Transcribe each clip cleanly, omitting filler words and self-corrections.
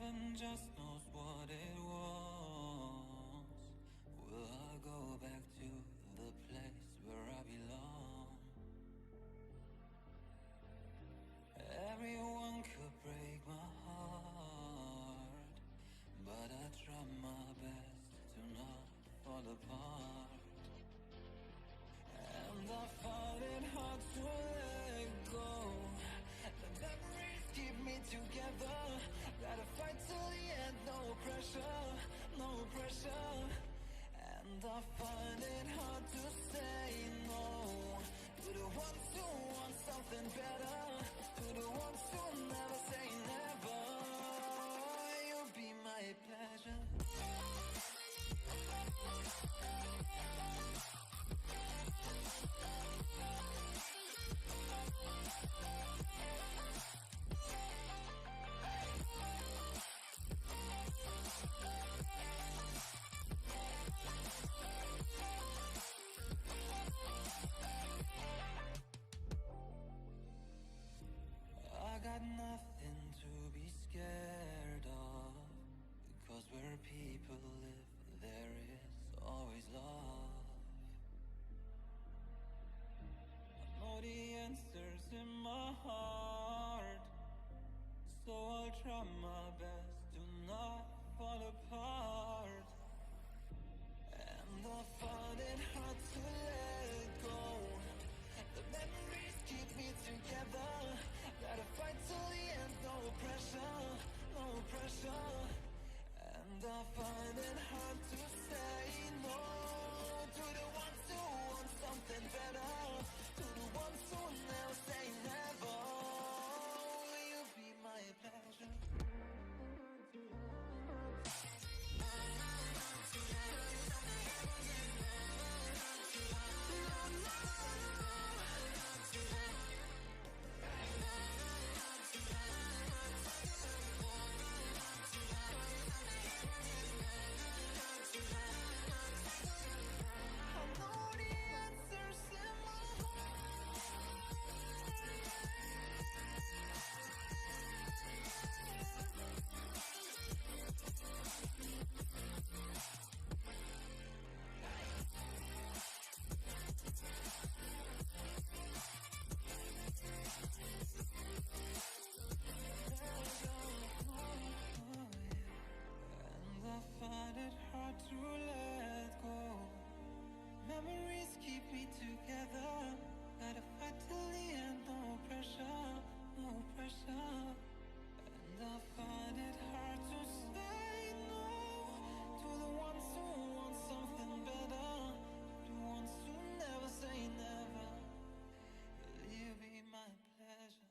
heaven just knows what it wants. Will I go back to the place where I belong? Everyone could break my heart, but I try my best to not fall apart. And I find it hard to let go. The memories keep me together. Gotta fight till the end, no pressure, no pressure. And I find it hard to say no to the ones who want something better, to the ones who never say never. You'll be my pleasure. I got nothing to be scared of, because where people live, there is always love. I know the answers in my heart, so I'll try my best to not fall apart. And I find it hard to let go. The memories keep me together. Gotta fight till the end, no pressure, no pressure. And I find it hard to say no to the ones who want something better, to the ones who never say never. Will you be my pleasure? Find it hard to let go. Memories keep me together. Gotta fight till the end, no pressure, no pressure. And I find it hard to say no to the ones who want something better, to the ones who never say never. Will you be my pleasure?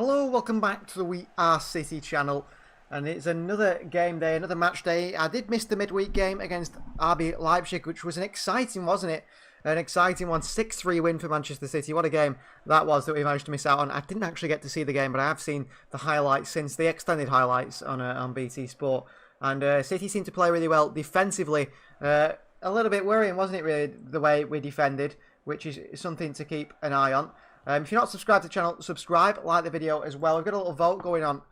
Hello, welcome back to the We Are City channel, and it's another game day, another match day. I did miss the midweek game against RB Leipzig, which was an exciting, wasn't it? An exciting one, 6-3 win for Manchester City. What a game that was that we managed to miss out on. I didn't actually get to see the game, but I have seen the highlights since, the extended highlights on BT Sport. And City seemed to play really well defensively. A little bit worrying, wasn't it, really, the way we defended, which is something to keep an eye on. If you're not subscribed to the channel, subscribe, like the video as well. We've got a little vote going on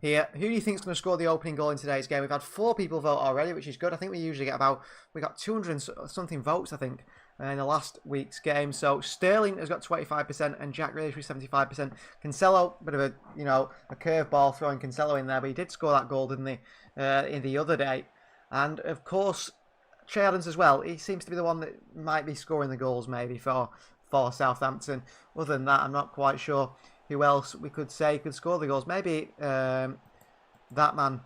here. Who do you think is going to score the opening goal in today's game? We've had 4 people vote already, which is good. I think we usually get we got 200 and something votes, I think, in the last week's game. So Sterling has got 25% and Jack Grealish with 75%. Cancelo, bit of a, a curveball throwing Cancelo in there, but he did score that goal, didn't he, in the other day. And, of course, Che Adams as well. He seems to be the one that might be scoring the goals maybe for Southampton. Other than that, I'm not quite sure who else we could say could score the goals. Maybe that man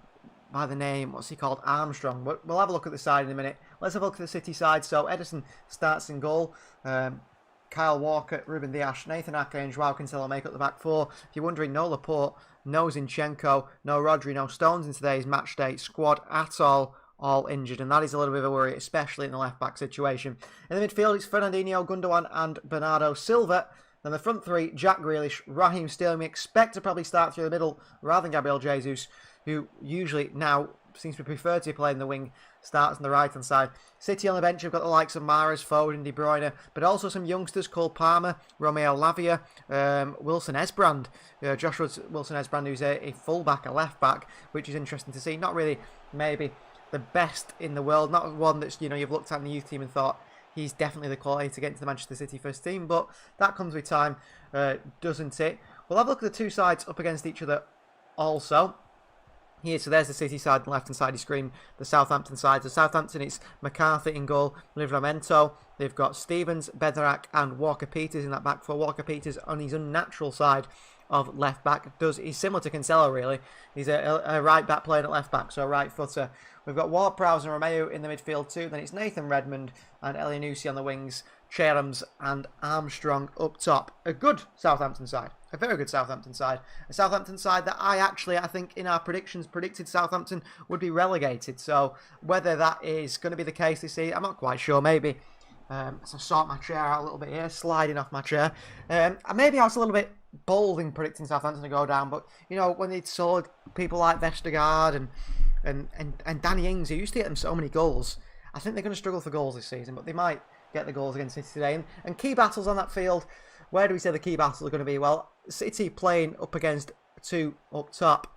by the name, what's he called? Armstrong. But we'll have a look at the side in a minute. Let's have a look at the City side. So Ederson starts in goal. Kyle Walker, Ruben Dias, Nathan Ake and Joao Cancelo make up the back 4. If you're wondering, no Laporte, no Zinchenko, no Rodri, no Stones in today's match day squad at all injured, and that is a little bit of a worry, especially in the left-back situation. In the midfield, it's Fernandinho, Gundogan and Bernardo Silva. Then the front 3, Jack Grealish, Raheem Sterling. We expect to probably start through the middle rather than Gabriel Jesus, who usually now seems to prefer to play in the wing, starts on the right-hand side. City on the bench, we've got the likes of Mahrez, Foden, De Bruyne, but also some youngsters called Palmer, Romeo Lavia, Wilson Esbrand, Joshua Wilson Esbrand, who's a full-back, a left-back, which is interesting to see. Not really, maybe the best in the world, not one that's, you've looked at in the youth team and thought he's definitely the quality to get into the Manchester City first team, but that comes with time, doesn't it? We'll have a look at the two sides up against each other also. Here, so there's the City side on the left-hand side of the screen, the Southampton side. So Southampton, it's McCarthy in goal, Livramento. They've got Stevens, Bednarak and Walker-Peters in that back 4. Walker-Peters on his unnatural side of left back. He's similar to Cancelo, really. He's a right back playing at left back, so a right footer. We've got Ward-Prowse and Romeo in the midfield too. Then it's Nathan Redmond and Elyounoussi on the wings, Cherams and Armstrong up top. A good Southampton side. A very good Southampton side. A Southampton side that I think in our predictions predicted Southampton would be relegated. So whether that is going to be the case this season, I'm not quite sure. Maybe. So sort my chair out a little bit here, sliding off my chair. Maybe I was a little bit bold in predicting Southampton to go down, but when they saw people like Vestergaard and Danny Ings, who used to get them so many goals, I think they're going to struggle for goals this season, but they might get the goals against City today. And key battles on that field, where do we say the key battles are going to be? Well, City playing up against 2 up top.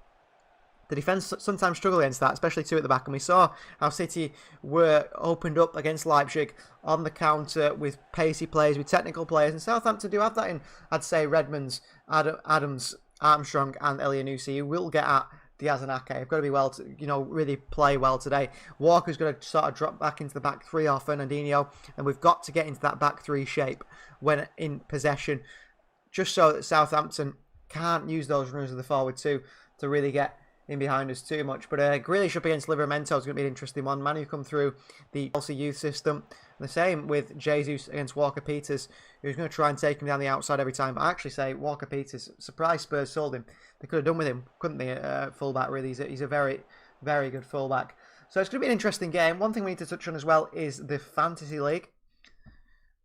The defence sometimes struggle against that, especially 2 at the back. And we saw how City were opened up against Leipzig on the counter with pacey players, with technical players. And Southampton do have that in, I'd say, Redmonds, Adams, Armstrong and Elyounoussi, who will get at Diaz and Ake. Have got to be well, really play well today. Walker's going to sort of drop back into the back 3 off Fernandinho. And we've got to get into that back 3 shape when in possession, just so that Southampton can't use those runners of the forward 2 to really get in behind us too much. But Grealish up against Livramento is going to be an interesting one. Man who come through the Chelsea youth system. And the same with Jesus against Walker-Peters, who's going to try and take him down the outside every time. But I actually say Walker-Peters, surprise Spurs sold him. They could have done with him, couldn't they? Fullback, really. He's a very, very good fullback. So it's going to be an interesting game. One thing we need to touch on as well is the Fantasy League.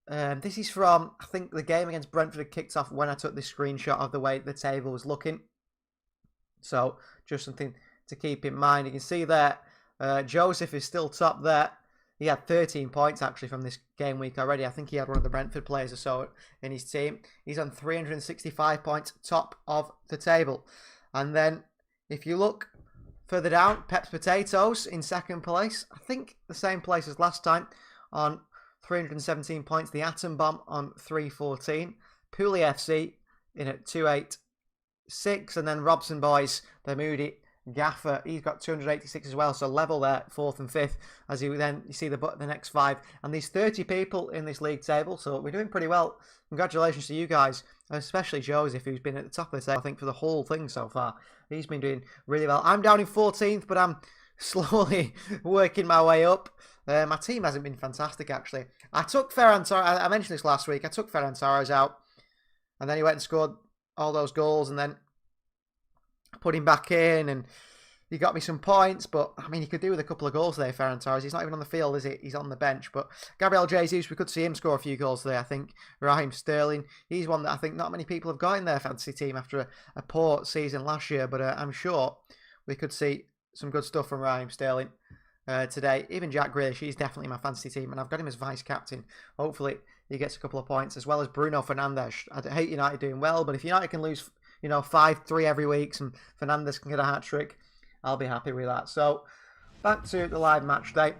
This is from, I think, the game against Brentford had kicked off when I took this screenshot of the way the table was looking. So just something to keep in mind. You can see there, Joseph is still top there. He had 13 points actually from this game week already. I think he had one of the Brentford players or so in his team. He's on 365 points, top of the table. And then if you look further down, Pep's Potatoes in second place. I think the same place as last time on 317 points. The Atom Bomb on 314. Pooley FC in at 286. And then Robson Boys, the Moody Gaffer, he's got 286 as well, so level there, 4th and 5th, as you see the next 5. And there's 30 people in this league table, so we're doing pretty well. Congratulations to you guys, especially Joseph, who's been at the top of the table, I think, for the whole thing so far. He's been doing really well. I'm down in 14th, but I'm slowly working my way up. My team hasn't been fantastic, actually. I took Ferran Torres, I mentioned this last week, I took Ferran Torres out, and then he went and scored all those goals, and then put him back in, and he got me some points. But I mean, he could do with a couple of goals today, Ferran Torres. He's not even on the field, is he? He's on the bench. But Gabriel Jesus, we could see him score a few goals today, I think. Raheem Sterling, he's one that I think not many people have got in their fantasy team after a poor season last year. But I'm sure we could see some good stuff from Raheem Sterling today. Even Jack Grealish, he's definitely my fantasy team, and I've got him as vice captain. Hopefully he gets a couple of points, as well as Bruno Fernandes. I hate United doing well, but if United can lose 5-3 every week and Fernandes can get a hat-trick, I'll be happy with that. So back to the live match day,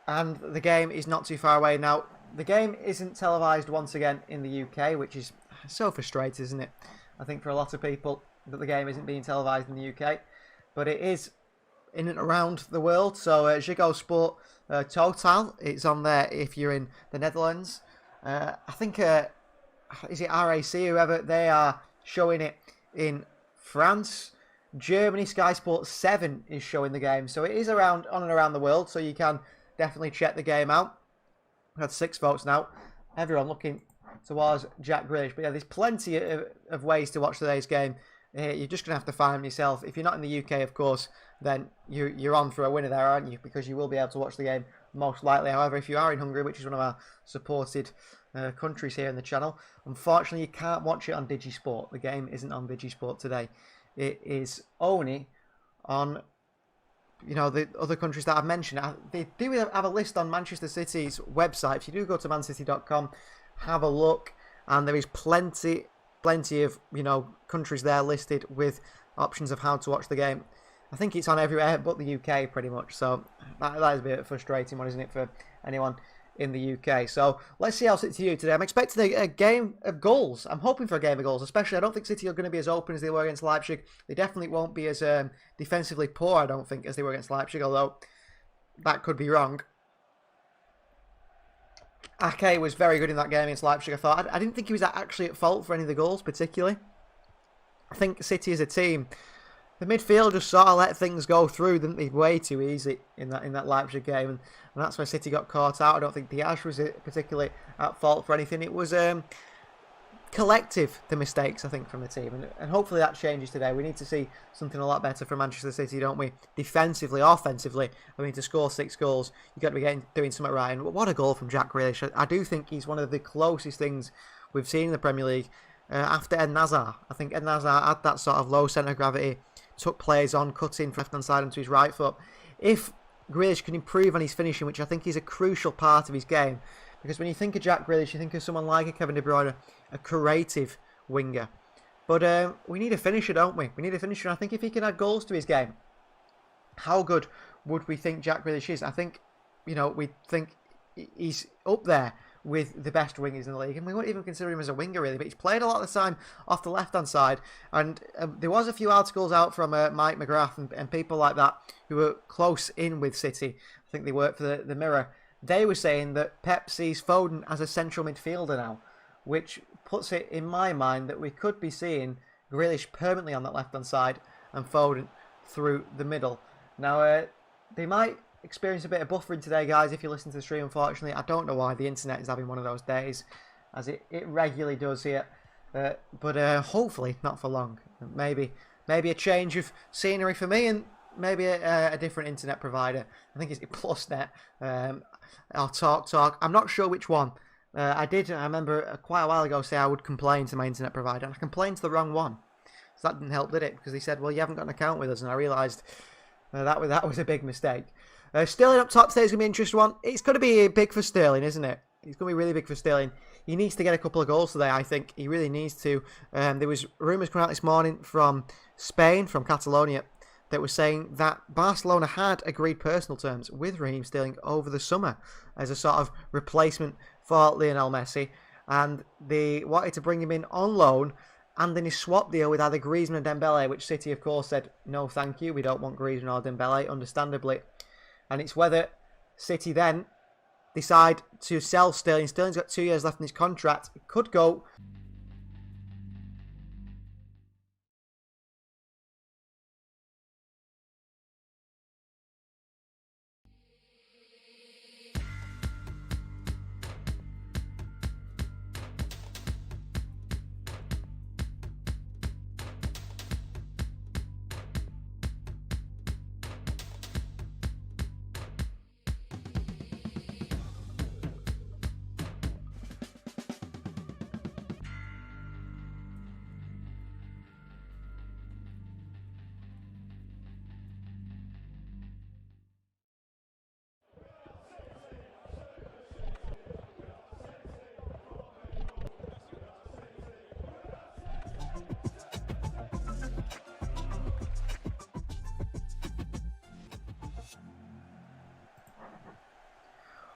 and the game is not too far away now. The game isn't televised once again in the UK, which is so frustrating, isn't it? I think for a lot of people that the game isn't being televised in the UK, but it is in and around the world. So Ziggo Sport Total, it's on there if you're in the Netherlands. I think, is it RAC, whoever, they are showing it in France. Germany, Sky Sports 7 is showing the game. So it is on and around the world, so you can definitely check the game out. We've had 6 votes now. Everyone looking towards Jack Grealish. But yeah, there's plenty of ways to watch today's game. You're just going to have to find yourself. If you're not in the UK, of course, then you're on for a winner there, aren't you? Because you will be able to watch the game most likely. However, if you are in Hungary, which is one of our supported countries here in the channel, unfortunately you can't watch it on Digisport. The game isn't on Digisport today. It is only on, the other countries that I've mentioned. They do have a list on Manchester City's website. If you do go to mancity.com, have a look, and there is plenty of countries there listed with options of how to watch the game. I think it's on everywhere but the UK pretty much, so that is a bit frustrating one, isn't it, for anyone in the UK. So let's see how City do today. I'm expecting a game of goals. I'm hoping for a game of goals, especially I don't think City are going to be as open as they were against Leipzig. They definitely won't be as defensively poor, I don't think, as they were against Leipzig, although that could be wrong. Ake was very good in that game against Leipzig, I thought. I didn't think he was actually at fault for any of the goals, particularly. I think City as a team, the midfield just sort of let things go through, didn't they? Way too easy in that Leipzig game, and that's where City got caught out. I don't think Diaz was particularly at fault for anything. It was collective, the mistakes, I think, from the team, and hopefully that changes today. We need to see something a lot better from Manchester City, don't we? Defensively, offensively. I mean, to score 6 goals, you've got to be doing something right. And what a goal from Jack Grealish. I do think he's one of the closest things we've seen in the Premier League after Eden Hazard. I think Eden Hazard had that sort of low centre of gravity, took players on, cut in from left-hand side onto his right foot. If Grealish can improve on his finishing, which I think is a crucial part of his game, because when you think of Jack Grealish, you think of someone like a Kevin De Bruyne, a creative winger. But we need a finisher, don't we? We need a finisher, and I think if he can add goals to his game, how good would we think Jack Grealish is? I think, we think he's up there with the best wingers in the league, and we won't even consider him as a winger really, but he's played a lot of the time off the left-hand side, and there was a few articles out from Mike McGrath and people like that who were close in with City. I think they worked for the Mirror. They were saying that Pep sees Foden as a central midfielder now, which puts it in my mind that we could be seeing Grealish permanently on that left-hand side and Foden through the middle. Now, they might experience a bit of buffering today, guys, if you listen to the stream. Unfortunately, I don't know why the internet is having one of those days, as it regularly does here, but hopefully not for long. Maybe a change of scenery for me, and maybe a different internet provider. I think it's PlusNet or TalkTalk. I'm not sure which one. I remember quite a while ago say I would complain to my internet provider, and I complained to the wrong one. So that didn't help, did it? Because they said, well, you haven't got an account with us, and I realised that was a big mistake. Sterling up top today is going to be an interesting one. It's going to be big for Sterling, isn't it? It's going to be really big for Sterling. He needs to get a couple of goals today, I think. He really needs to. There was rumours coming out this morning from Spain, from Catalonia, that was saying that Barcelona had agreed personal terms with Raheem Sterling over the summer as a sort of replacement for Lionel Messi, and they wanted to bring him in on loan and then he swapped deal with either Griezmann and Dembele, which City, of course, said, no, thank you, we don't want Griezmann or Dembele, understandably. And it's whether City then decide to sell Sterling. Sterling's got 2 years left in his contract. It could go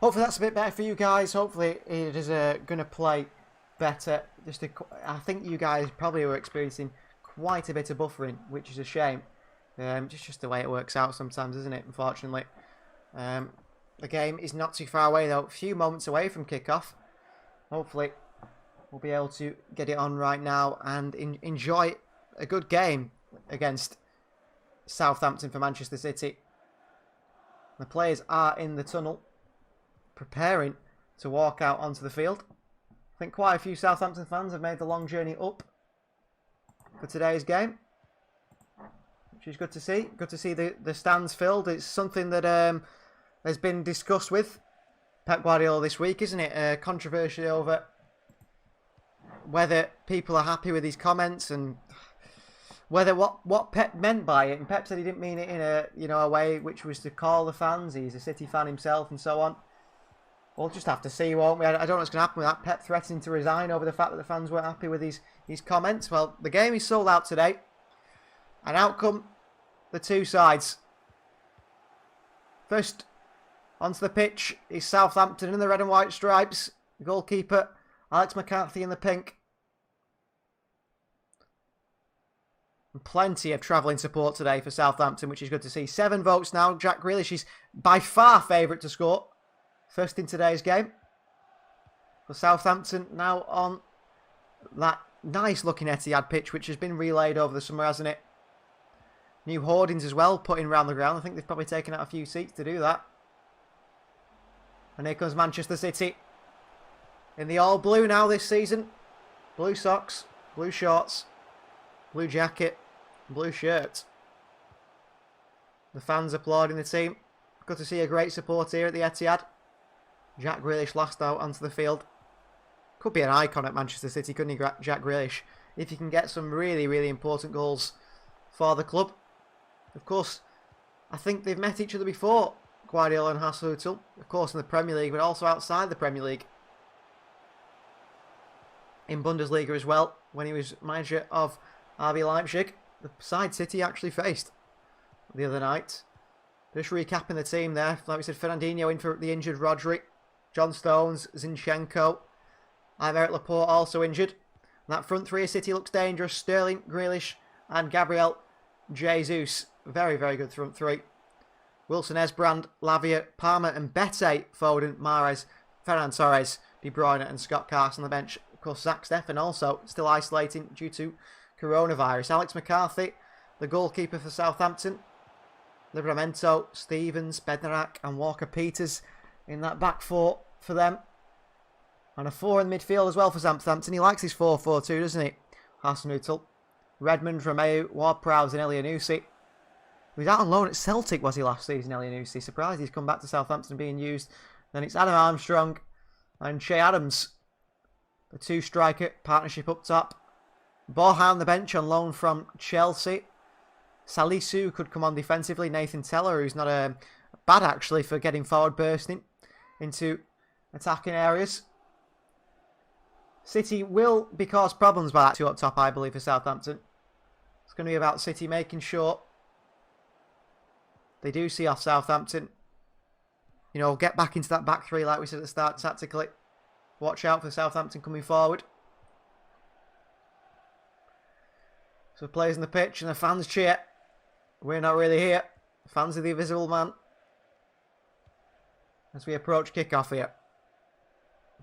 Hopefully that's a bit better for you guys. Hopefully it is going to play better. I think you guys probably were experiencing quite a bit of buffering, which is a shame. Just the way it works out sometimes, isn't it? Unfortunately. The game is not too far away though. A few moments away from kickoff. Hopefully we'll be able to get it on right now and enjoy a good game against Southampton for Manchester City. The players are in the tunnel, preparing to walk out onto the field. I think quite a few Southampton fans have made the long journey up for today's game, which is good to see. Good to see the stands filled. It's something that has been discussed with Pep Guardiola this week, isn't it? Controversy over whether people are happy with his comments and whether what Pep meant by it. And Pep said he didn't mean it in a way which was to call the fans. He's a City fan himself and so on. We'll just have to see, won't we? I don't know what's going to happen with that. Pep threatening to resign over the fact that the fans weren't happy with his comments. Well, the game is sold out today. And out come the two sides. First onto the pitch is Southampton in the red and white stripes. The goalkeeper, Alex McCarthy in the pink. And plenty of travelling support today for Southampton, which is good to see. 7 votes now. Jack Grealish is by far favourite to score. First in today's game. For Southampton now on that nice looking Etihad pitch, which has been relayed over the summer, hasn't it? New hoardings as well, put in round the ground. I think they've probably taken out a few seats to do that. And here comes Manchester City. In the all blue now this season. Blue socks, blue shorts, blue jacket, blue shirt. The fans applauding the team. Good to see a great support here at the Etihad. Jack Grealish last out onto the field. Could be an icon at Manchester City, couldn't he, Jack Grealish? If you can get some really, really important goals for the club. Of course, I think they've met each other before, Guardiola and Hasenhüttl. Of course in the Premier League, but also outside the Premier League. In Bundesliga as well, when he was manager of RB Leipzig. The side City actually faced the other night. Just recapping the team there. Like we said, Fernandinho in for the injured Rodri. John Stones, Zinchenko. Aymeric Laporte also injured. And that front three of City looks dangerous. Sterling, Grealish and Gabriel Jesus. Very, very good front three. Wilson, Esbrand, Lavia, Palmer and Bete, Foden, Mahrez, Ferran Torres, De Bruyne and Scott Carson on the bench. Of course, Zach Steffen also still isolating due to coronavirus. Alex McCarthy, the goalkeeper for Southampton. Livramento, Stevens, Bednarak and Walker-Peters in that back four for them. And a 4 in midfield as well for Southampton. He likes his 4-4-2, doesn't he? Hasenhüttl, Redmond, Romeu, Ward-Prowse and Elyounoussi. He was out on loan at Celtic, was he, last season, Elyounoussi? Surprised he's come back to Southampton being used. Then it's Adam Armstrong and Che Adams. The two striker partnership up top. Borja on the bench on loan from Chelsea. Salisu could come on defensively. Nathan Teller, who's not bad actually for getting forward, bursting into attacking areas. City will cause problems by that two up top, I believe, for Southampton. It's going to be about City making sure they do see off Southampton. You know, get back into that back three like we said at the start tactically. Watch out for Southampton coming forward. So players on the pitch and the fans cheer. We're not really here. Fans are the invisible man. As we approach kickoff here.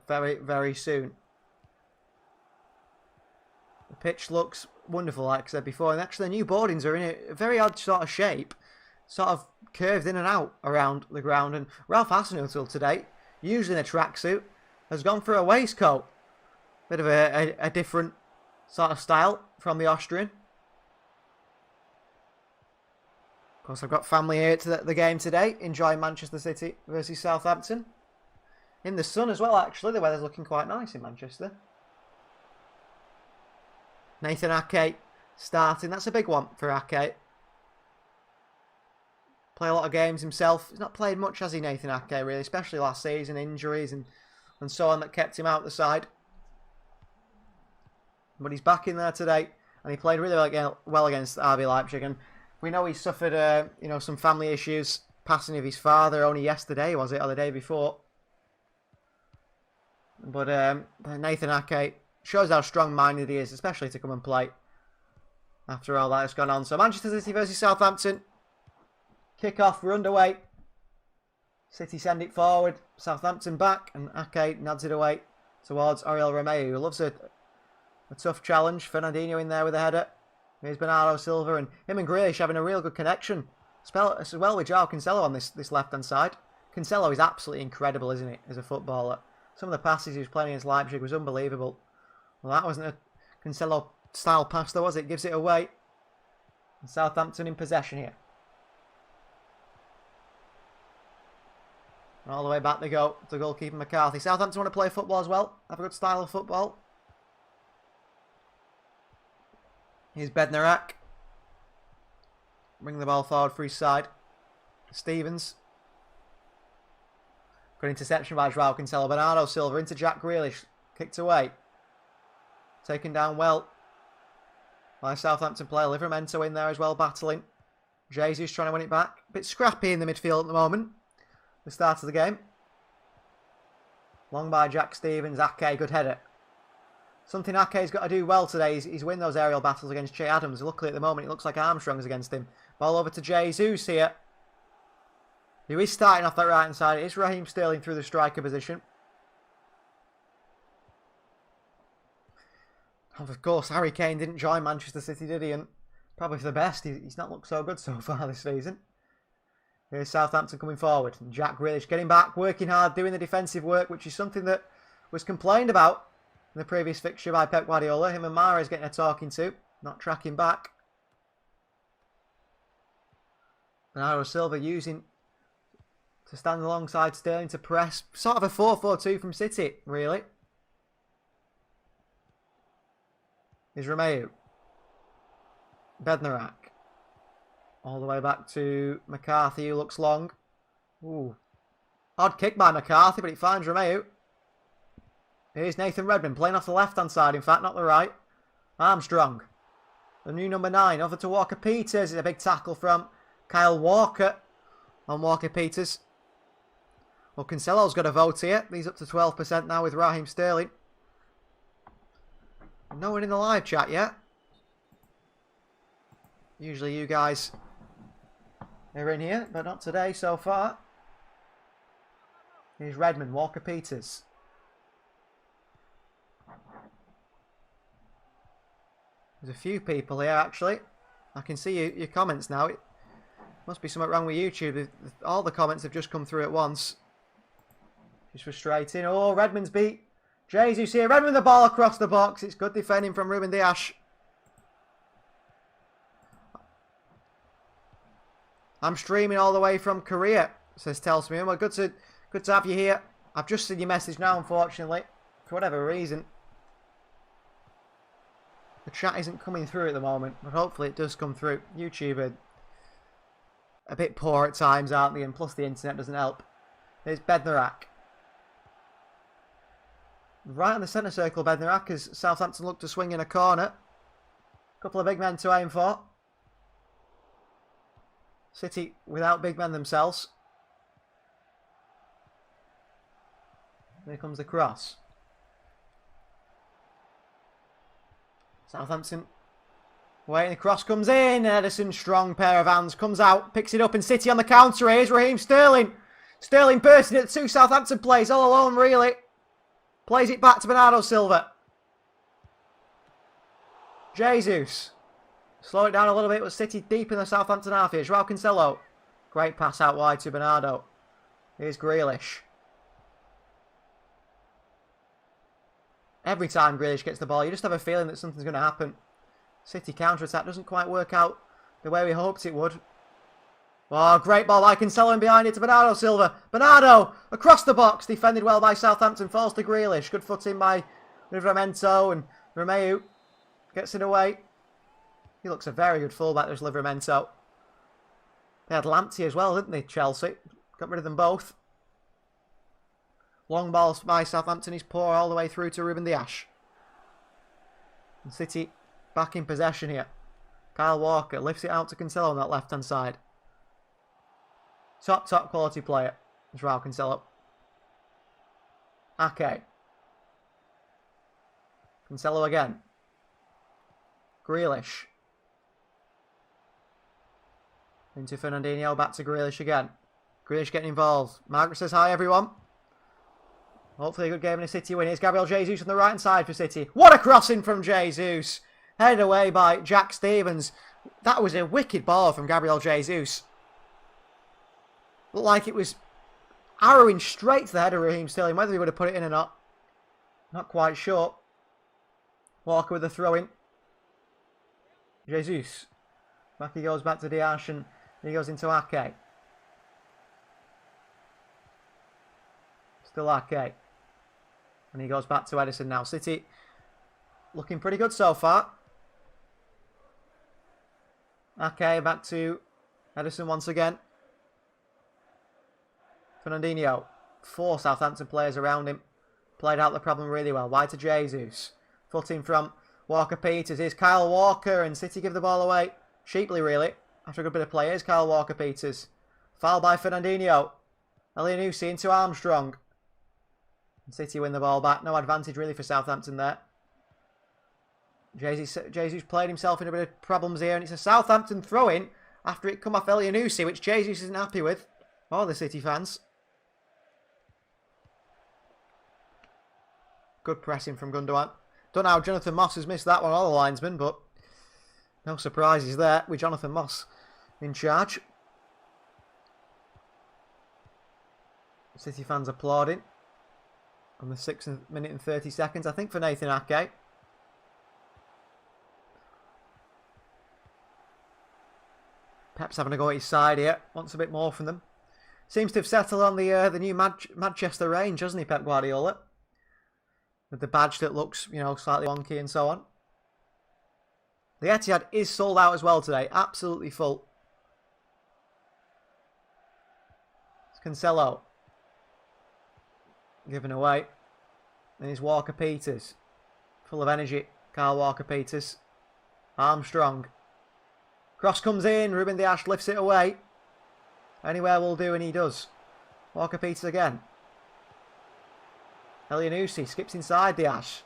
Very, very soon. The pitch looks wonderful, like I said before. And actually the new boardings are in a very odd sort of shape. Sort of curved in and out around the ground. And Ralph Hasenhüttl today, usually in a tracksuit, has gone for a waistcoat. Bit of a different sort of style from the Austrian. Of course, I've got family here to the game today, enjoying Manchester City versus Southampton. In the sun as well, actually. The weather's looking quite nice in Manchester. Nathan Ake starting. That's a big one for Ake. Play a lot of games himself. He's not played much, has he, Nathan Ake, really? Especially last season, injuries and so on that kept him out the side. But he's back in there today. And he played really well against RB Leipzig. And we know he suffered, some family issues. Passing of his father only yesterday, was it? Or the day before. But Nathan Ake shows how strong-minded he is, especially to come and play after all that has gone on. So Manchester City versus Southampton. Kick-off, we're underway. City send it forward. Southampton back, and Ake nods it away towards Oriol Romeu, who loves a tough challenge. Fernandinho in there with a header. Here's Bernardo Silva, and him and Grealish having a real good connection. As well with Joao Cancelo on this left-hand side. Cancelo is absolutely incredible, isn't he, as a footballer? Some of the passes he was playing against Leipzig was unbelievable. Well, that wasn't a Cancelo-style pass, though, was it? Gives it away. And Southampton in possession here. And all the way back they go to goalkeeper McCarthy. Southampton want to play football as well. Have a good style of football. Here's Bednarak. Bring the ball forward for his side. Stevens. Good interception by Joao Cancelo. Bernardo Silva into Jack Grealish. Kicked away. Taken down well by Southampton player. Livramento in there as well, battling. Jesus trying to win it back. A bit scrappy in the midfield at the moment. The start of the game. Long by Jack Stevens. Ake, good header. Something Ake's got to do well today is win those aerial battles against Che Adams. Luckily at the moment it looks like Armstrong's against him. Ball over to Jesus here. Who is starting off that right hand side. It is Raheem Sterling through the striker position. Of course, Harry Kane didn't join Manchester City, did he? And probably for the best. He's not looked so good so far this season. Here's Southampton coming forward. And Jack Grealish getting back, working hard, doing the defensive work, which is something that was complained about in the previous fixture by Pep Guardiola. Him and Mahrez getting a talking to, not tracking back. Bernardo Silva using to stand alongside Sterling to press. Sort of a 4-4-2 from City, really. Here's Romeu. Bednarak. All the way back to McCarthy, who looks long. Ooh. Odd kick by McCarthy, but it finds Romeu. Here's Nathan Redmond, playing off the left-hand side, in fact, not the right. Armstrong. The new number 9, over to Walker-Peters. It's a big tackle from Kyle Walker on Walker-Peters. Well, Cancelo's got a vote here. He's up to 12% now with Raheem Sterling. No one in the live chat yet. Usually you guys are in here, but not today so far. Here's Redmond, Walker-Peters. There's a few people here, actually. I can see your comments now. It must be something wrong with YouTube. All the comments have just come through at once. It's frustrating. Oh, Redmond's beat Jesus here. Redmond the ball across the box. It's good defending from Ruben Dias. I'm streaming all the way from Korea, says Tells Me. Well, good to have you here. I've just seen your message now, unfortunately. For whatever reason. The chat isn't coming through at the moment, but hopefully it does come through. YouTube are a bit poor at times, aren't they? And plus the internet doesn't help. There's Bednarak. Right in the centre circle, Bednarak, as Southampton look to swing in a corner. Couple of big men to aim for. City without big men themselves. Here comes the cross. Southampton waiting, the cross comes in. Ederson, strong pair of hands, comes out, picks it up, and City on the counter. Here's Raheem Sterling. Sterling bursting at the two Southampton players, all alone really. Plays it back to Bernardo Silva. Jesus. Slow it down a little bit, but City deep in the Southampton half here. Joao Cancelo. Great pass out wide to Bernardo. Here's Grealish. Every time Grealish gets the ball, you just have a feeling that something's going to happen. City counter-attack doesn't quite work out the way we hoped it would. Oh, great ball by Cancelo in behind it to Bernardo Silva. Bernardo across the box, defended well by Southampton, falls to Grealish. Good footing by Livramento, and Romeu gets it away. He looks a very good fullback, there's Livramento. They had Lamptey as well, didn't they, Chelsea? Got rid of them both. Long balls by Southampton, he's poor all the way through to Ruben Dias. And City back in possession here. Kyle Walker lifts it out to Cancelo on that left-hand side. Top quality player. Joao Cancelo. Ake. Cancelo again. Grealish. Into Fernandinho, back to Grealish again. Grealish getting involved. Margaret says hi, everyone. Hopefully a good game and a City win. Here's Gabriel Jesus on the right-hand side for City. What a crossing from Jesus. Headed away by Jack Stevens. That was a wicked ball from Gabriel Jesus. Looked like it was arrowing straight to the head of Raheem Sterling. Whether he would have put it in or not, not quite sure. Walker with the throw-in. Jesus. Back he goes back to Diash and he goes into Ake. Still Ake. And he goes back to Edison now. City looking pretty good so far. Ake back to Edison once again. Fernandinho. 4 Southampton players around him. Played out the problem really well. Wide to Jesus. Footing from Walker-Peters. Here's Kyle Walker and City give the ball away. Cheaply really. After a good bit of play. Here's Kyle Walker-Peters. Foul by Fernandinho. Elianusi into Armstrong. And City win the ball back. No advantage really for Southampton there. Jesus played himself in a bit of problems here. And it's a Southampton throw-in after it come off Elianusi, which Jesus isn't happy with. Or the City fans. Good pressing from Gundogan. Don't know how Jonathan Moss has missed that one, all the linesmen, but no surprises there with Jonathan Moss in charge. City fans applauding on the 6th minute and 30 seconds, I think, for Nathan Ake. Pep's having a go at his side here. Wants a bit more from them. Seems to have settled on the new Manchester range, hasn't he, Pep Guardiola? With the badge that looks, you know, slightly wonky and so on. The Etihad is sold out as well today. Absolutely full. It's Cancelo. Given away. And here's Walker-Peters. Full of energy. Kyle Walker-Peters. Armstrong. Cross comes in. Ruben Dias lifts it away. Anywhere will do, and he does. Walker-Peters again. Elianusi skips inside Dias.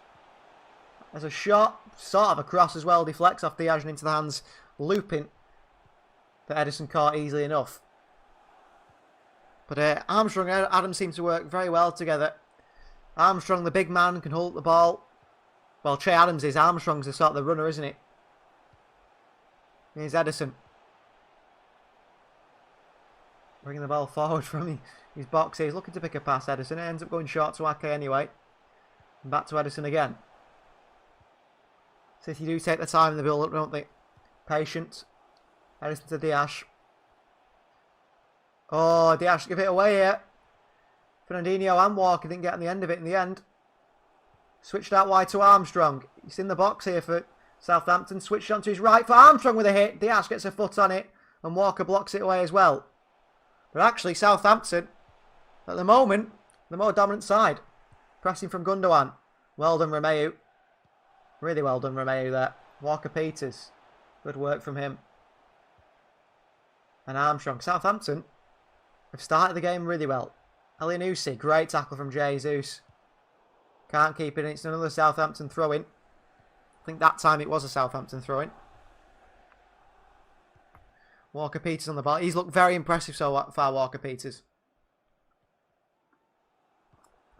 There's a shot, sort of a cross as well, deflects off Dias and into the hands, looping, that Edison caught easily enough. But Armstrong and Adams seem to work very well together. Armstrong, the big man, can hold the ball. Well, Che Adams is. Armstrong's the sort of the runner, isn't it? Here's Edison. Bringing the ball forward from his box here. He's looking to pick a pass, Edison. It ends up going short to Ake anyway. And back to Edison again. City do take the time in the build-up, don't they? Patient. Edison to Dias. Oh, Dias give it away here. Fernandinho and Walker didn't get on the end of it in the end. Switched out wide to Armstrong. He's in the box here for Southampton. Switched on to his right for Armstrong with a hit. Dias gets a foot on it. And Walker blocks it away as well. But actually, Southampton, at the moment, the more dominant side. Pressing from Gundogan. Well done, Romeu. Really well done, Romeu there. Walker-Peters. Good work from him. And Armstrong. Southampton have started the game really well. Elianusi, great tackle from Jesus. Can't keep it in. It's another Southampton throw-in. I think that time it was a Southampton throw-in. Walker-Peters on the ball. He's looked very impressive so far, Walker-Peters.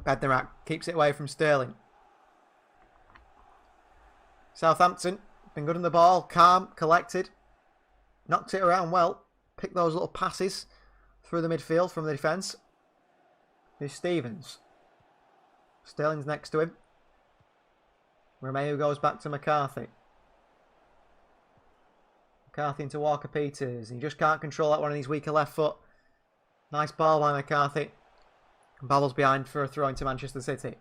Bednarak keeps it away from Sterling. Southampton, been good on the ball. Calm, collected. Knocked it around well. Picked those little passes through the midfield from the defence. Here's Stevens. Sterling's next to him. Romeu goes back to McCarthy. McCarthy into Walker-Peters. He just can't control that one on his weaker left foot. Nice ball by McCarthy. Bobbles behind for a throw into Manchester City.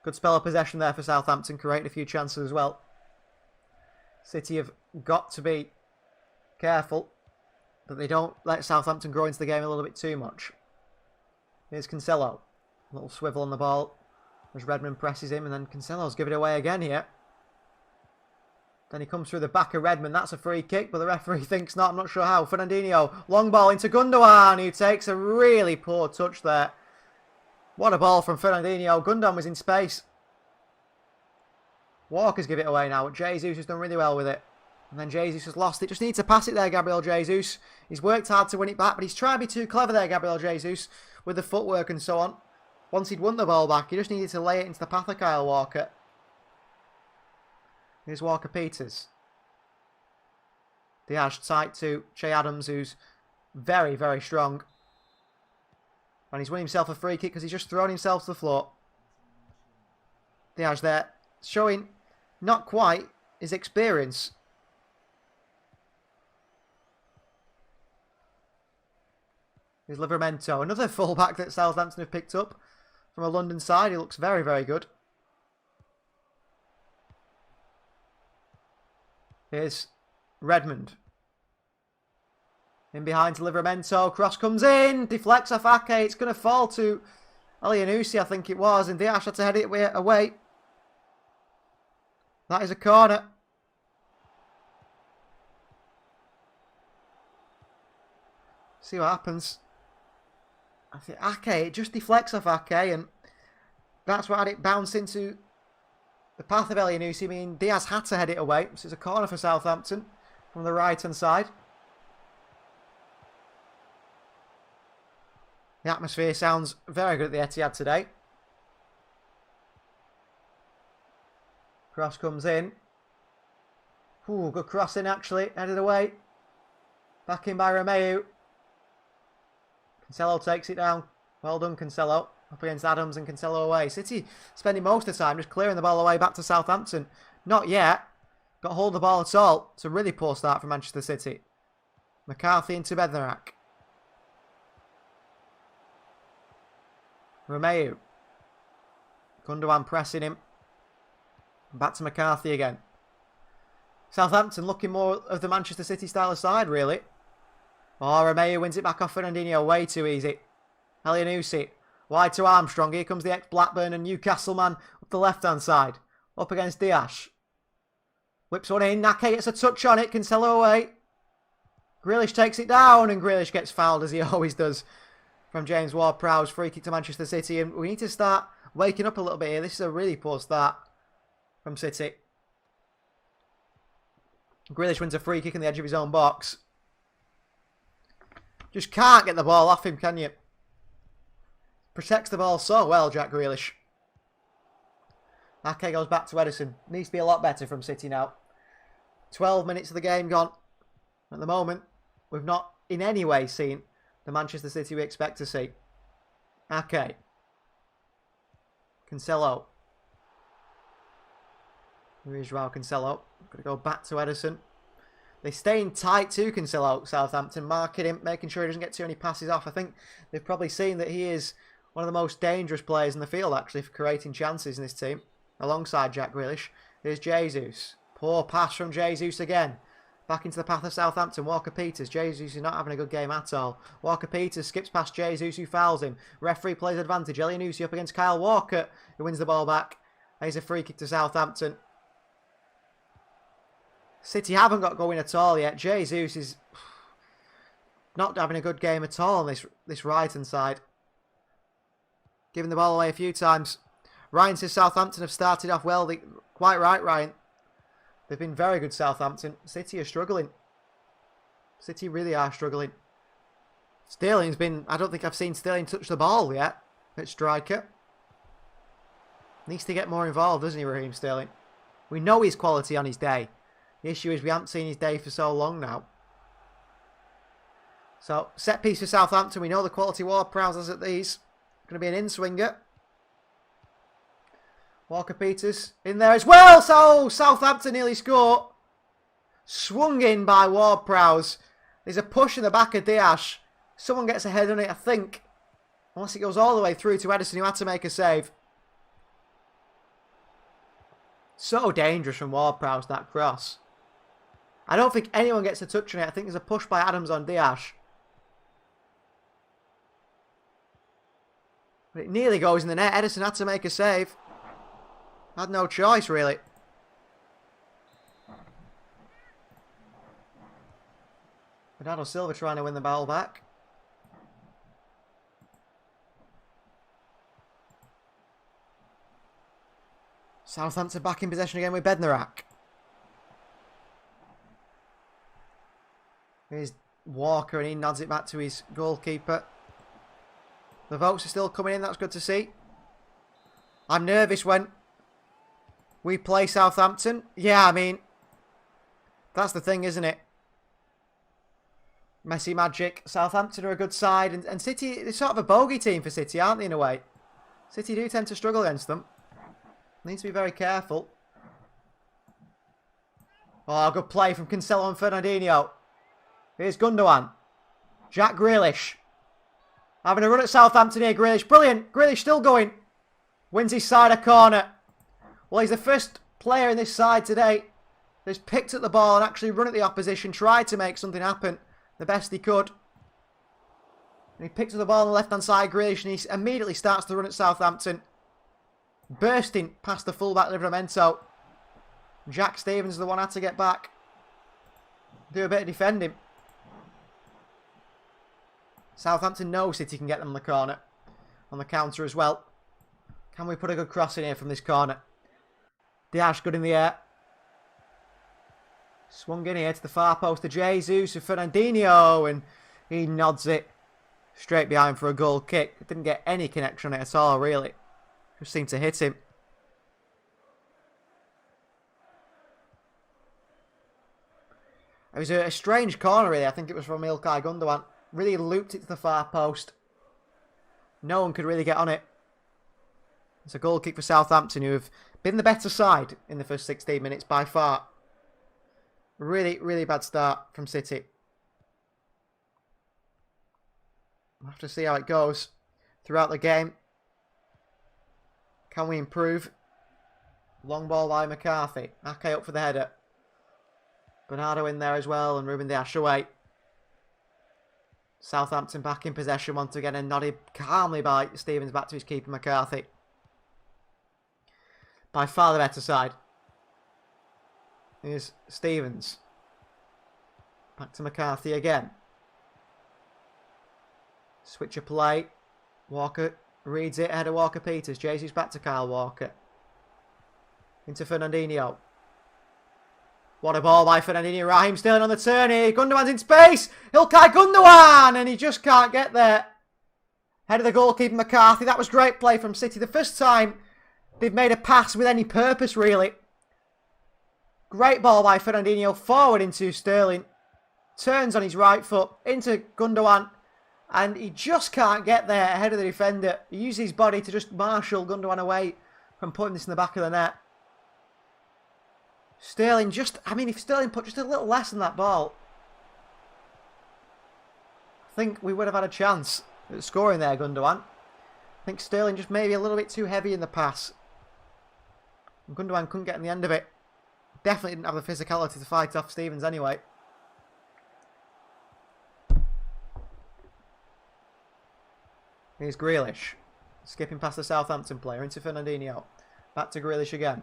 Good spell of possession there for Southampton. Created a few chances as well. City have got to be careful that they don't let Southampton grow into the game a little bit too much. Here's Cancelo. A little swivel on the ball as Redmond presses him, and then Cancelo's give it away again here. Then he comes through the back of Redmond. That's a free kick, but the referee thinks not. I'm not sure how. Fernandinho, long ball into Gundogan, who takes a really poor touch there. What a ball from Fernandinho. Gundogan was in space. Walker's give it away now. Jesus has done really well with it. And then Jesus has lost it. Just needs to pass it there, Gabriel Jesus. He's worked hard to win it back, but he's trying to be too clever there, Gabriel Jesus, with the footwork and so on. Once he'd won the ball back, he just needed to lay it into the path of Kyle Walker. Here's Walker Peters. Diaz tight to Che Adams, who's very, very strong. And he's won himself a free kick because he's just thrown himself to the floor. Diaz there, showing not quite his experience. Here's Livramento, another fullback that Southampton have picked up from a London side. He looks very, very good. Here's Redmond. In behind to Livramento. Cross comes in. Deflects off Ake. It's going to fall to Elianusi, I think it was. And Diaz had to head it away. That is a corner. See what happens. I think Ake, it just deflects off Ake, and that's what had it bounce into the path of Elianusi. I mean, Diaz had to head it away. So it's a corner for Southampton from the right-hand side. The atmosphere sounds very good at the Etihad today. Cross comes in. Ooh, good crossing actually. Headed away. Back in by Romeu. Cancelo takes it down. Well done, Cancelo. Up against Adams and Cancelo away. City spending most of the time just clearing the ball away back to Southampton. Not yet. Got hold of the ball at all. It's a really poor start for Manchester City. McCarthy into Bednarak. Romeu. Gundogan pressing him. Back to McCarthy again. Southampton looking more of the Manchester City style of side, really. Oh, Romeu wins it back off Fernandinho. Way too easy. Elianusi. Wide to Armstrong. Here comes the ex-Blackburn and Newcastle man up the left-hand side. Up against Diaz. Whips one in. Nake gets a touch on it. Cancelo away. Grealish takes it down, and Grealish gets fouled, as he always does, from James Ward-Prowse. Free kick to Manchester City, and we need to start waking up a little bit here. This is a really poor start from City. Grealish wins a free kick in the edge of his own box. Just can't get the ball off him, can you? Protects the ball so well, Jack Grealish. Ake goes back to Ederson. Needs to be a lot better from City now. 12 minutes of the game gone. At the moment, we've not in any way seen the Manchester City we expect to see. Ake. Cancelo. Here is Joao Cancelo. Got to go back to Ederson. They're staying tight to Cancelo, Southampton, marking him, making sure he doesn't get too many passes off. I think they've probably seen that he is one of the most dangerous players in the field, actually, for creating chances in this team, alongside Jack Grealish. Here's Jesus. Poor pass from Jesus again. Back into the path of Southampton. Walker Peters. Jesus is not having a good game at all. Walker Peters skips past Jesus, who fouls him. Referee plays advantage. Elianusi up against Kyle Walker, who wins the ball back. Here's a free kick to Southampton. City haven't got going at all yet. Jesus is not having a good game at all on this right-hand side. Giving the ball away a few times. Ryan says Southampton have started off well. Quite right, Ryan. They've been very good, Southampton. City are struggling. City really are struggling. Sterling's been... I don't think I've seen Sterling touch the ball yet at striker. Needs to get more involved, doesn't he, Raheem Sterling? We know his quality on his day. The issue is we haven't seen his day for so long now. So, set piece for Southampton. We know the quality Ward-Prowse has at these. Going to be an in-swinger. Walker Peters in there as well. So, Southampton nearly score. Swung in by Ward-Prowse. There's a push in the back of Diaz. Someone gets a head on it, I think. Unless it goes all the way through to Ederson, who had to make a save. So dangerous from Ward-Prowse, that cross. I don't think anyone gets a touch on it. I think there's a push by Adams on Diaz. But it nearly goes in the net. Ederson had to make a save. Had no choice, really. Bernardo Silva trying to win the ball back. Southampton back in possession again with Bednarak. Here's Walker and he nods it back to his goalkeeper. The votes are still coming in, that's good to see. I'm nervous when we play Southampton. Yeah, I mean, that's the thing, isn't it? Messi magic. Southampton are a good side. And City, they're sort of a bogey team for City, aren't they, in a way? City do tend to struggle against them. Need to be very careful. Oh, good play from Cancelo and Fernandinho. Here's Gundogan. Jack Grealish. Having a run at Southampton here, Grealish. Brilliant. Grealish still going. Wins his side a corner. Well, he's the first player in this side today that's picked up the ball and actually run at the opposition, tried to make something happen the best he could. And he picks up the ball on the left-hand side, Grealish, and he immediately starts to run at Southampton. Bursting past the fullback Livramento. Jack Stevens, the one had to get back. Do a bit of defending. Southampton know City can get them on the corner. On the counter as well. Can we put a good cross in here from this corner? Diaz good in the air. Swung in here to the far post to Jesus and Fernandinho. And he nods it straight behind for a goal kick. Didn't get any connection on it at all, really. Just seemed to hit him. It was a strange corner, really. I think it was from Ilkay Gundogan. Really looped it to the far post. No one could really get on it. It's a goal kick for Southampton, who have been the better side in the first 16 minutes by far. Really, really bad start from City. We'll have to see how it goes throughout the game. Can we improve? Long ball by McCarthy. Ake up for the header. Bernardo in there as well, and Ruben Dias away. Southampton back in possession once again and nodded calmly by Stevens back to his keeper McCarthy. By far the better side. Here's Stevens. Back to McCarthy again. Switch of play. Walker reads it ahead of Walker-Peters. Jesus back to Kyle Walker. Into Fernandinho. What a ball by Fernandinho. Raheem Sterling on the turn here. Gundogan's in space. Ilkay Gundogan. And he just can't get there. Head of the goalkeeper McCarthy. That was great play from City. The first time they've made a pass with any purpose, really. Great ball by Fernandinho. Forward into Sterling. Turns on his right foot. Into Gundogan. And he just can't get there ahead of the defender. He uses his body to just marshal Gundogan away from putting this in the back of the net. Sterling just... I mean, if Sterling put just a little less on that ball, I think we would have had a chance at scoring there, Gundogan. I think Sterling just maybe a little bit too heavy in the pass. And Gundogan couldn't get in the end of it. Definitely didn't have the physicality to fight off Stevens anyway. Here's Grealish. Skipping past the Southampton player into Fernandinho. Back to Grealish again.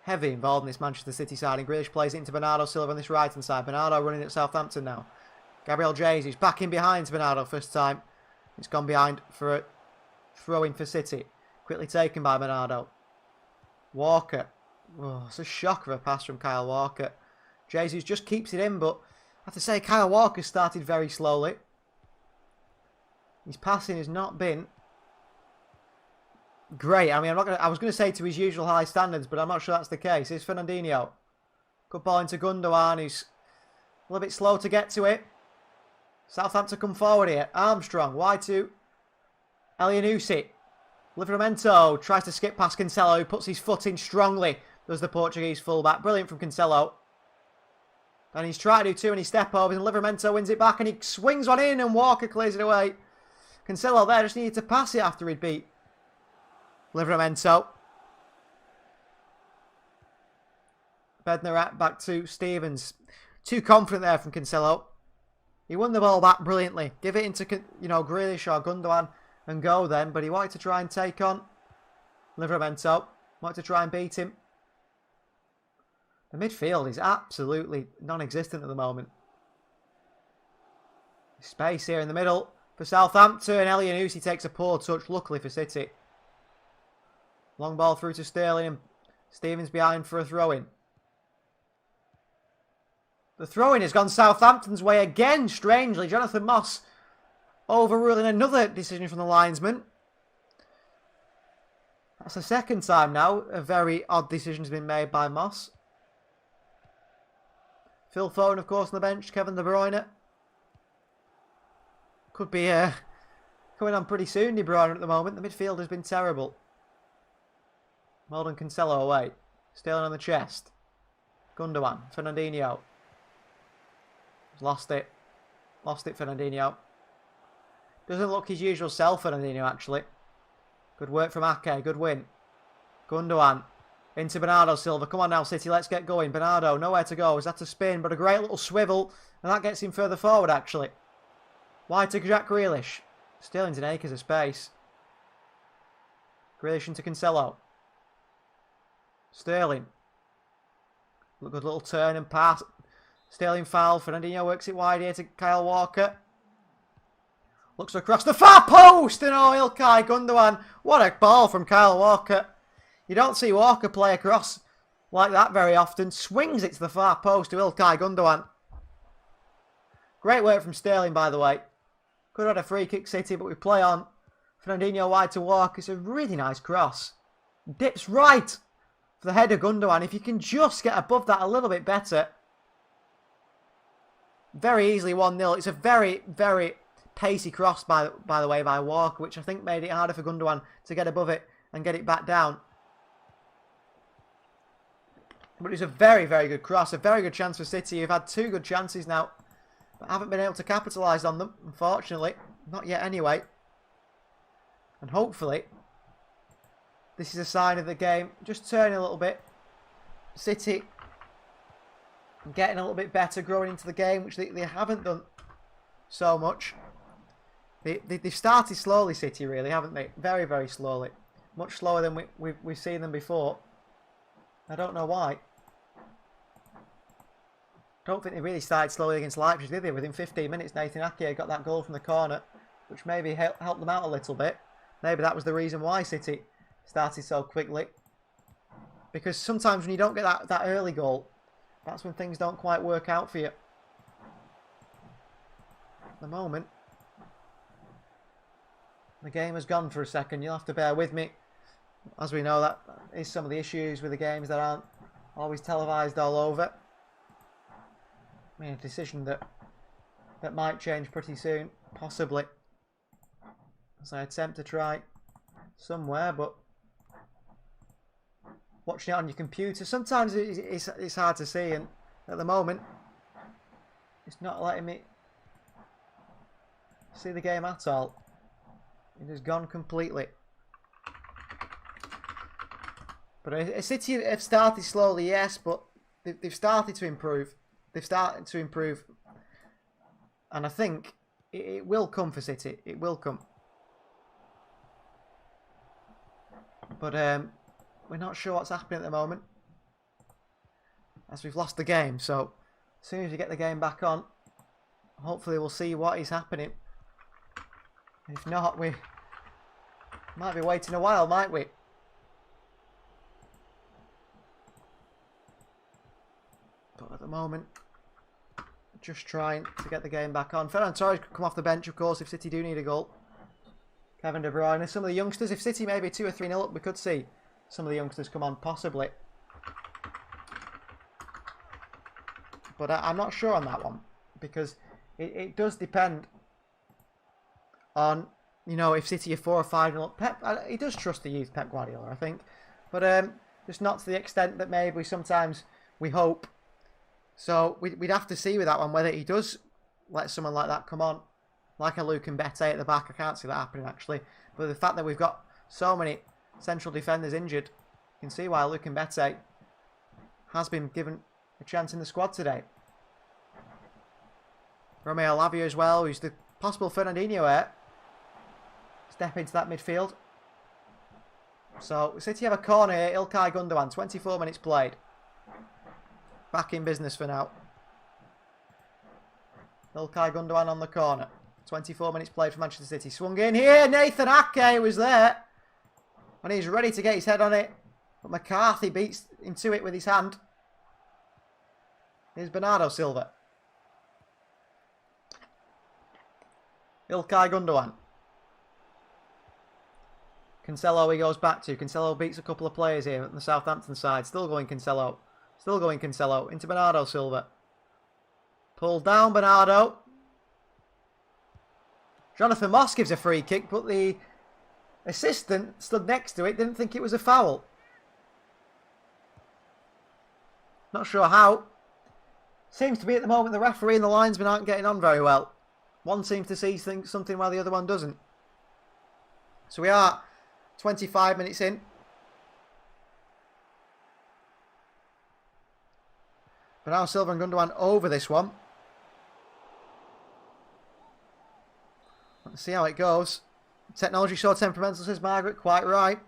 Heavy involved in this Manchester City side. And Grealish plays it into Bernardo Silva on this right hand side. Bernardo running at Southampton now. Gabriel Jesus back in behind to Bernardo first time. It's gone behind for a throw-in for City. Quickly taken by Bernardo. Walker. Oh, it's a shocker of a pass from Kyle Walker. Jesus just keeps it in, but I have to say Kyle Walker started very slowly. His passing has not been great. I mean, I was going to say to his usual high standards, but I'm not sure that's the case. Here's Fernandinho. Good ball into Gundogan, who's a little bit slow to get to it. Southampton come forward here. Armstrong, wide to Elianusi. Livramento tries to skip past Cancelo, who puts his foot in strongly. Does the Portuguese fullback. Brilliant from Cancelo. And he's trying to do too many step overs, and Livramento wins it back, and he swings one in, and Walker clears it away. Cancelo there just needed to pass it after he'd beat Livramento. Bednarak back to Stevens. Too confident there from Cancelo. He won the ball back brilliantly. Give it into, Grealish or Gundogan and go then. But he wanted to try and take on Livramento. Wanted to try and beat him. The midfield is absolutely non-existent at the moment. Space here in the middle for Southampton. Elianusi takes a poor touch, luckily for City. Long ball through to Sterling and Stevens behind for a throw-in. The throw-in has gone Southampton's way again, strangely. Jonathan Moss overruling another decision from the linesman. That's the second time now a very odd decision has been made by Moss. Phil Foden, of course, on the bench. Kevin De Bruyne. Could be coming on pretty soon, De Bruyne, at the moment. The midfield has been terrible. Molden Cancelo away. Sterling on the chest. Gundogan. Fernandinho. Lost it. Lost it, Fernandinho. Doesn't look his usual self, Fernandinho, actually. Good work from Ake. Good win. Gundogan. Into Bernardo Silva. Come on now, City. Let's get going. Bernardo, nowhere to go. Is that a spin? But a great little swivel. And that gets him further forward, actually. Wide to Jack Grealish. Sterling's in acres of space. Grealish into Cancelo. Sterling. Good little turn and pass. Sterling foul. Fernandinho works it wide here to Kyle Walker. Looks across the far post. And oh, Ilkay Gundogan. What a ball from Kyle Walker. You don't see Walker play across like that very often. Swings it to the far post to Ilkay Gundogan. Great work from Sterling, by the way. Could have had a free kick, City, but we play on. Fernandinho wide to Walker. It's a really nice cross. Dips right for the header, Gundogan. If you can just get above that a little bit better. Very easily 1-0. It's a very, very pacey cross, by the way, by Walker, which I think made it harder for Gundogan to get above it and get it back down. But it's a very, very good cross. A very good chance for City. You've had 2 good chances now, but haven't been able to capitalise on them, unfortunately. Not yet, anyway. And hopefully, this is a sign of the game just turning a little bit. City getting a little bit better, growing into the game, which they haven't done so much. They've started slowly, City, really, haven't they? Very, very slowly. Much slower than we've seen them before. I don't know why. Don't think they really started slowly against Leipzig, did they? Within 15 minutes, Nathan Ake got that goal from the corner, which maybe helped them out a little bit. Maybe that was the reason why City started so quickly. Because sometimes when you don't get that early goal, that's when things don't quite work out for you. At the moment, the game has gone for a second. You'll have to bear with me. As we know, that is some of the issues with the games that aren't always televised all over. I mean, a decision that might change pretty soon, possibly. As I attempt to try somewhere, but watching it on your computer, sometimes it's hard to see, and at the moment, it's not letting me see the game at all. It has gone completely. But City have started slowly, yes, but they've started to improve. They've started to improve. And I think it will come for City. It will come. But we're not sure what's happening at the moment, as we've lost the game. So as soon as we get the game back on, hopefully we'll see what is happening. If not, we might be waiting a while, might we? But at the moment, just trying to get the game back on. Ferran Torres could come off the bench, of course, if City do need a goal. Kevin De Bruyne. Some of the youngsters, if City maybe 2 or 3-0 up, we could see some of the youngsters come on, possibly. But I'm not sure on that one, because it does depend on, you know, if City are 4 or 5-0 up. Pep, he does trust the youth, Pep Guardiola, I think. But just not to the extent that maybe sometimes we hope. So we'd have to see with that one whether he does let someone like that come on, like a Luke Mbete at the back. I can't see that happening, actually. But the fact that we've got so many central defenders injured, you can see why Luke Mbete has been given a chance in the squad today. Romeo Lavia as well, who's the possible Fernandinho heir. Step into that midfield. So City have a corner here. Ilkay Gundogan, 24 minutes played. Back in business for now. Ilkay Gundogan on the corner. 24 minutes played for Manchester City. Swung in here. Nathan Ake was there. And he's ready to get his head on it. But McCarthy beats into it with his hand. Here's Bernardo Silva. İlkay Gundogan. Cancelo he goes back to. Cancelo beats a couple of players here on the Southampton side. Still going Cancelo. Still going Cancelo. Into Bernardo Silva. Pulled down Bernardo. Jonathan Moss gives a free kick, but the assistant stood next to it, didn't think it was a foul. Not sure how. Seems to be at the moment the referee and the linesman aren't getting on very well. One seems to see something while the other one doesn't. So we are 25 minutes in. Bernardo Silva and Gundogan over this one. Let's see how it goes. Technology so temperamental, says Margaret. Quite right.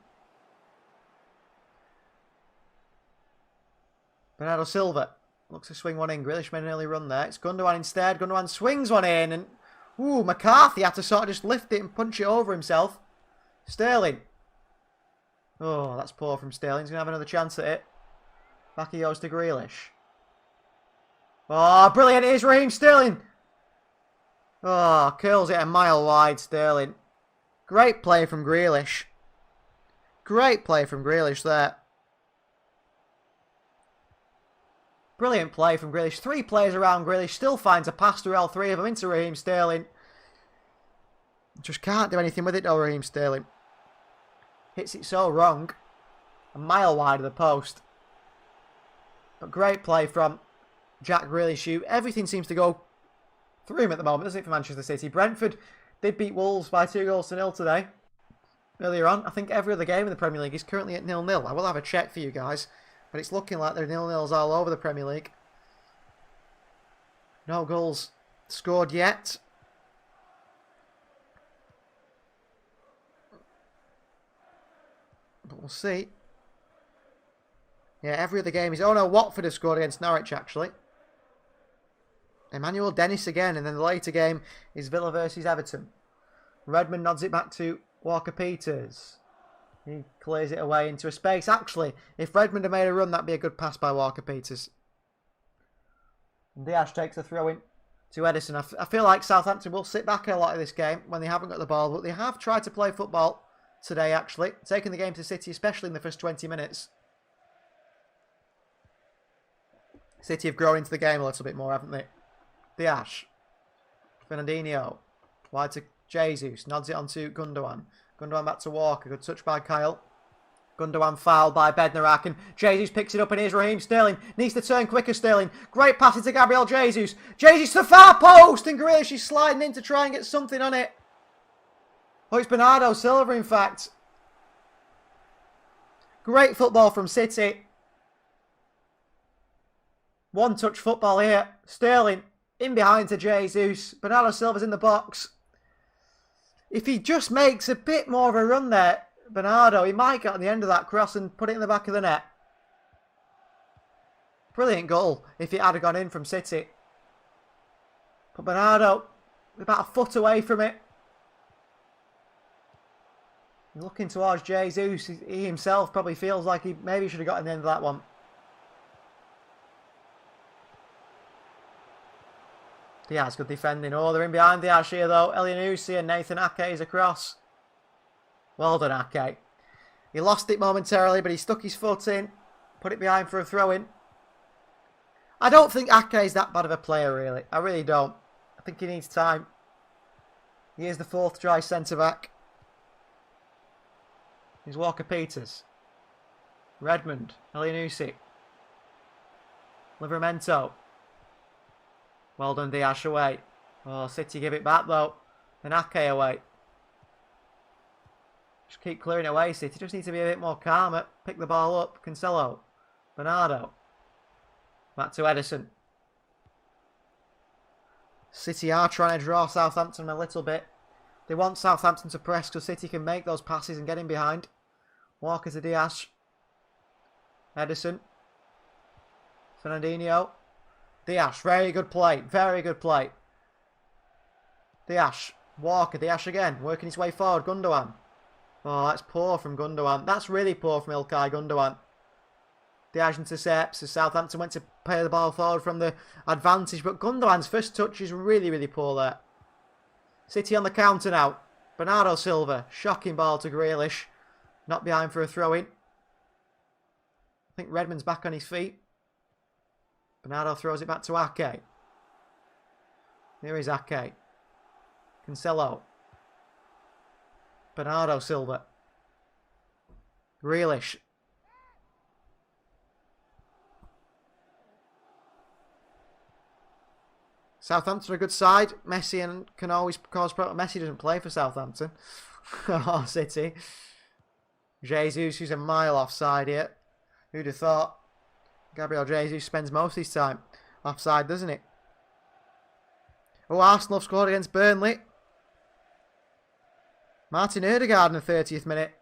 Bernardo Silva looks to swing one in. Grealish made an early run there. It's Gundogan instead. Gundogan swings one in. And ooh, McCarthy had to sort of just lift it and punch it over himself. Sterling. Oh, that's poor from Sterling. He's going to have another chance at it. Back he goes to Grealish. Oh, brilliant. Here's Raheem Sterling. Oh, curls it a mile wide, Sterling. Great play from Grealish. Great play from Grealish there. Brilliant play from Grealish. 3 players around Grealish. Still finds a pass through all 3 of them into Raheem Sterling. Just can't do anything with it though, Raheem Sterling. Hits it so wrong. A mile wide of the post. But great play from Jack Grealish. Everything seems to go through him at the moment, doesn't it, for Manchester City? Brentford did beat Wolves by 2-0 today. Earlier on, I think every other game in the Premier League is currently at 0-0. I will have a check for you guys, but it's looking like there are 0-0s all over the Premier League. No goals scored yet. But we'll see. Yeah, every other game is... Oh no, Watford have scored against Norwich, actually. Emmanuel Dennis again, and then the later game is Villa versus Everton. Redmond nods it back to Walker-Peters. He clears it away into a space. Actually, if Redmond had made a run, that'd be a good pass by Walker-Peters. Diaz takes a throw in to Edison. I feel like Southampton will sit back a lot of this game when they haven't got the ball, but they have tried to play football today, actually. Taking the game to City, especially in the first 20 minutes. City have grown into the game a little bit more, haven't they? Diaz. Fernandinho. Wide to Jesus. Nods it onto Gundogan. Gundogan back to Walker. Good touch by Kyle. Gundogan fouled by Bednarak. And Jesus picks it up, and here's Raheem Sterling. Needs to turn quicker, Sterling. Great pass into Gabriel Jesus. Jesus to the far post. And Grealish is sliding in to try and get something on it. Oh, it's Bernardo Silva, in fact. Great football from City. One-touch football here. Sterling in behind to Jesus. Bernardo Silva's in the box. If he just makes a bit more of a run there, Bernardo, he might get on the end of that cross and put it in the back of the net. Brilliant goal if it had gone in from City. But Bernardo, about a foot away from it. Looking towards Jesus, he himself probably feels like he maybe should have got in the end of that one. Diaz, good defending. Oh, they're in behind Diaz here though. Elyounoussi and Nathan Ake is across. Well done, Ake. He lost it momentarily, but he stuck his foot in. Put it behind for a throw-in. I don't think Ake is that bad of a player, really. I really don't. I think he needs time. He is the 4th choice centre-back. Here's Walker-Peters. Redmond. Elyounoussi. Livramento. Well done, Diaz away. Oh, City give it back though. And Ake away. Just keep clearing away, City. Just need to be a bit more calmer. Pick the ball up. Cancelo. Bernardo. Back to Edison. City are trying to draw Southampton a little bit. They want Southampton to press because City can make those passes and get in behind. Walker to Diaz. Edison. Fernandinho. Diaz, very good play. Very good play. Diaz. Walker. Diaz again. Working his way forward. Gundogan. Oh, that's poor from Gundogan. That's really poor from Ilkay Gundogan. Diaz intercepts as Southampton went to play the ball forward from the advantage, but Gundogan's first touch is really, really poor there. City on the counter now. Bernardo Silva, shocking ball to Grealish. Not behind for a throw-in. I think Redmond's back on his feet. Bernardo throws it back to Ake. Here is Ake. Cancelo. Bernardo Silva. Grealish. Southampton are a good side. Messi and can always cause problems. Messi doesn't play for Southampton. Or City. Jesus, who's a mile offside here. Who'd have thought? Gabriel Jesus spends most of his time offside, doesn't he? Oh, Arsenal have scored against Burnley. Martin Ødegaard in the 30th minute.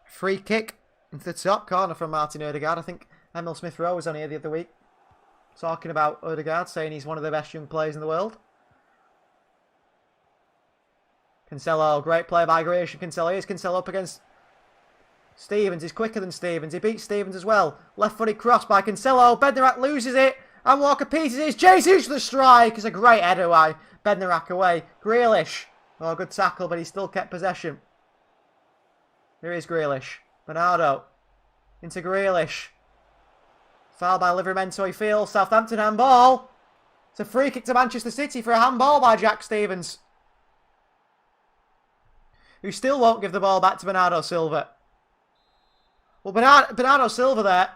Free kick into the top corner from Martin Ødegaard. I think Emil Smith-Rowe was on here the other week talking about Ødegaard, saying he's one of the best young players in the world. Cancelo, great play by Grealish. Cancelo, here's Cancelo up against Stevens. He's quicker than Stevens. He beats Stevens as well. Left-footed cross by Cancelo. Bednarak loses it. And Walker Peters is Jesus for the strike. It's a great header by Bednarak away. Grealish. Oh, good tackle, but he still kept possession. Here is Grealish. Bernardo. Into Grealish. Foul by Livramento, he feels. Southampton handball. It's a free kick to Manchester City for a handball by Jack Stevens, who still won't give the ball back to Bernardo Silva. Well, Bernardo Silva there.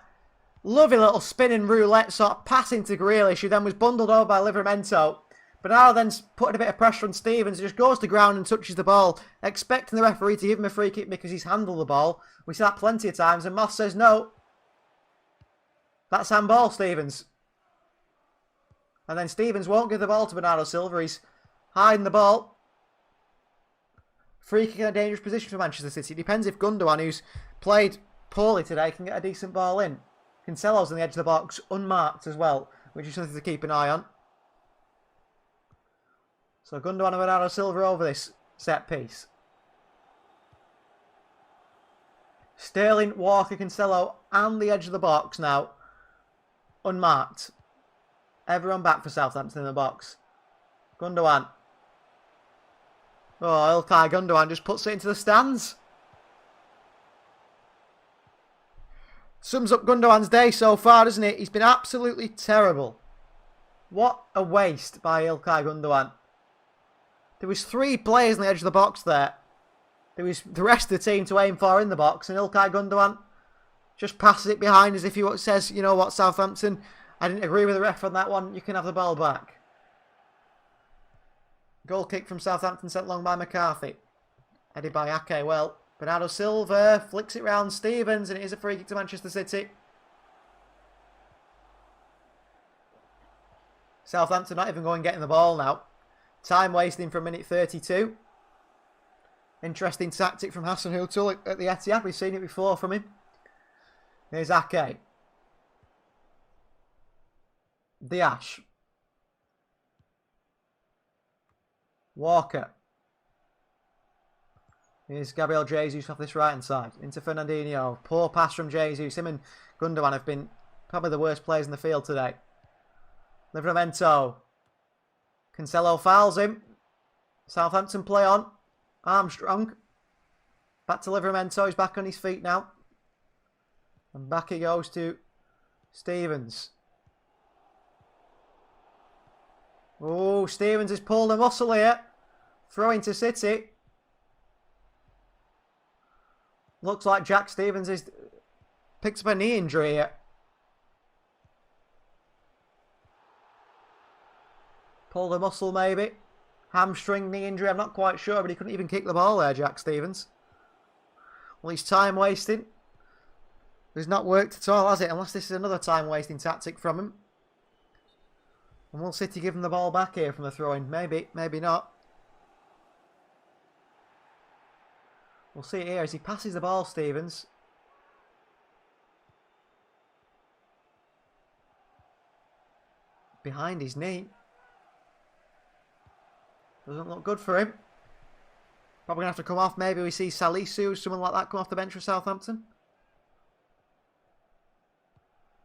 Lovely little spinning roulette sort of passing to Grealish, who then was bundled over by Livramento. Bernardo then putting a bit of pressure on Stevens, who just goes to ground and touches the ball, expecting the referee to give him a free kick because he's handled the ball. We see that plenty of times, and Moss says no. That's handball, Stevens. And then Stevens won't give the ball to Bernardo Silva. He's hiding the ball. Free kick in a dangerous position for Manchester City. It depends if Gundogan, who's played poorly today, can get a decent ball in. Cancelo's on the edge of the box, unmarked as well, which is something to keep an eye on. So Gundogan and Bernardo Silva over this set piece. Sterling, Walker, Cancelo, and the edge of the box now. Unmarked. Everyone back for Southampton in the box. Gundogan. Oh, Ilkay Gundogan just puts it into the stands. Sums up Gundogan's day so far, doesn't it? He's been absolutely terrible. What a waste by Ilkay Gundogan. There was 3 players on the edge of the box there. There was the rest of the team to aim for in the box, and Ilkay Gundogan just passes it behind as if he says, you know what, Southampton, I didn't agree with the ref on that one, you can have the ball back. Goal kick from Southampton sent long by McCarthy. Headed by Ake. Well, Bernardo Silva flicks it round Stevens, and it is a free kick to Manchester City. Southampton not even going getting the ball now. Time wasting from minute 32. Interesting tactic from Hassan Hutel at the Etihad. We've seen it before from him. Here's Ake. Diaz. Walker. Here's Gabriel Jesus off this right hand side. Into Fernandinho. Poor pass from Jesus. Him and Gundogan have been probably the worst players in the field today. Livramento. Cancelo fouls him. Southampton play on. Armstrong. Back to Livramento. He's back on his feet now. And back he goes to Stevens. Oh, Stevens has pulled a muscle here. Throwing to City. Looks like Jack Stevens has picked up a knee injury here. Pulled a muscle maybe. Hamstring, knee injury, I'm not quite sure, but he couldn't even kick the ball there, Jack Stevens. Well, he's time wasting. It's not worked at all, has it? Unless this is another time wasting tactic from him. And will City give him the ball back here from the throw-in? Maybe, maybe not. We'll see it here as he passes the ball, Stevens. Behind his knee. Doesn't look good for him. Probably going to have to come off. Maybe we see Salisu, someone like that, come off the bench for Southampton.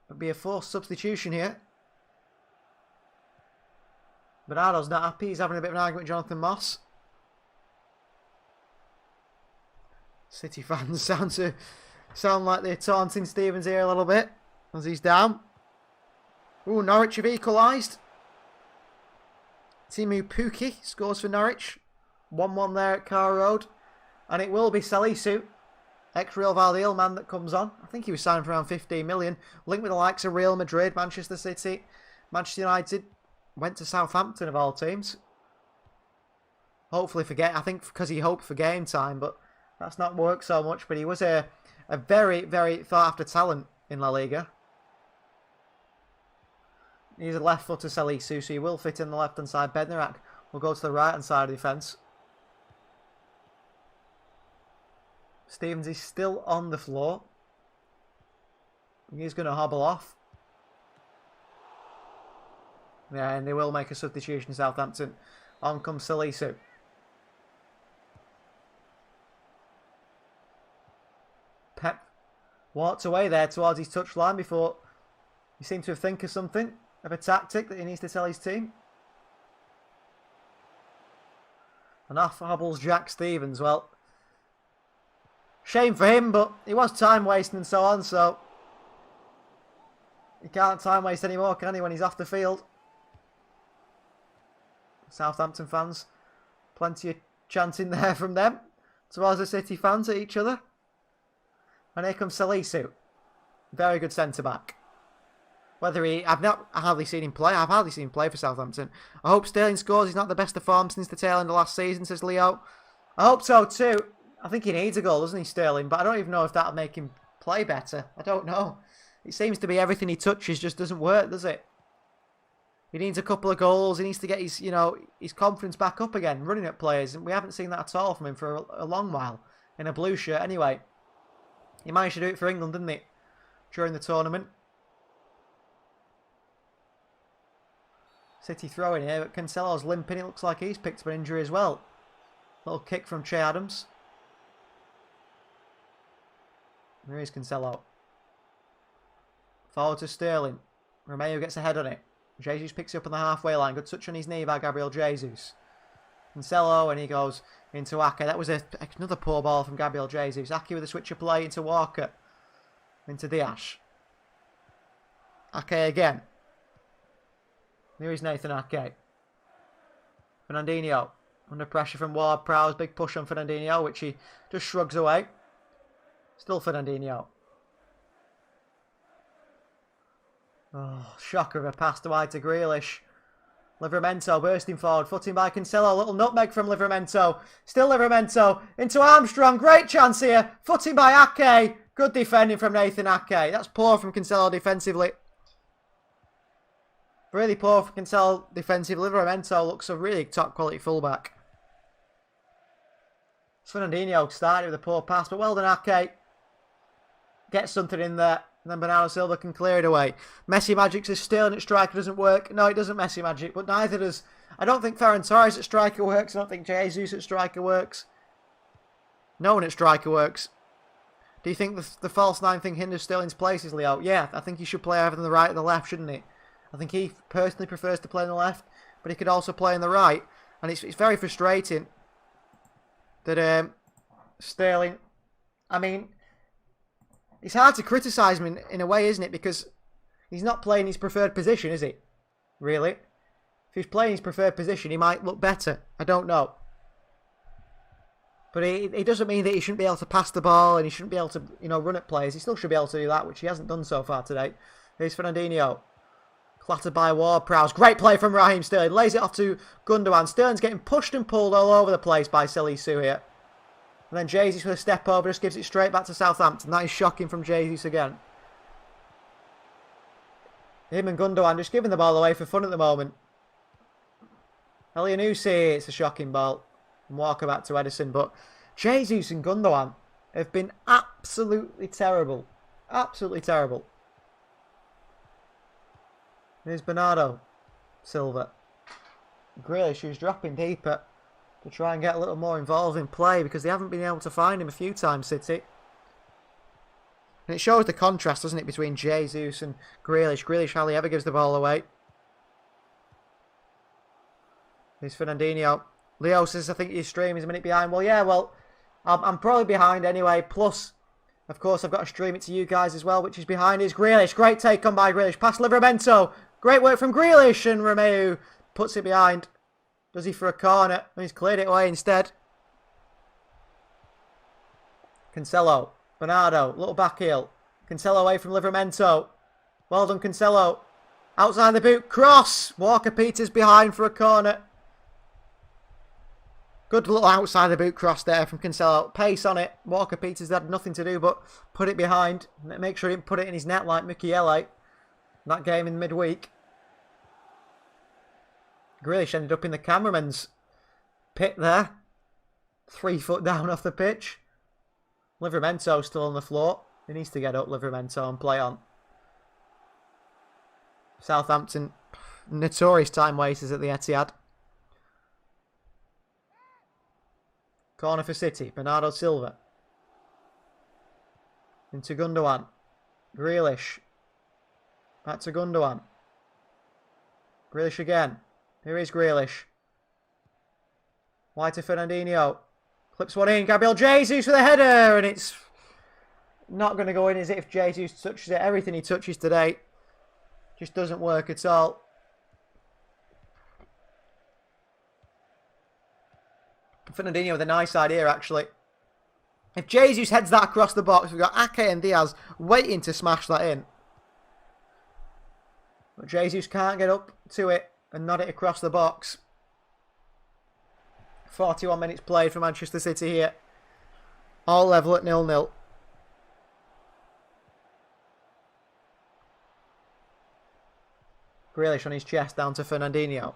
It'd be a forced substitution here. Bernardo's not happy. He's having a bit of an argument with Jonathan Moss. City fans sound like they're taunting Stevens here a little bit as he's down. Ooh, Norwich have equalised. Timu Puki scores for Norwich. 1-1 there at Carr Road. And it will be Salisu, ex-Real Valladolid man, that comes on. I think he was signed for around 15 million. Linked with the likes of Real Madrid, Manchester City, Manchester United. Went to Southampton of all teams. Hopefully I think because he hoped for game time, but that's not worked so much. But he was a very, very sought-after talent in La Liga. He's a left-footer, Salisu, so he will fit in the left-hand side. Bednarak will go to the right-hand side of the defence. Stevens is still on the floor. He's going to hobble off. Yeah, and they will make a substitution, Southampton. On comes Salisu. Pep walked away there towards his touchline before he seemed to think of something, of a tactic that he needs to tell his team. And off hobbles Jack Stevens. Well, shame for him, but he was time wasting and so on, so he can't time waste anymore, can he, when he's off the field? Southampton fans, plenty of chanting there from them towards the City fans at each other. And here comes Salisu, very good centre back. I've not hardly seen him play. I've hardly seen him play for Southampton. I hope Sterling scores. He's not the best of form since the tail end of last season, says Leo. I hope so too. I think he needs a goal, doesn't he, Sterling? But I don't even know if that'll make him play better. I don't know. It seems to be everything he touches just doesn't work, does it? He needs a couple of goals. He needs to get his, his confidence back up again, running at players. And we haven't seen that at all from him for a long while. In a blue shirt, anyway. He managed to do it for England, didn't he? During the tournament. City throwing here, but Cancelo's limping. It looks like he's picked up an injury as well. Little kick from Che Adams. There is Cancelo. Forward to Sterling. Romeo gets a head on it. Jesus picks it up on the halfway line. Good touch on his knee by Gabriel Jesus. Cancelo, and he goes into Ake. That was another poor ball from Gabriel Jesus. Ake with a switch of play into Walker. Into Diaz. Ake again. Here is Nathan Ake. Fernandinho. Under pressure from Ward-Prowse. Big push on Fernandinho, which he just shrugs away. Still Fernandinho. Oh, shocker of a pass to wide to Grealish. Livramento bursting forward. Footing by Cancelo. A little nutmeg from Livramento. Still Livramento. Into Armstrong. Great chance here. Footing by Ake. Good defending from Nathan Ake. That's poor from Cancelo defensively. Really poor for Cancelo defensively. Livramento looks a really top quality fullback. Fernandinho started with a poor pass, but well done Ake. Gets something in there. And then Bernardo Silva can clear it away. Messi Magic says Sterling at striker doesn't work. No, it doesn't Messi Magic, but neither does... I don't think Ferran Torres at striker works. I don't think Jesus at striker works. No one at striker works. Do you think the false nine thing hinders Sterling's places, Leo? Yeah, I think he should play either on the right or the left, shouldn't he? I think he personally prefers to play on the left, but he could also play on the right. And it's very frustrating that Sterling... I mean... It's hard to criticise him in a way, isn't it? Because he's not playing his preferred position, is he? Really? If he's playing his preferred position, he might look better. I don't know. But it doesn't mean that he shouldn't be able to pass the ball and he shouldn't be able to, run at players. He still should be able to do that, which he hasn't done so far today. Here's Fernandinho. Clattered by Ward-Prowse. Great play from Raheem Sterling. Lays it off to Gundogan. Sterling's getting pushed and pulled all over the place by Salisu here. And then Jesus with a step over just gives it straight back to Southampton. That is shocking from Jesus again. Him and Gundogan just giving the ball away for fun at the moment. Elianusi, it's a shocking ball. And Walker back to Edison. But Jesus and Gundogan have been absolutely terrible. Absolutely terrible. Here's Bernardo Silva. Grealish, who's dropping deeper. to try and get a little more involved in play because they haven't been able to find him a few times, City. And it shows the contrast, doesn't it, between Jesus and Grealish. Grealish hardly ever gives the ball away. Here's Fernandinho. Leo says, I think your stream is a minute behind. Well, yeah, well, I'm probably behind anyway. Plus, of course, I've got to stream it to you guys as well, which is behind is Grealish. Great take on by Grealish. Past Livramento. Great work from Grealish. And Romeu puts it behind. Does he for a corner? He's cleared it away instead. Cancelo. Bernardo. Little back heel. Cancelo away from Livramento. Well done, Cancelo. Outside the boot. Cross. Walker-Peters behind for a corner. Good little outside the boot cross there from Cancelo. Pace on it. Walker-Peters had nothing to do but put it behind. Make sure he didn't put it in his net like Mukiele. That game in midweek. Grealish ended up in the cameraman's pit there. 3 foot down off the pitch. Livramento still on the floor. He needs to get up, Livramento, and play on. Southampton, notorious time wasters at the Etihad. Corner for City. Bernardo Silva. Into Gundogan. Grealish. Back to Gundogan. Grealish again. Here is Grealish. Wide to Fernandinho. Clips one in. Gabriel Jesus with a header. And it's not going to go in, is it, if Jesus touches it? Everything he touches today just doesn't work at all. Fernandinho with a nice idea, actually. If Jesus heads that across the box, we've got Ake and Diaz waiting to smash that in. But Jesus can't get up to it and nod it across the box. 41 minutes played for Manchester City here. All level at 0-0. Grealish on his chest down to Fernandinho.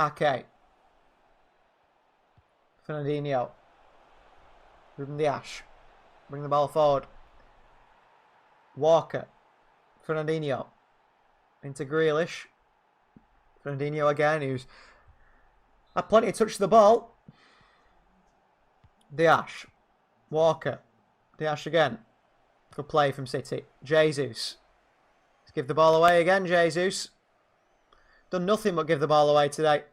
Ake. Fernandinho. Ruben Dias. Bring the ball forward. Walker. Fernandinho. Into Grealish. Fernandinho again, who's had plenty of touch to the ball. Dias. Walker. Dias again. Good play from City. Jesus. Let's give the ball away again, Jesus. Done nothing but give the ball away today.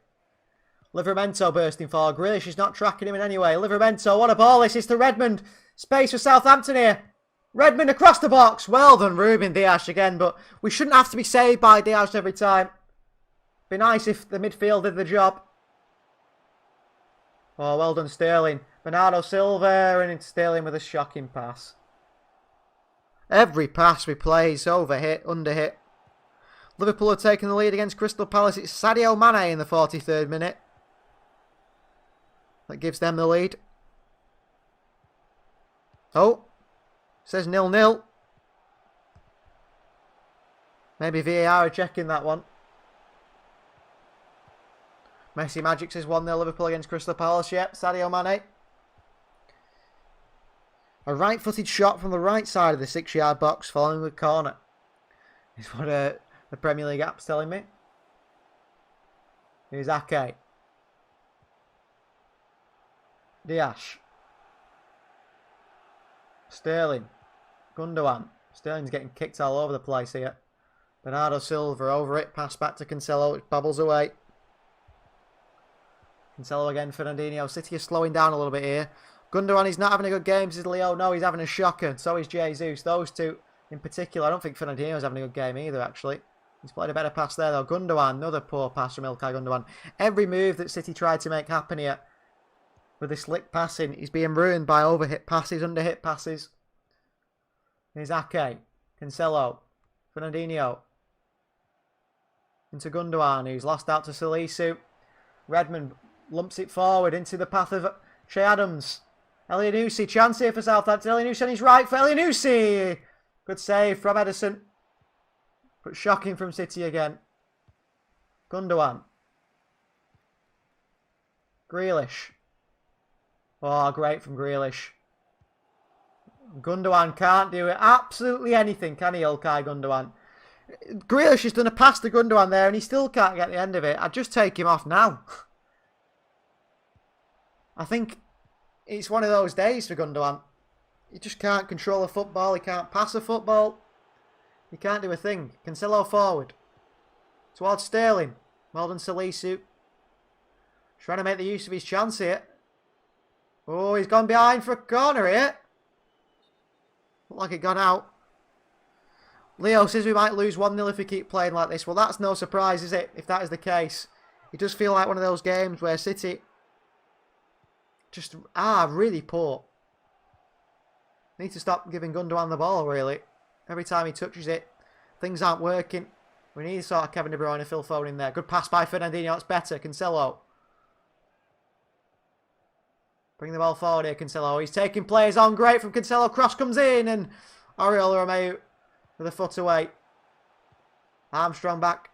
Livramento bursting forward. Grealish is not tracking him in any way. Livramento, what a ball this is to Redmond. Space for Southampton here. Redmond across the box. Well done, Ruben Dias again, but we shouldn't have to be saved by Dias every time. Be nice if the midfield did the job. Oh, well done, Sterling. Bernardo Silva, and it's Sterling with a shocking pass. Every pass we play is overhit, underhit. Liverpool have taken the lead against Crystal Palace. It's Sadio Mane in the 43rd minute. That gives them the lead. Oh. Says 0-0. Maybe VAR are checking that one. Messi Magic says 1-0 Liverpool against Crystal Palace. Yep, Sadio Mane. A right-footed shot from the right side of the 6-yard box following the corner. Is what the Premier League app's telling me. Here's Ake. Dias. Sterling. Gundogan. Sterling's getting kicked all over the place here. Bernardo Silva over it. Pass back to Cancelo, which bobbles away. Cancelo again, Fernandinho. City are slowing down a little bit here. Gundogan is not having a good game, says Leo. No, he's having a shocker. So is Jesus. Those two in particular. I don't think Fernandinho's having a good game either, actually. He's played a better pass there, though. Gundogan, another poor pass from Ilkay Gundogan. Every move that City tried to make happen here with this slick passing is being ruined by overhit passes, underhit passes. Here's Ake. Cancelo. Fernandinho. Into Gundogan, who's lost out to Salisu. Redmond lumps it forward into the path of Che Adams. Elyounoussi, chance here for Southampton. Elyounoussi on his right for Elyounoussi. Good save from Ederson. But shocking from City again. Gundogan. Grealish. Oh, great from Grealish. Gundogan can't do it. Absolutely anything, can he, Ilkay Gundogan? Grealish has done a pass to Gundogan there and he still can't get the end of it. I'd just take him off now. I think it's one of those days for Gundogan. He just can't control a football. He can't pass a football. He can't do a thing. Cancelo forward. Towards Sterling. Well done, Salisu. Trying to make the use of his chance here. Oh, he's gone behind for a corner here. Looked like it got out. Leo says we might lose 1-0 if we keep playing like this. Well, that's no surprise, is it? If that is the case. It does feel like one of those games where City just are really poor. Need to stop giving Gundogan the ball, really. Every time he touches it, things aren't working. We need sort of Kevin De Bruyne and Phil Foden in there. Good pass by Fernandinho. It's better. Cancelo. Bring the ball forward here, Cancelo. He's taking players on. Great from Cancelo. Cross comes in and Oriol Romeu with a foot away. Armstrong back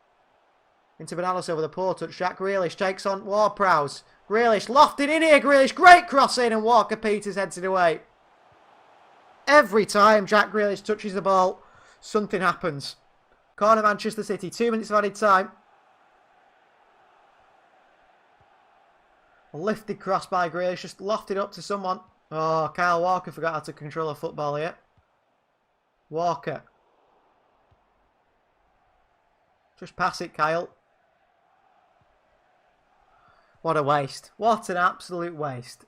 into Bernardo Silva. The poor touch. Jack Grealish takes on Ward-Prowse. Grealish lofted in here. Grealish. Great cross in and Walker Peters heads it away. Every time Jack Grealish touches the ball, something happens. Corner Manchester City. 2 minutes of added time. A lifted cross by Grealish. Just lofted up to someone. Oh, Kyle Walker forgot how to control a football here. Walker. Just pass it, Kyle. What a waste. What an absolute waste.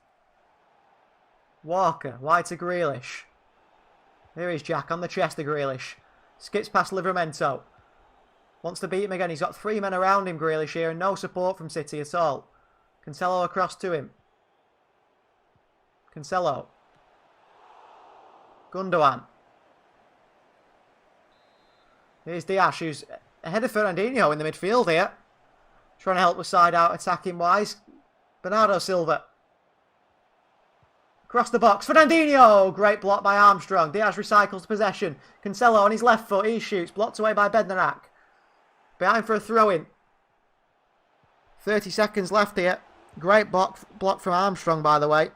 Walker. Wide to Grealish. Here is Jack on the chest of Grealish. Skips past Livramento. Wants to beat him again. He's got 3 men around him, Grealish here, and no support from City at all. Cancelo across to him. Cancelo. Gundogan. Here's Diaz, who's ahead of Fernandinho in the midfield here. Trying to help the side out attacking wise. Bernardo Silva. Across the box. Fernandinho! Great block by Armstrong. Diaz recycles possession. Cancelo on his left foot. He shoots. Blocked away by Bednarak. Behind for a throw-in. 30 seconds left here. Great block from Armstrong, by the way.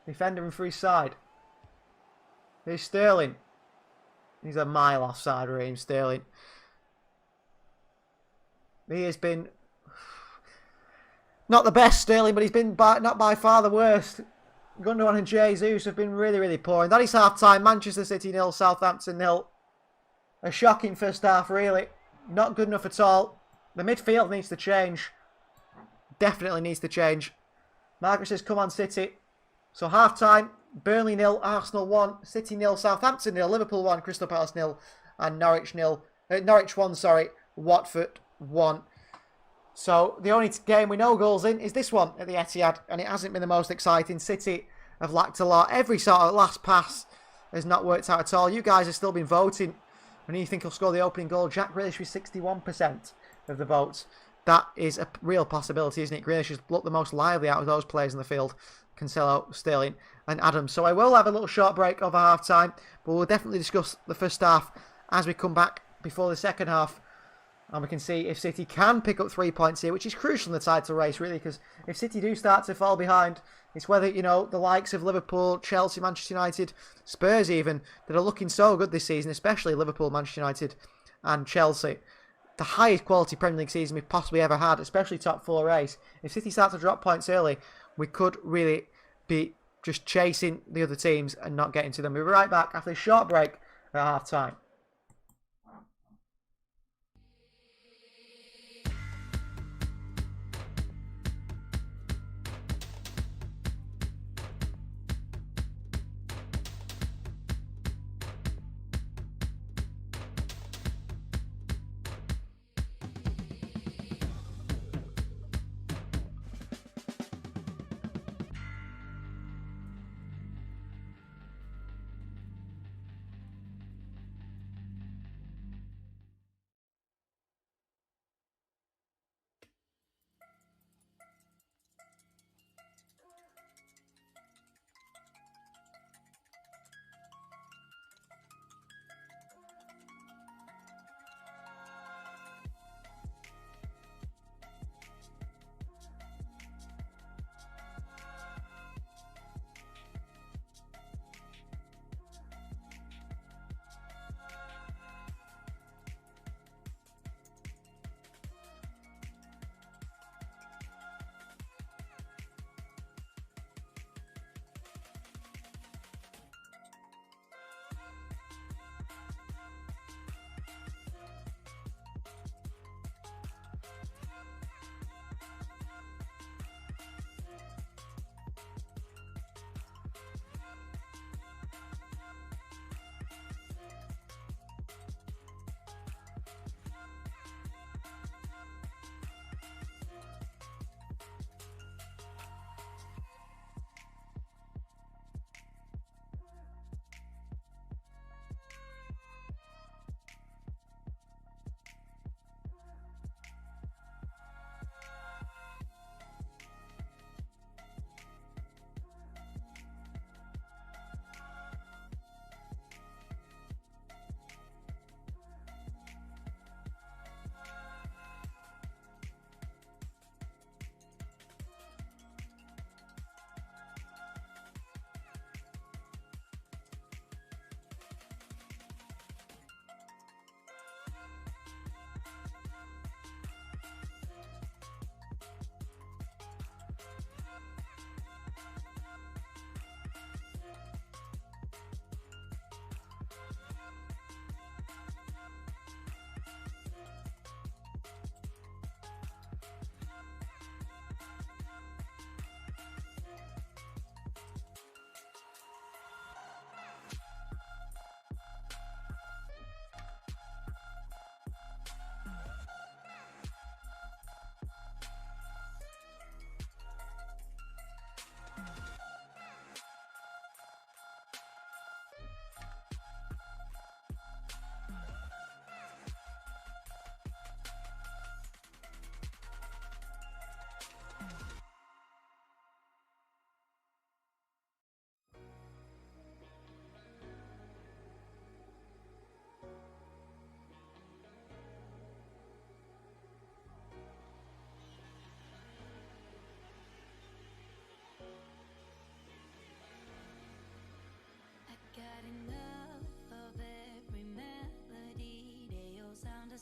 Defender him for his side. Here's Sterling. He's a mile offside, Raheem Sterling. He has been not the best, Sterling, but he's been not by far the worst. Gundogan and Jesus have been really, really poor. And that is half-time. Manchester City 0, Southampton 0. A shocking first half, really. Not good enough at all. The midfield needs to change. Definitely needs to change. Margaret says, come on, City. So half-time, Burnley 0, Arsenal 1, City 0, Southampton 0, Liverpool 1, Crystal Palace 0, and Norwich 1, Watford 1. So the only game we know goals in is this one at the Etihad, and it hasn't been the most exciting. City have lacked a lot. Every sort of last pass has not worked out at all. You guys have still been voting. And you think he'll score the opening goal? Jack Grealish with 61% of the votes. That is a real possibility, isn't it? Grealish has looked the most lively out of those players in the field. Cancelo, Sterling and Adams. So I will have a little short break over half-time, but we'll definitely discuss the first half as we come back before the second half. And we can see if City can pick up 3 points here, which is crucial in the title race, really, because if City do start to fall behind, it's whether, you know, the likes of Liverpool, Chelsea, Manchester United, Spurs even, that are looking so good this season, especially Liverpool, Manchester United and Chelsea. The highest quality Premier League season we've possibly ever had, especially top 4 race. If City start to drop points early, we could really be just chasing the other teams and not getting to them. We'll be right back after a short break at half-time.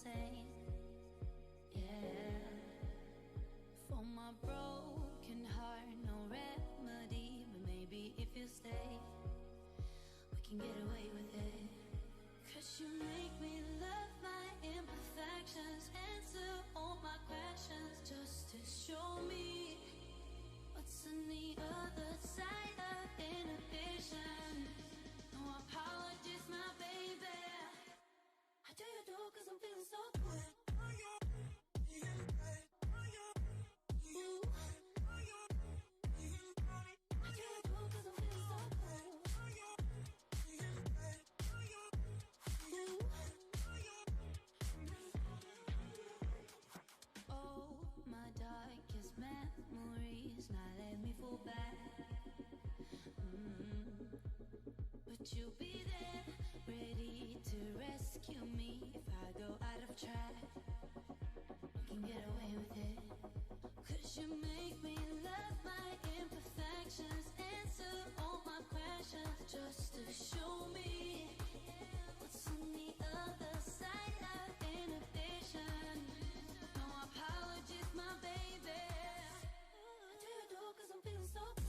insane. Yeah. For my broken heart, no remedy. But maybe if you stay, we can get away with it. Cause you make me love my imperfections, answer all my questions, just to show me what's on the other side of inhibition. No apologies, my baby. How do you do? Cause I'm feeling so good. Ooh. How do you do? Cause I'm feeling so good. Ooh. Oh, my darkest memories, now let me fall back. But you'll be there, ready to rescue me if I go out of track. We can get away with it. Cause you make me love my imperfections, answer all my questions, just to show me what's on the other side of inhibition. No apologies, my baby. What do you do? Cause I'm feeling so good.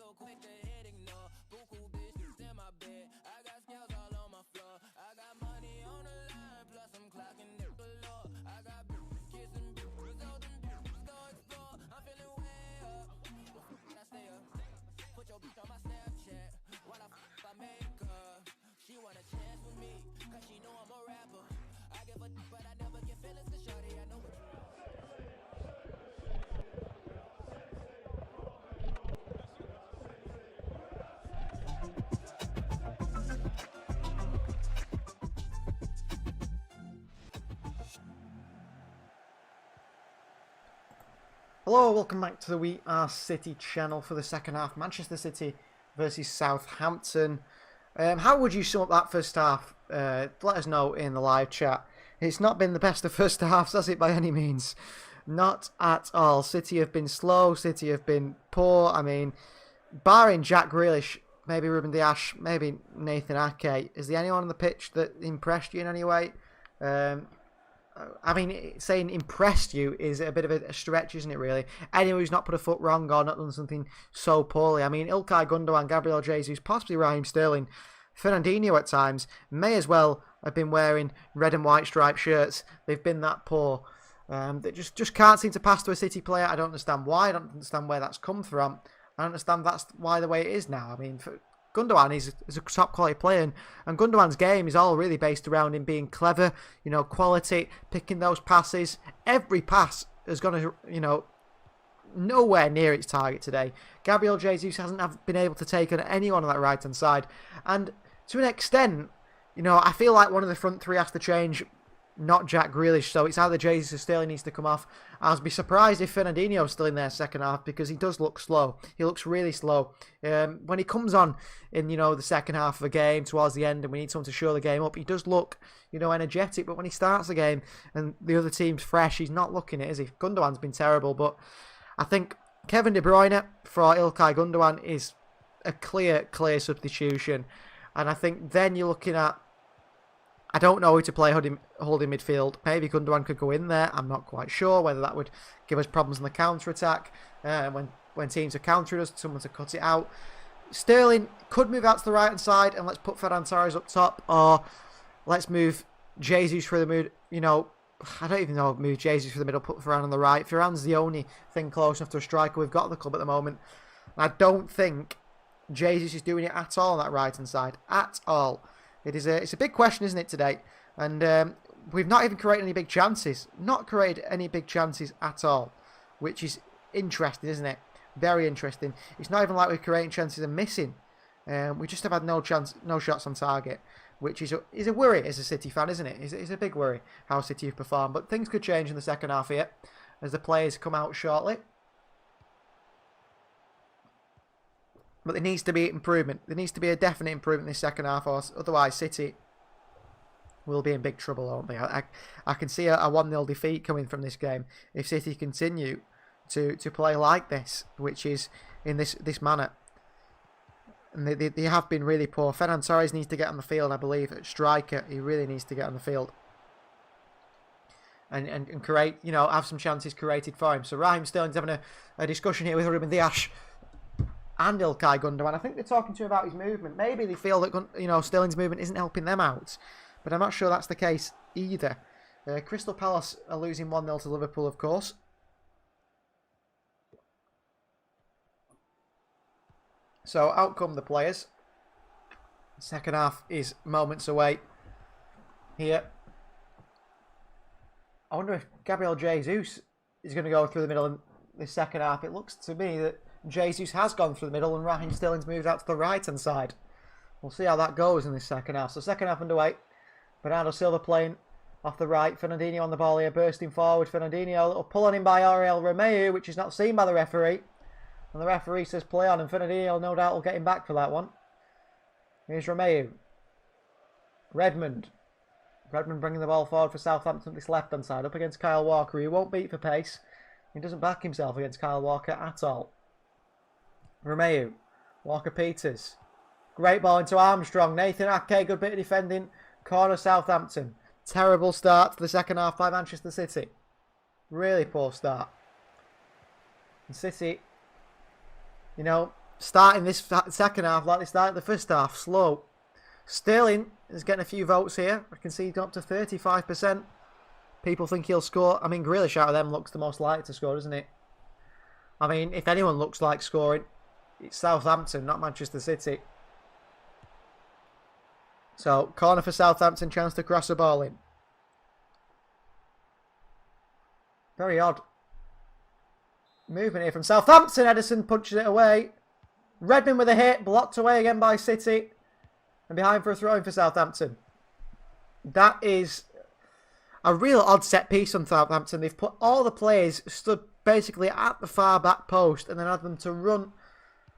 so quick to hit ignore. Buku bitches in my bed. I got scales all on my floor. I got money on the line, plus I'm clocking it galore. I got bitches kissing bitches, all them bitches go explore. I'm feeling way up. I stay up. Put your bitch on my Snapchat while I make her. She want a chance with me, cause she know I'm a rapper. I give a but I never get feelings to shorty. I know what Hello, welcome back to the We Are City channel for the second half. Manchester City versus Southampton. How would you sum up that first half? Let us know in the live chat. It's not been the best of first halves, has it, by any means? Not at all. City have been slow. City have been poor. I mean, barring Jack Grealish, maybe Ruben Dias, maybe Nathan Ake, is there anyone on the pitch that impressed you in any way? I mean, saying impressed you is a bit of a stretch, isn't it, really? Anyone who's not put a foot wrong or not done something so poorly. I mean, Ilkay Gundogan, Gabriel Jesus, possibly Raheem Sterling, Fernandinho at times, may as well have been wearing red and white striped shirts. They've been that poor. They just can't seem to pass to a City player. I don't understand why. I don't understand where that's come from. I don't understand that's why the way it is now. I mean, Gundogan is a top quality player, and Gundogan's game is all really based around him being clever, you know, quality, picking those passes. Every pass has gone, you know, nowhere near its target today. Gabriel Jesus hasn't been able to take on anyone on that right hand side, and to an extent, you know, I feel like one of the front three has to change. Not Jack Grealish, so it's either Jesus or Sterling needs to come off. I'd be surprised if Fernandinho's still in there second half, because he does look slow. He looks really slow. When he comes on in, you know, the second half of a game towards the end, and we need someone to show the game up, he does look, you know, energetic. But when he starts the game and the other team's fresh, he's not looking it, is he? Gundogan's been terrible, but I think Kevin De Bruyne for Ilkay Gundogan is a clear substitution, and I think then you're looking at, I don't know who to play holding midfield. Maybe Gundogan could go in there. I'm not quite sure whether that would give us problems in the counter-attack. When teams are countering us, someone to cut it out. Sterling could move out to the right-hand side, and let's put Ferran Torres up top. Or let's move Jesus through the mood. You know, I don't even know, move Jesus through the middle, put Ferran on the right. Ferran's the only thing close enough to a striker we've got at the club at the moment. I don't think Jesus is doing it at all on that right-hand side. At all. It's a big question, isn't it, today? And we've not even created any big chances. Not created any big chances at all, which is interesting, isn't it? Very interesting. It's not even like we're creating chances and missing. We just have had no shots on target, which is a worry as a City fan, isn't it? It's a big worry how City have performed. But things could change in the second half here as the players come out shortly. But there needs to be improvement. There needs to be a definite improvement in the second half, or otherwise City will be in big trouble, won't they? I can see a 1-0 defeat coming from this game if City continue to play like this, which is in this manner. And they have been really poor. Ferran Torres needs to get on the field, I believe. At striker, he really needs to get on the field. And create, you know, have some chances created for him. So Raheem Sterling's having a discussion here with Ruben Dias and Ilkay Gundogan. I think they're talking to him about his movement. Maybe they feel that, you know, Sterling's movement isn't helping them out, but I'm not sure that's the case either. Crystal Palace are losing 1-0 to Liverpool, of course. So out come the players. Second half is moments away here. I wonder if Gabriel Jesus is going to go through the middle in the second half. It looks to me that Jesus has gone through the middle and Raheem Sterling's moved out to the right-hand side. We'll see how that goes in this second half. So second half underway. Bernardo Silva playing off the right. Fernandinho on the ball here, bursting forward. Fernandinho, a little pull on him by Ariel Romeu, which is not seen by the referee. And the referee says play on, and Fernandinho no doubt will get him back for that one. Here's Romeu. Redmond bringing the ball forward for Southampton, this left-hand side, up against Kyle Walker. He won't beat for pace. He doesn't back himself against Kyle Walker at all. Romeu. Walker-Peters. Great ball into Armstrong. Nathan Ake, good bit of defending. Corner Southampton. Terrible start to the second half by Manchester City. Really poor start. And City, you know, starting this second half like they started the first half, slow. Sterling is getting a few votes here. I can see he's got up to 35%. People think he'll score. I mean, Grealish out of them looks the most likely to score, doesn't it? I mean, if anyone looks like scoring, it's Southampton, not Manchester City. So, corner for Southampton, chance to cross the ball in. Very odd. Movement here from Southampton. Ederson punches it away. Redmond with a hit, blocked away again by City. And behind for a throw-in for Southampton. That is a real odd set piece on Southampton. They've put all the players stood basically at the far back post and then had them to run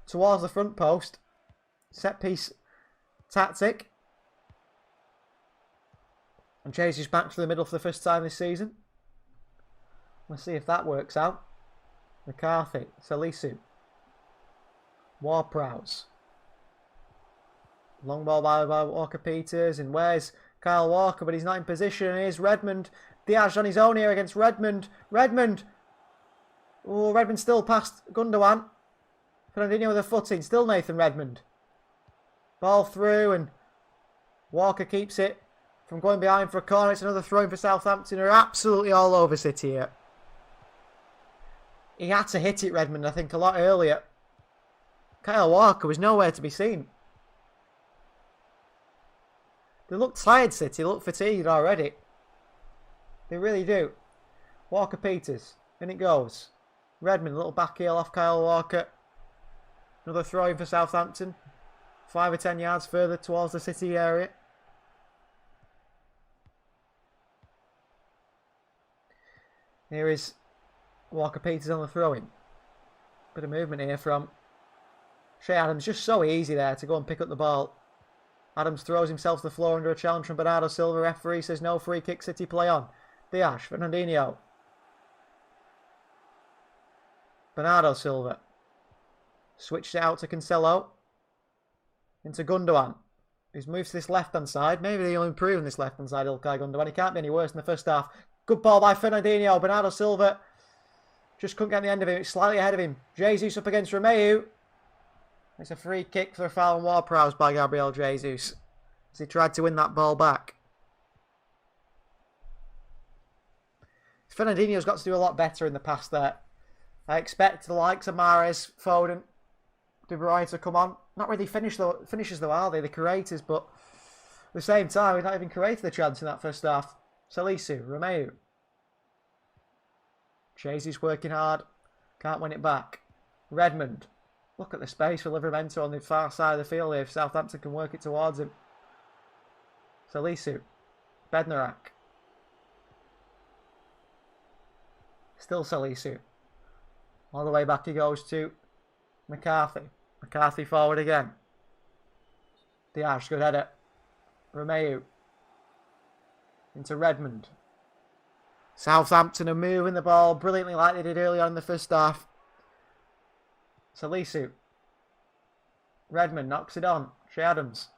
towards the front post. Set piece tactic. And Jesus back to the middle for the first time this season. Let's see if that works out. McCarthy, Salisu, Ward-Prowse. Long ball by Walker-Peters, and where's Kyle Walker, but he's not in position. And here's Redmond. Diaz on his own here against Redmond. Redmond. Oh, Redmond still past Gundogan. Fernandinho with a footing. Still Nathan Redmond. Ball through, and Walker keeps it from going behind for a corner. It's another throw in for Southampton. They're absolutely all over City here. He had to hit it, Redmond, I think, a lot earlier. Kyle Walker was nowhere to be seen. They look tired, City. They look fatigued already. They really do. Walker-Peters. In it goes. Redmond, a little back heel off Kyle Walker. Another throw in for Southampton. 5 or 10 yards further towards the City area. Here is Walker-Peters on the throw-in. Bit of movement here from Shea Adams. Just so easy there to go and pick up the ball. Adams throws himself to the floor under a challenge from Bernardo Silva. Referee says no free kick. City play on. Diaz, Fernandinho. Bernardo Silva. Switched it out to Cancelo. Into Gundogan. He's moved to this left-hand side. Maybe he'll improve on this left-hand side, Ilkay Gundogan. He can't be any worse in the first half. Good ball by Fernandinho. Bernardo Silva just couldn't get the end of him. It's slightly ahead of him. Jesus up against Romeu. It's a free kick for a foul on Ward-Prowse by Gabriel Jesus as he tried to win that ball back. Fernandinho's got to do a lot better in the past there. I expect the likes of Mahrez, Foden, De Bruyne to come on. Not really finishers though, are they? The creators, but at the same time, we've not even created the chance in that first half. Salisu, Romeu. Jesus working hard. Can't win it back. Redmond. Look at the space for Livramento on the far side of the field here if Southampton can work it towards him. Salisu. Bednarak. Still Salisu. All the way back he goes to McCarthy. McCarthy forward again. Diaz, good header. Romeu. Into Redmond. Southampton are moving the ball brilliantly like they did early on in the first half. Salisu. Redmond knocks it on. Shea Adams.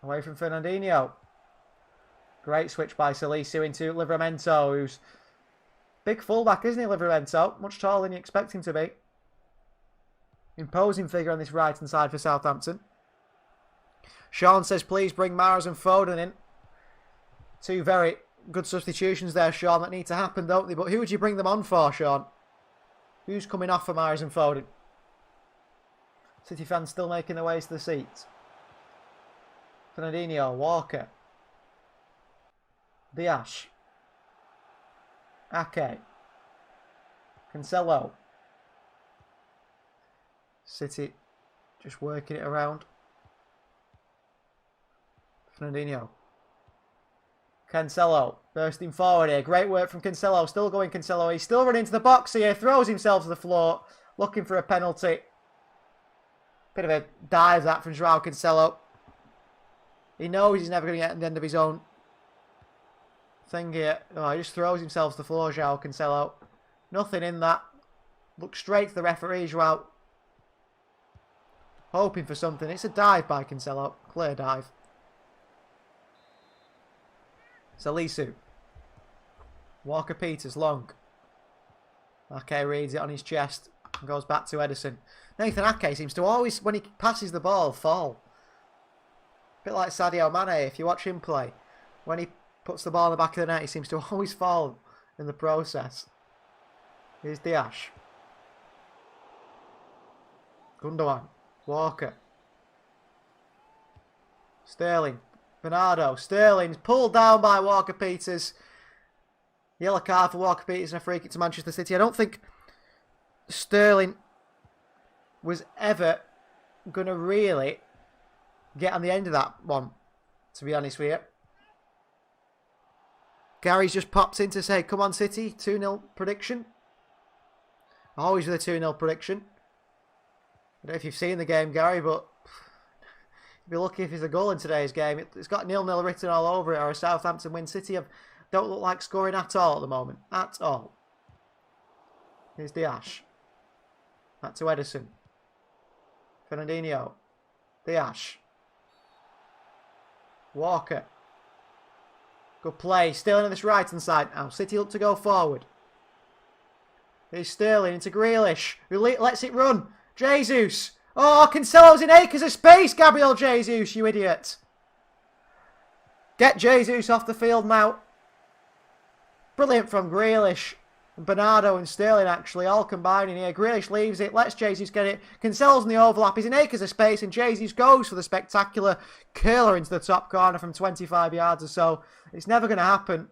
Away from Fernandinho. Great switch by Salisu into Livramento, who's big fullback, isn't he, Livramento? Much taller than you expect him to be. Imposing figure on this right-hand side for Southampton. Sean says, please bring Mahrez and Foden in. Two very good substitutions there, Sean, that need to happen, don't they? But who would you bring them on for, Sean? Who's coming off for Mahrez and Foden? City fans still making their ways to the seats. Fernandinho, Walker. Diaz. Ake. Cancelo. City just working it around. Fernandinho. Cancelo bursting forward here. Great work from Cancelo. Still going Cancelo. He's still running into the box here. Throws himself to the floor. Looking for a penalty. Bit of a dive that from Joao Cancelo. He knows he's never going to get to the end of his own thing here. Oh, he just throws himself to the floor, Joao Cancelo. Nothing in that. Looks straight to the referee, Joao. Hoping for something. It's a dive by Cancelo. Clear dive. Salisu. Walker-Peters, long. Ake reads it on his chest. And goes back to Edison. Nathan Ake seems to always, when he passes the ball, fall. A bit like Sadio Mane, if you watch him play. When he puts the ball in the back of the net, he seems to always fall in the process. Here's Diash. Gundogan. Walker. Sterling. Bernardo. Sterling's pulled down by Walker-Peters. Yellow card for Walker-Peters and a free kick to Manchester City. I don't think Sterling was ever going to really get on the end of that one, to be honest with you. Gary's just popped in to say, come on City, 2-0 prediction. Always with a 2-0 prediction. I don't know if you've seen the game, Gary, but you'd be lucky if there's a goal in today's game. It's got 0-0 written all over it, or a Southampton win. City don't look like scoring at all at the moment. At all. Here's Diash. Back to Edison. Fernandinho. Diash. Walker. Good play. Sterling on this right hand side now. City look to go forward. Here's Sterling into Grealish, who lets it run. Jesus. Oh, Cancelo's in acres of space, Gabriel Jesus, you idiot. Get Jesus off the field now. Brilliant from Grealish. Bernardo and Sterling actually all combining here. Grealish leaves it, lets Jesus get it. Cancelo's in the overlap, he's in acres of space, and Jesus goes for the spectacular curler into the top corner from 25 yards or so. It's never going to happen.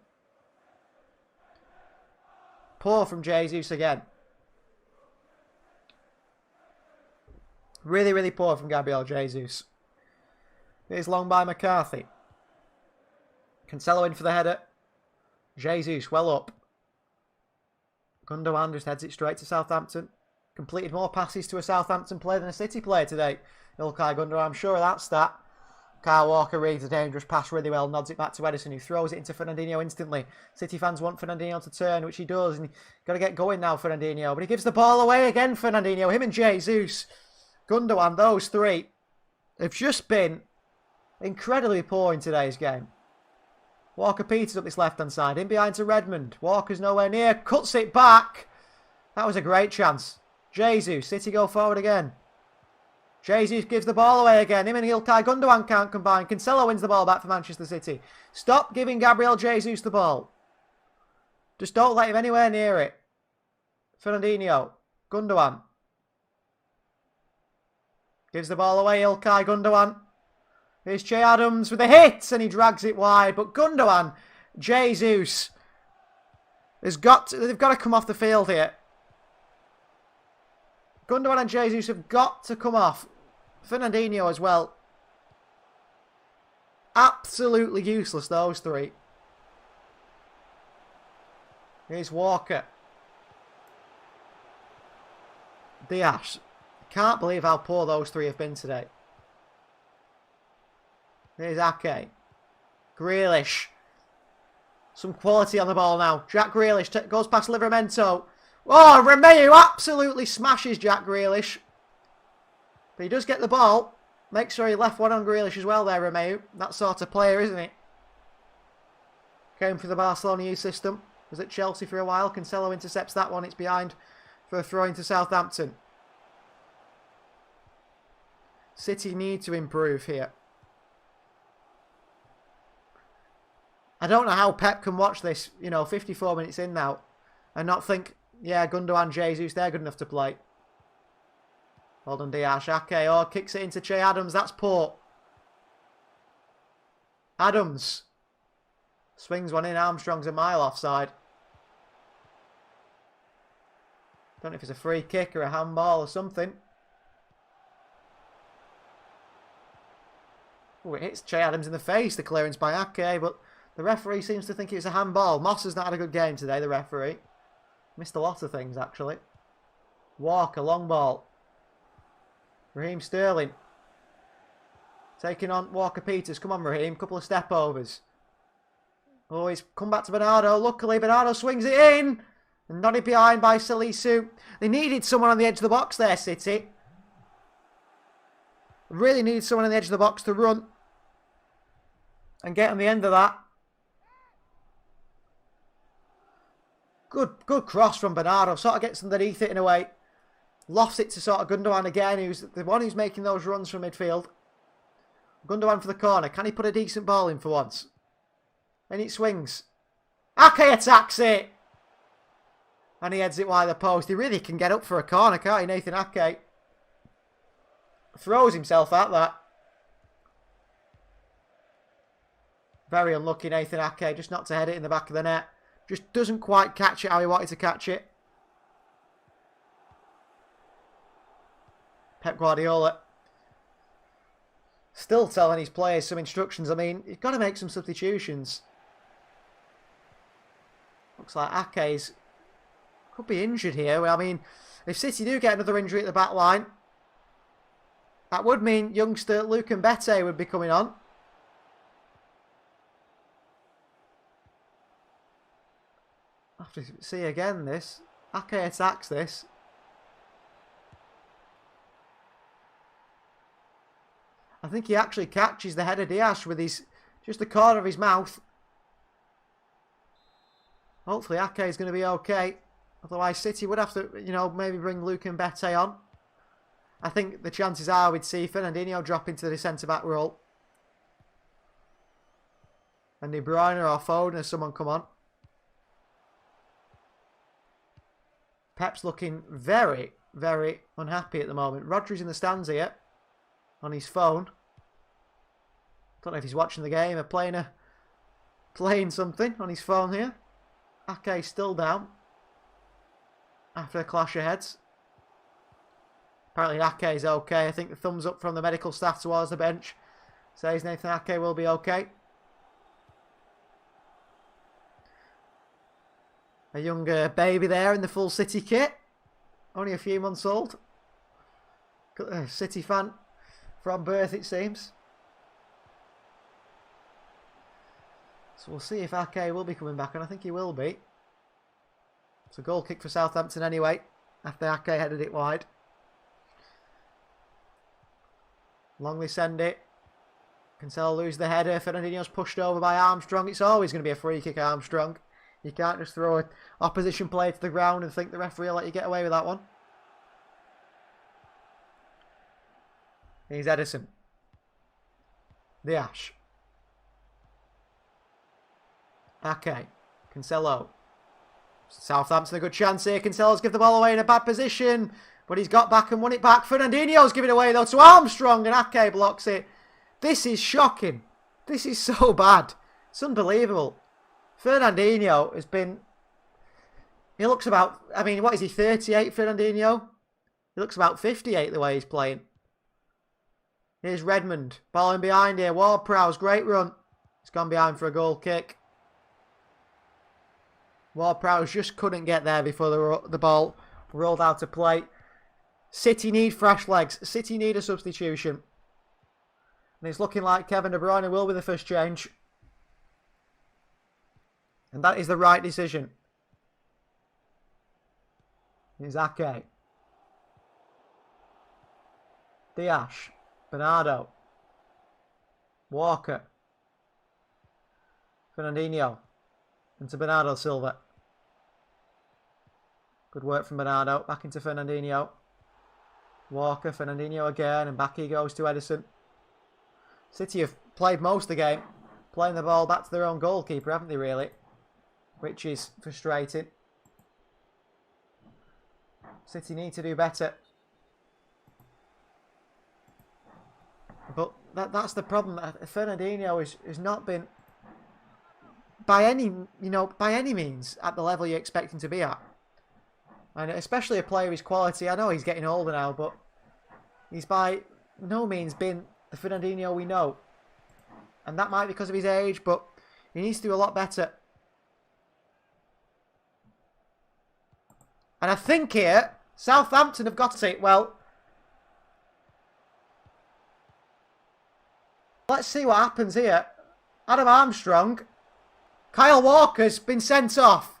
Poor from Jesus again. Really, really poor from Gabriel Jesus. Here's long by McCarthy. Cancelo in for the header. Jesus well up. Gundogan just heads it straight to Southampton. Completed more passes to a Southampton player than a City player today. Ilkay Gundogan, I'm sure of that stat. Kyle Walker reads a dangerous pass really well, nods it back to Edison, who throws it into Fernandinho instantly. City fans want Fernandinho to turn, which he does, and got to get going now, Fernandinho. But he gives the ball away again, Fernandinho. Him and Jesus, Gundogan, those three have just been incredibly poor in today's game. Walker-Peters up this left-hand side. In behind to Redmond. Walker's nowhere near. Cuts it back. That was a great chance. Jesus. City go forward again. Jesus gives the ball away again. Him and Ilkay Gundogan can't combine. Cancelo wins the ball back for Manchester City. Stop giving Gabriel Jesus the ball. Just don't let him anywhere near it. Fernandinho. Gundogan. Gives the ball away. Ilkay Gundogan. Here's Che Adams with a hit, and he drags it wide. But Gundogan, Jesus, they've got to come off the field here. Gundogan and Jesus have got to come off. Fernandinho as well. Absolutely useless, those three. Here's Walker. Diash. Can't believe how poor those three have been today. Here's Ake. Grealish. Some quality on the ball now. Jack Grealish goes past Livramento. Oh, Romeu absolutely smashes Jack Grealish. But he does get the ball. Make sure he left one on Grealish as well there, Romeu. That sort of player, isn't he? Came through the Barcelona youth system. Was at Chelsea for a while. Cancelo intercepts that one. It's behind for a throw into Southampton. City need to improve here. I don't know how Pep can watch this, 54 minutes in now, and not think, yeah, Gundogan, Jesus, they're good enough to play. Hold on, Diash. Ake, kicks it into Che Adams. That's poor. Adams. Swings one in. Armstrong's a mile offside. Don't know if it's a free kick or a handball or something. Oh, it hits Che Adams in the face, the clearance by Ake, but the referee seems to think it's a handball. Moss has not had a good game today, the referee. Missed a lot of things, actually. Walker, long ball. Raheem Sterling. Taking on Walker-Peters. Come on, Raheem. Couple of step overs. Oh, he's come back to Bernardo. Luckily, Bernardo swings it in. And nodded behind by Salisu. They needed someone on the edge of the box there, City. Really needed someone on the edge of the box to run and get on the end of that. Good cross from Bernardo. Sort of gets underneath it in a way. Lofts it to sort of Gundogan again, who's the one who's making those runs from midfield. Gundogan for the corner. Can he put a decent ball in for once? And it swings. Ake attacks it! And he heads it wide the post. He really can get up for a corner, can't he, Nathan Ake? Throws himself at that. Very unlucky, Nathan Ake. Just not to head it in the back of the net. Just doesn't quite catch it how he wanted to catch it. Pep Guardiola still telling his players some instructions. I mean, you've got to make some substitutions. Looks like Ake's could be injured here. I mean, if City do get another injury at the back line, that would mean youngster Luke Mbete would be coming on. I have to see again this. Ake attacks this. I think he actually catches the head of Diaz with just the corner of his mouth. Hopefully Ake is going to be okay. Otherwise City would have to, maybe bring Luke Mbete on. I think the chances are we'd see Fernandinho drop into the centre-back role. And De Bruyne or Foden or someone come on. Pep's looking very, very unhappy at the moment. Rodri's in the stands here. On his phone. Don't know if he's watching the game or playing something on his phone here. Ake's still down. After a clash of heads. Apparently Ake's okay. I think the thumbs up from the medical staff towards the bench says Nathan Ake will be okay. A young baby there in the full City kit. Only a few months old. City fan from birth, it seems. So we'll see if Ake will be coming back, and I think he will be. It's a goal kick for Southampton anyway, after Ake headed it wide. Longley send it. Cancelo lose the header. Fernandinho's pushed over by Armstrong. It's always going to be a free kick, Armstrong. You can't just throw an opposition player to the ground and think the referee will let you get away with that one. Here's Edison. Diaz. Ake. Cancelo. Southampton a good chance here. Cancelo's give the ball away in a bad position. But he's got back and won it back. Fernandinho's giving it away though to Armstrong. And Ake blocks it. This is shocking. This is so bad. It's unbelievable. Fernandinho has been... He looks about... I mean, what is he, 38, Fernandinho? He looks about 58 the way he's playing. Here's Redmond. Ball in behind here. Ward-Prowse, great run. It's gone behind for a goal kick. Ward-Prowse just couldn't get there before the ball rolled out to play. City need fresh legs. City need a substitution. And it's looking like Kevin De Bruyne will be the first change. And that is the right decision. Here's Ake. Diaz. Bernardo. Walker. Fernandinho. Into Bernardo Silva. Good work from Bernardo. Back into Fernandinho. Walker. Fernandinho again. And back he goes to Edison. City have played most of the game. Playing the ball back to their own goalkeeper, haven't they really? Which is frustrating. City need to do better. But that's the problem. Fernandinho has not been by any means at the level you expect him to be at. And especially a player of his quality. I know he's getting older now, but he's by no means been the Fernandinho we know. And that might be because of his age, but he needs to do a lot better. And I think here, Southampton have got it. Well, let's see what happens here. Adam Armstrong. Kyle Walker's been sent off.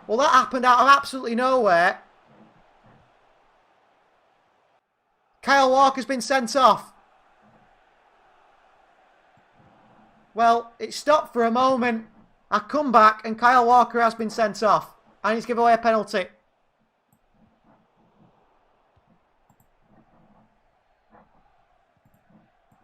Well, that happened out of absolutely nowhere. Kyle Walker's been sent off. Well, it stopped for a moment. I come back and Kyle Walker has been sent off. And he's given away a penalty.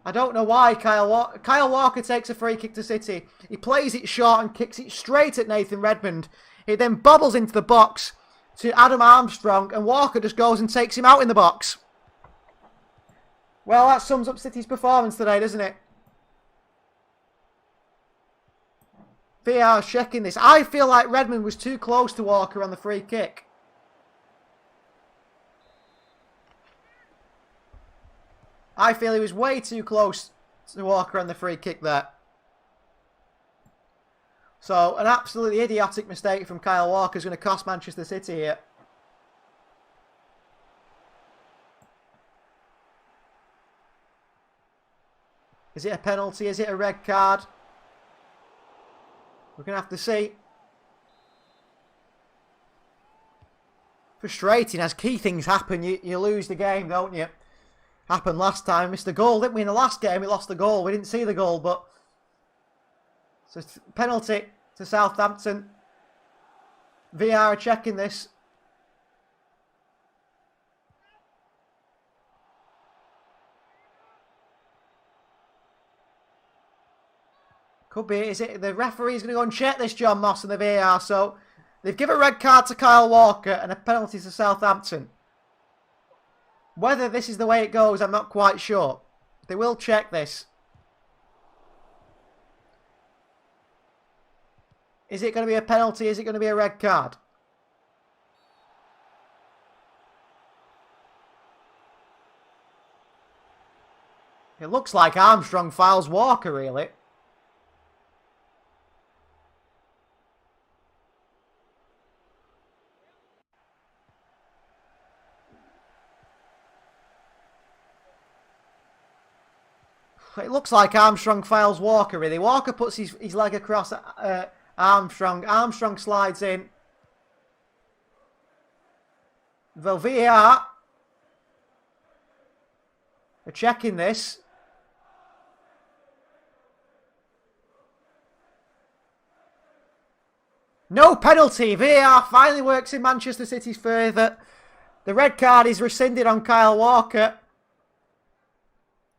I don't know why Kyle Walker takes a free kick to City. He plays it short and kicks it straight at Nathan Redmond. He then bobbles into the box to Adam Armstrong, and Walker just goes and takes him out in the box. Well, that sums up City's performance today, doesn't it? VAR checking this. I feel like Redmond was too close to Walker on the free kick. I feel he was way too close to Walker on the free kick there. So, an absolutely idiotic mistake from Kyle Walker is going to cost Manchester City here. Is it a penalty? Is it a red card? We're going to have to see. Frustrating as key things happen. You lose the game, don't you? Happened last time. Missed the goal, didn't we? In the last game, we lost the goal. We didn't see the goal, but... So, penalty to Southampton. VAR are checking this. Could be. Is it the referee's going to go and check this, John Moss, and the VAR? So they've given a red card to Kyle Walker and a penalty to Southampton. Whether this is the way it goes, I'm not quite sure. They will check this. Is it going to be a penalty? Is it going to be a red card? It looks like Armstrong fouls Walker, really. It looks like Armstrong fouls Walker, really. Walker puts his leg across Armstrong. Armstrong slides in. The VAR are checking this. No penalty. VAR finally works in Manchester City's favour. The red card is rescinded on Kyle Walker.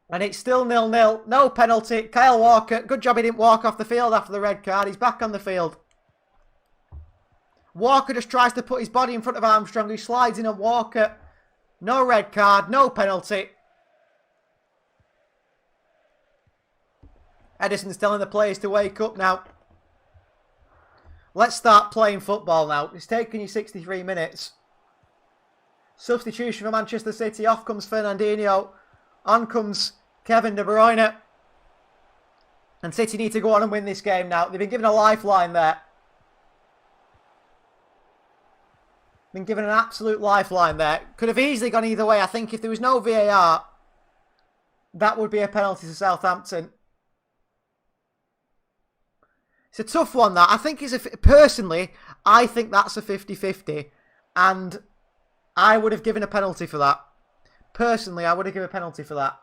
And it's still 0-0. No penalty. Kyle Walker, good job he didn't walk off the field after the red card. He's back on the field. Walker just tries to put his body in front of Armstrong, who slides in on Walker. No red card, no penalty. Edison's telling the players to wake up now. Let's start playing football now. It's taken you 63 minutes. Substitution for Manchester City. Off comes Fernandinho. On comes Kevin De Bruyne. And City need to go on and win this game now. They've been given a lifeline there. Been given an absolute lifeline there. Could have easily gone either way. I think if there was no VAR, that would be a penalty to Southampton. It's a tough one, that. I think personally, I think that's a 50-50. And I would have given a penalty for that. Personally, I would have given a penalty for that.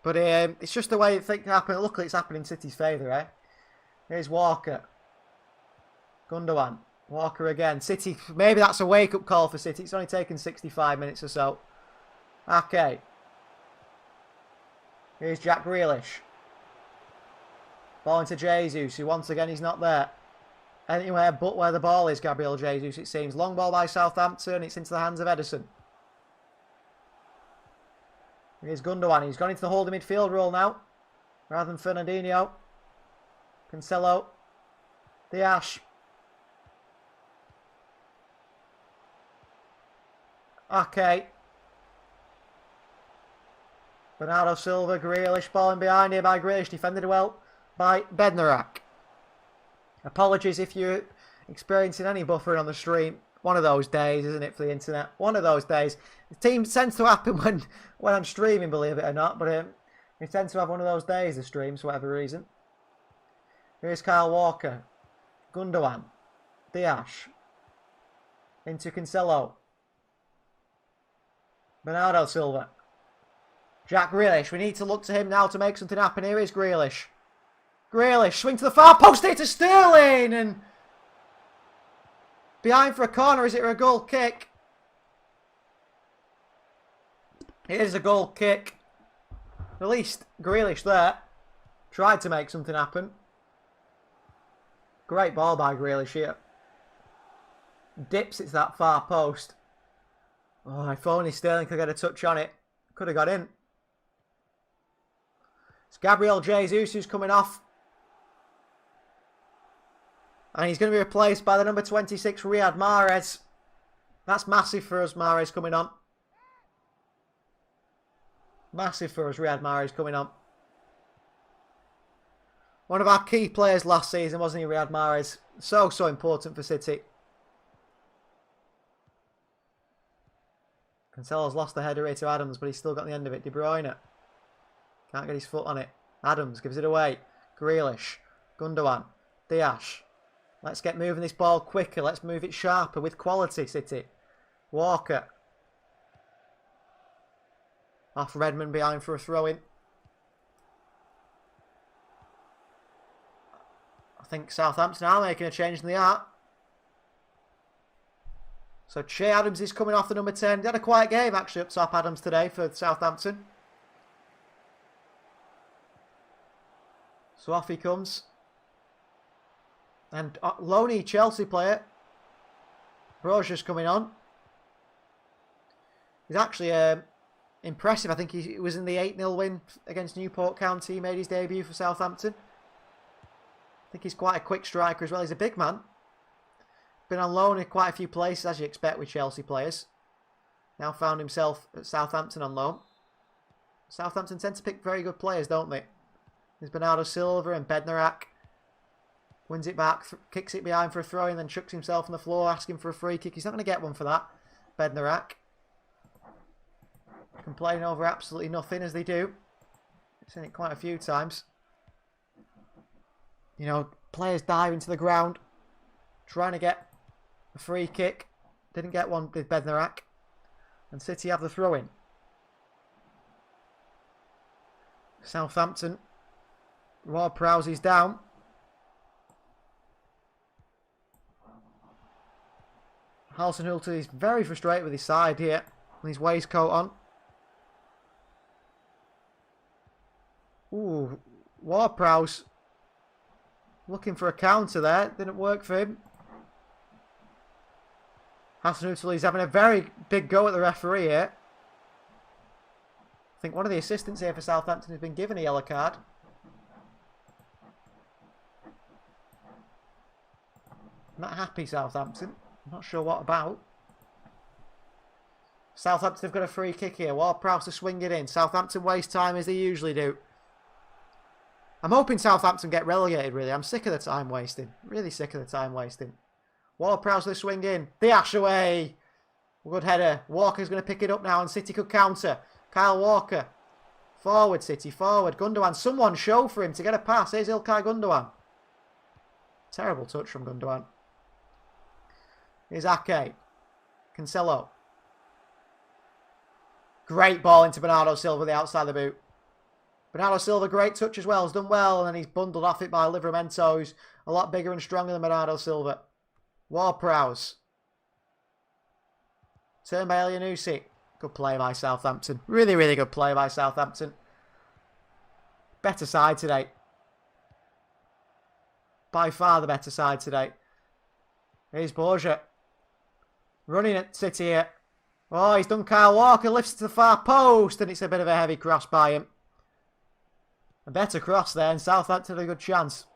But it's just the way things happen. Luckily, it's happening in City's favour, eh? Here's Walker. Gundogan. Walker again. City, maybe that's a wake-up call for City. It's only taken 65 minutes or so. Okay. Here's Jack Grealish. Ball into Jesus, who once again he's not there. Anywhere but where the ball is, Gabriel Jesus, it seems. Long ball by Southampton. It's into the hands of Edison. Here's Gundogan. He's gone into the holding midfield role now. Rather than Fernandinho. Cancelo. Dias. Okay. Bernardo Silva. Grealish. Ball in behind here by Grealish. Defended well by Bednarak. Apologies if you're experiencing any buffering on the stream. One of those days, isn't it, for the internet? One of those days. The team tends to happen when I'm streaming, believe it or not. But it tends to have one of those days, the streams, for whatever reason. Here's Kyle Walker. Gundogan. Dias. Into Cancelo. Bernardo Silva. Jack Grealish. We need to look to him now to make something happen. Here is Grealish. Grealish. Swing to the far post here to Sterling. And behind for a corner. Is it a goal kick? It is a goal kick. At least Grealish there tried to make something happen. Great ball by Grealish here. Dips it's that far post. Oh, if only Sterling could get a touch on it. Could have got in. It's Gabriel Jesus who's coming off. And he's going to be replaced by the number 26, Riyad Mahrez. That's massive for us, Mahrez coming on. Massive for us, Riyad Mahrez coming on. One of our key players last season, wasn't he, Riyad Mahrez? So important for City. Cancelo's lost the header here to Adams, but he's still got the end of it. De Bruyne. Can't get his foot on it. Adams gives it away. Grealish. Gundogan. Dias. Let's get moving this ball quicker. Let's move it sharper with quality, City. Walker. Off Redmond behind for a throw-in. I think Southampton are making a change in the art. So Che Adams is coming off the number 10. They had a quiet game actually up top, Adams, today for Southampton. So off he comes. And Loney, Chelsea player. Brozia's coming on. He's actually impressive. I think he was in the 8-0 win against Newport County. He made his debut for Southampton. I think he's quite a quick striker as well. He's a big man. Been on loan in quite a few places, as you expect with Chelsea players. Now found himself at Southampton on loan. Southampton tend to pick very good players, don't they? There's Bernardo Silva and Bednarak. Wins it back, kicks it behind for a throw, and then chucks himself on the floor, asking for a free kick. He's not going to get one for that, Bednarak. Complaining over absolutely nothing, as they do. I've seen it quite a few times. You know, players dive into the ground, trying to get a free kick. Didn't get one with Bednarak. And City have the throw-in. Southampton. Ward-Prowse is down. Hasenhüttl is very frustrated with his side here. With his waistcoat on. Ooh, Ward-Prowse looking for a counter there. Didn't work for him. Hasenhüttl is having a very big go at the referee here. I think one of the assistants here for Southampton has been given a yellow card. Not happy, Southampton. I'm not sure what about. Southampton have got a free kick here. Ward-Prowse to swing it in. Southampton waste time as they usually do. I'm hoping Southampton get relegated, really. I'm sick of the time wasting. Really sick of the time wasting. Ward-Prowse to swing in. Dias away. Good header. Walker's going to pick it up now and City could counter. Kyle Walker. Forward, City. Forward. Gundogan. Someone show for him to get a pass. Here's Ilkay Gundogan. Terrible touch from Gundogan. Here's Ake. Cancelo. Great ball into Bernardo Silva, the outside of the boot. Bernardo Silva, great touch as well. Has done well, and then he's bundled off it by Livramento, who's a lot bigger and stronger than Bernardo Silva. Ward-Prowse. Turned by Elyounoussi. Good play by Southampton. Really, really good play by Southampton. Better side today. By far the better side today. Here's Borja. Running at City here. Oh, he's done Kyle Walker. Lifts it to the far post, and it's a bit of a heavy cross by him. A better cross there, and Southampton had a good chance.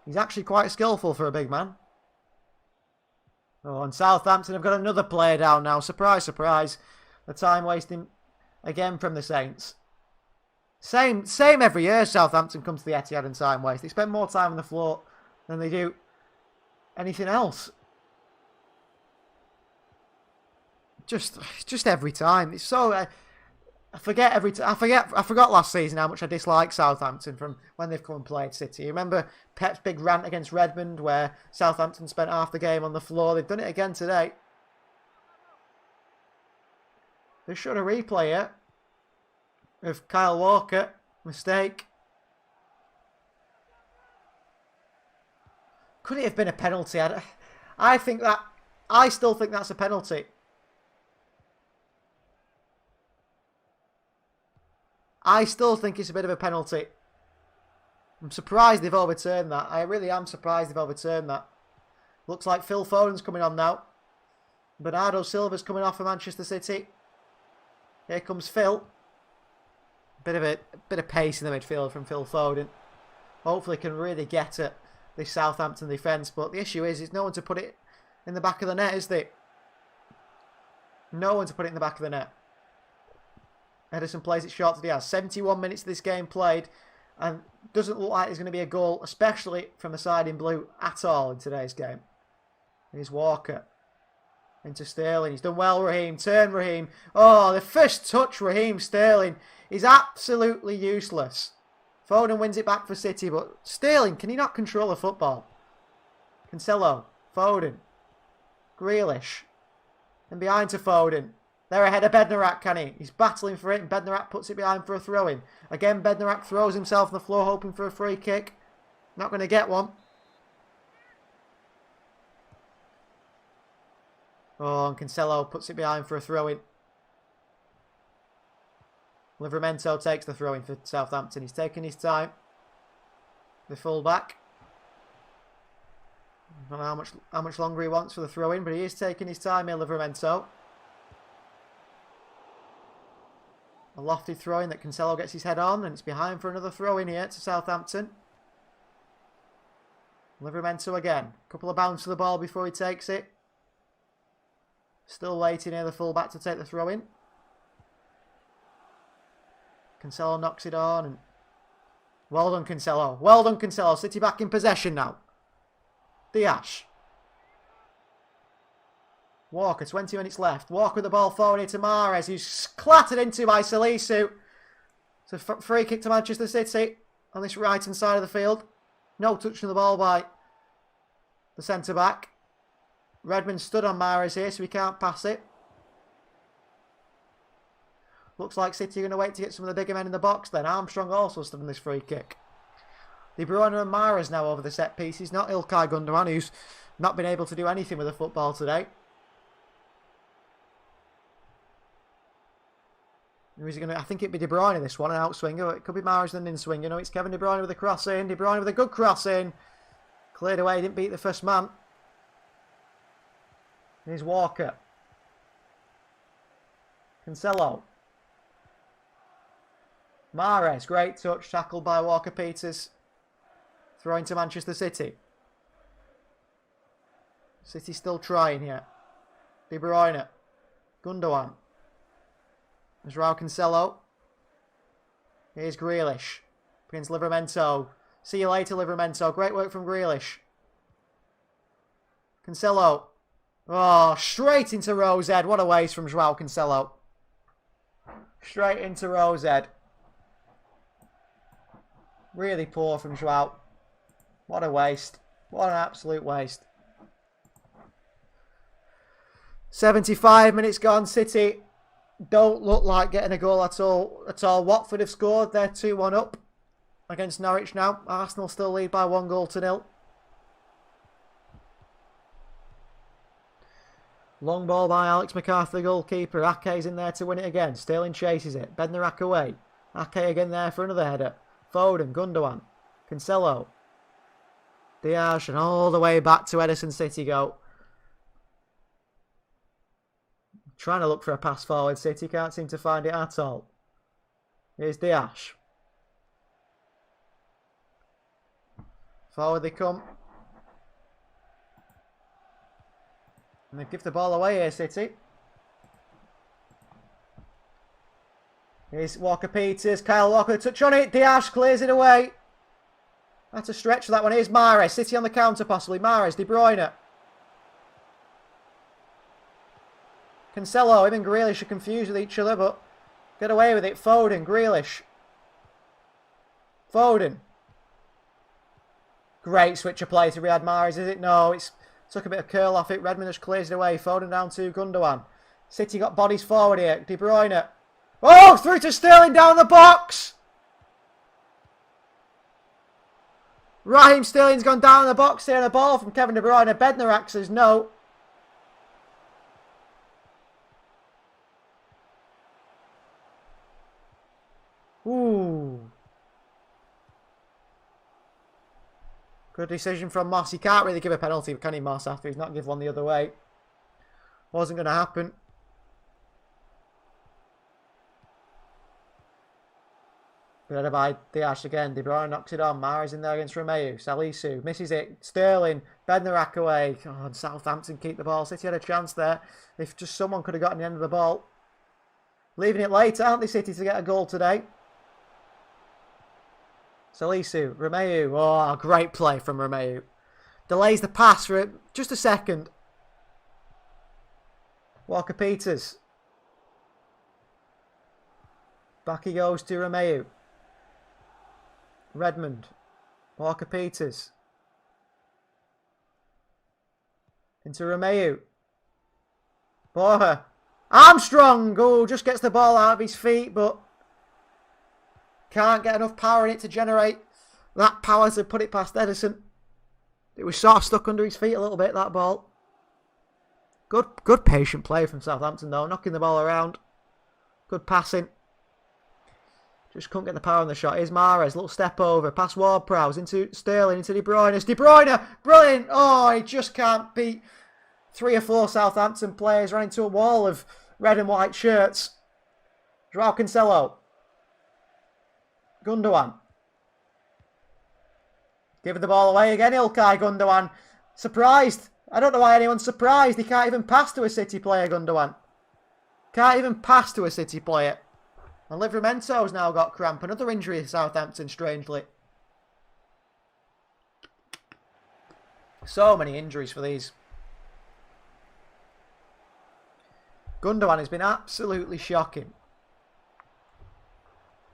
He's actually quite skillful for a big man. Oh, and Southampton have got another player down now. Surprise, surprise. The time wasting again from the Saints. Same every year Southampton come to the Etihad and time waste. They spend more time on the floor than they do anything else. Just every time. It's so... I forgot last season how much I disliked Southampton from when they've come and played City. You remember Pep's big rant against Redmond where Southampton spent half the game on the floor. They've done it again today. They showed a replay here of Kyle Walker. Mistake. Could it have been a penalty? I still think that's a penalty. I still think it's a bit of a penalty. I'm surprised they've overturned that. I really am surprised they've overturned that. Looks like Phil Foden's coming on now. Bernardo Silva's coming off for Manchester City. Here comes Phil. Bit of pace in the midfield from Phil Foden. Hopefully can really get at this Southampton defence. But the issue is no one to put it in the back of the net, is there? No one to put it in the back of the net. Ederson plays it short to Diaz. 71 minutes of this game played. And doesn't look like there's going to be a goal, especially from the side in blue, at all in today's game. Here's Walker. Into Sterling. He's done well, Raheem. Turn, Raheem. Oh, the first touch, Raheem Sterling, is absolutely useless. Foden wins it back for City, but Sterling, can he not control the football? Cancelo. Foden. Grealish. And behind to Foden. They're ahead of Bednarak, can he? He's battling for it, and Bednarak puts it behind for a throw-in. Again, Bednarak throws himself on the floor, hoping for a free kick. Not going to get one. Oh, and Cancelo puts it behind for a throw-in. Livramento takes the throw-in for Southampton. He's taking his time. The full-back. I don't know how much longer he wants for the throw-in, but he is taking his time here, Livramento. A lofty throw-in that Cancelo gets his head on, and it's behind for another throw-in here to Southampton. Livramento again. Couple of bounces to the ball before he takes it. Still waiting here, the full-back to take the throw-in. Cancelo knocks it on. And well done, Cancelo. Well done, Cancelo. City back in possession now. Diaz. Walker, 20 minutes left. Walker with the ball forward here to Mahrez, who's clattered into by Salisu. It's a free kick to Manchester City on this right-hand side of the field. No touching the ball by the centre-back. Redmond stood on Mahrez here, so he can't pass it. Looks like City are going to wait to get some of the bigger men in the box then. Armstrong also stood on this free kick. De Bruyne and Mahrez now over the set pieces, not Ilkay Gundogan, who's not been able to do anything with the football today. Who is he going to? I think it'd be De Bruyne this one, an outswinger. It could be Mahrez and an in-swinger. No, it's Kevin De Bruyne with a cross in. De Bruyne with a good cross in. Cleared away, didn't beat the first man. Here's Walker. Cancelo. Mahrez, great touch, tackled by Walker-Peters. Throwing to Manchester City. City still trying here. De Bruyne. Gundogan. There's João Cancelo. Here's Grealish. Against Livramento. See you later, Livramento. Great work from Grealish. Cancelo. Oh, straight into Rose Ed. What a waste from João Cancelo. Straight into Rose Ed. Really poor from João. What a waste. What an absolute waste. 75 minutes gone. City don't look like getting a goal at all. Watford have scored. They're 2-1 up against Norwich now. Arsenal still lead by 1-0. Long ball by Alex McCarthy, the goalkeeper. Ake's in there to win it again. Sterling chases it. Bednarak away. Ake again there for another header. Foden, Gundogan, Cancelo, Diaz, and all the way back to Ederson City go. Trying to look for a pass forward. City can't seem to find it at all. Here's Diaz. Forward they come. And they give the ball away here, City. Here's Walker-Peters. Kyle Walker, touch on it. Diaz clears it away. That's a stretch for that one. Here's Mahrez. City on the counter possibly. Mahrez, De Bruyne. Cancelo, him and Grealish are confused with each other, but get away with it. Foden, Grealish. Foden. Great switch of play to Riyad Mahrez, is it? No, it's took a bit of curl off it. Redmond just clears it away. Foden down to Gundogan. City got bodies forward here. De Bruyne. Oh, through to Sterling down the box. Raheem Sterling's gone down the box here, and a ball from Kevin De Bruyne. Bednarak says no. Ooh. Good decision from Moss. He can't really give a penalty, can he, Moss, after he's not give one the other way? Wasn't going to happen. Good by Diaz again. De Bruyne knocks it on. Mahrez in there against Romeu. Salisu misses it. Sterling. Bednarak away. Oh, and Southampton keep the ball. City had a chance there. If just someone could have gotten the end of the ball. Leaving it late, aren't they, City, to get a goal today? Salisu. Romeu. Oh, great play from Romeu. Delays the pass for just a second. Walker-Peters. Back he goes to Romeu. Redmond. Walker-Peters. Into Romeu. Borja. Armstrong. Oh, just gets the ball out of his feet, but can't get enough power in it to generate that power to put it past Ederson. It was sort of stuck under his feet a little bit, that ball. Good patient play from Southampton, though. Knocking the ball around. Good passing. Just couldn't get the power on the shot. Here's Mahrez. Little step over. Past Ward-Prowse. Into Sterling. Into De Bruyne. It's De Bruyne. Brilliant. Oh, he just can't beat 3 or 4 Southampton players. Ran into a wall of red and white shirts. Joao Cancelo. Gundogan. Giving the ball away again. Ilkay Gundogan. Surprised. I don't know why anyone's surprised. He can't even pass to a City player, Gundogan. Can't even pass to a City player. And Livramento's now got cramp. Another injury to Southampton, strangely. So many injuries for these. Gundogan has been absolutely shocking.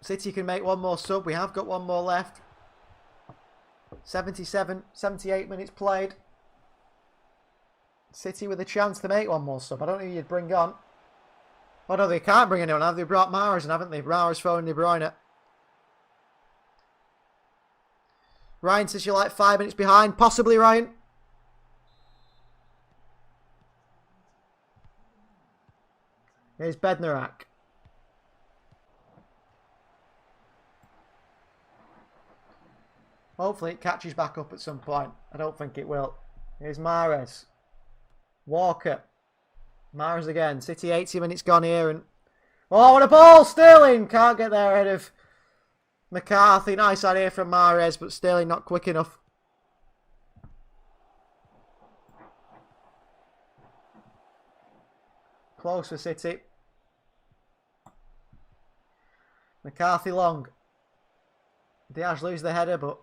City can make one more sub. We have got one more left. 78 minutes played. City with a chance to make one more sub. I don't know who you'd bring on. Oh no, they can't bring anyone. Have they brought Mahrez in, haven't they? Mahrez phoned De Bruyne. Ryan says you're like 5 minutes behind. Possibly, Ryan. Here's Bednarak. Hopefully it catches back up at some point. I don't think it will. Here's Mahrez. Walker. Mahrez again. City 80 minutes gone here. And oh, what a ball! Sterling can't get there ahead of McCarthy. Nice idea from Mahrez, but Sterling not quick enough. Close for City. McCarthy long. Diaz loses the header, but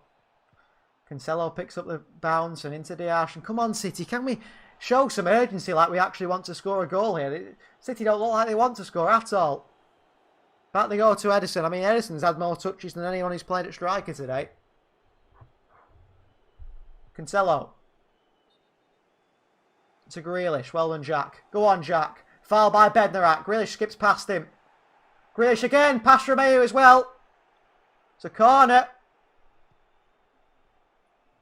Cancelo picks up the bounce and into Diaz. And come on, City, can we show some urgency like we actually want to score a goal here? City don't look like they want to score at all. Back they go to Ederson. I mean, Ederson's had more touches than anyone who's played at striker today. Cancelo. To Grealish. Well done, Jack. Go on, Jack. Foul by Bednarak. Grealish skips past him. Grealish again. Past Romeu as well. It's a corner.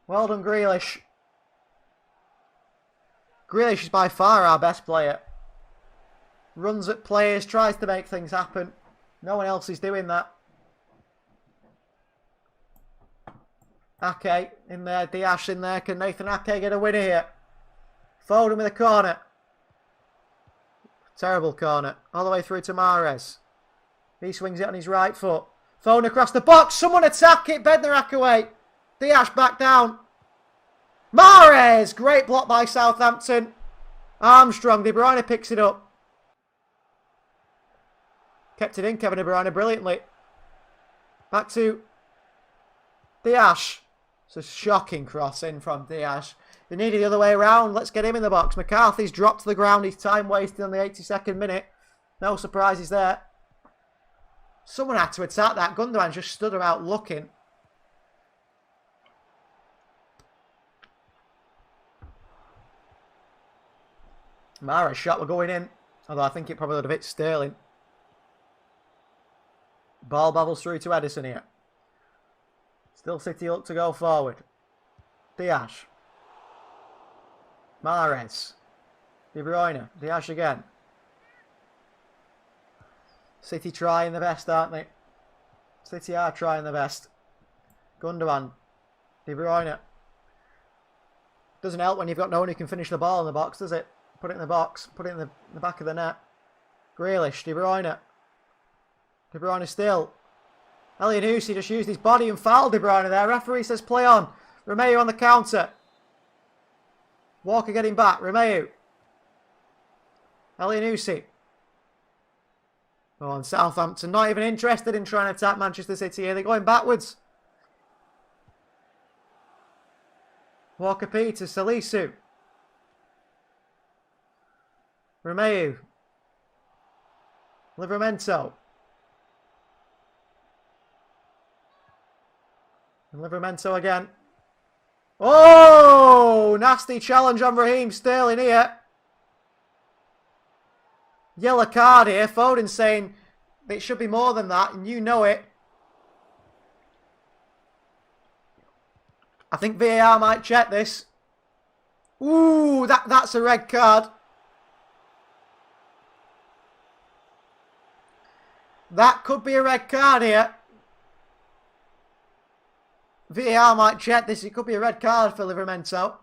Well done, Grealish. Grealish is by far our best player. Runs at players, tries to make things happen. No one else is doing that. Ake in there, Diaz in there. Can Nathan Ake get a winner here? Foden with a corner. Terrible corner. All the way through to Mahrez. He swings it on his right foot. Foden across the box. Someone attack it. Bednarak away. Diaz back down. Mahrez! Great block by Southampton. Armstrong. De Bruyne picks it up. Kept it in, Kevin De Bruyne, brilliantly. Back to Diaz. It's a shocking cross in from Diaz. They needed the other way around. Let's get him in the box. McCarthy's dropped to the ground. His time wasted on the 82nd minute. No surprises there. Someone had to attack that. Gundogan just stood about looking. Mahrez shot were going in. Although I think it probably would have hit Sterling. Ball bubbles through to Ederson here. Still City look to go forward. Diaz. Mahrez. De Bruyne. Diaz again. City trying the best, aren't they? City are trying their best. Gundogan. De Bruyne. Doesn't help when you've got no one who can finish the ball in the box, does it? Put it in the box. Put it in the back of the net. Grealish. De Bruyne. De Bruyne still. Elyounoussi just used his body and fouled De Bruyne there. Referee says play on. Romeu on the counter. Walker getting back. Romeu. Elyounoussi. Oh, and Southampton not even interested in trying to attack Manchester City here. They're going backwards. Walker Peters, Salisu. Romeu. Livramento. And Livramento again. Oh! Nasty challenge on Raheem Sterling here. Yellow card here. Foden saying it should be more than that, and you know it. I think VAR might check this. Ooh, that's a red card. That could be a red card here. VAR might check this. It could be a red card for Livramento.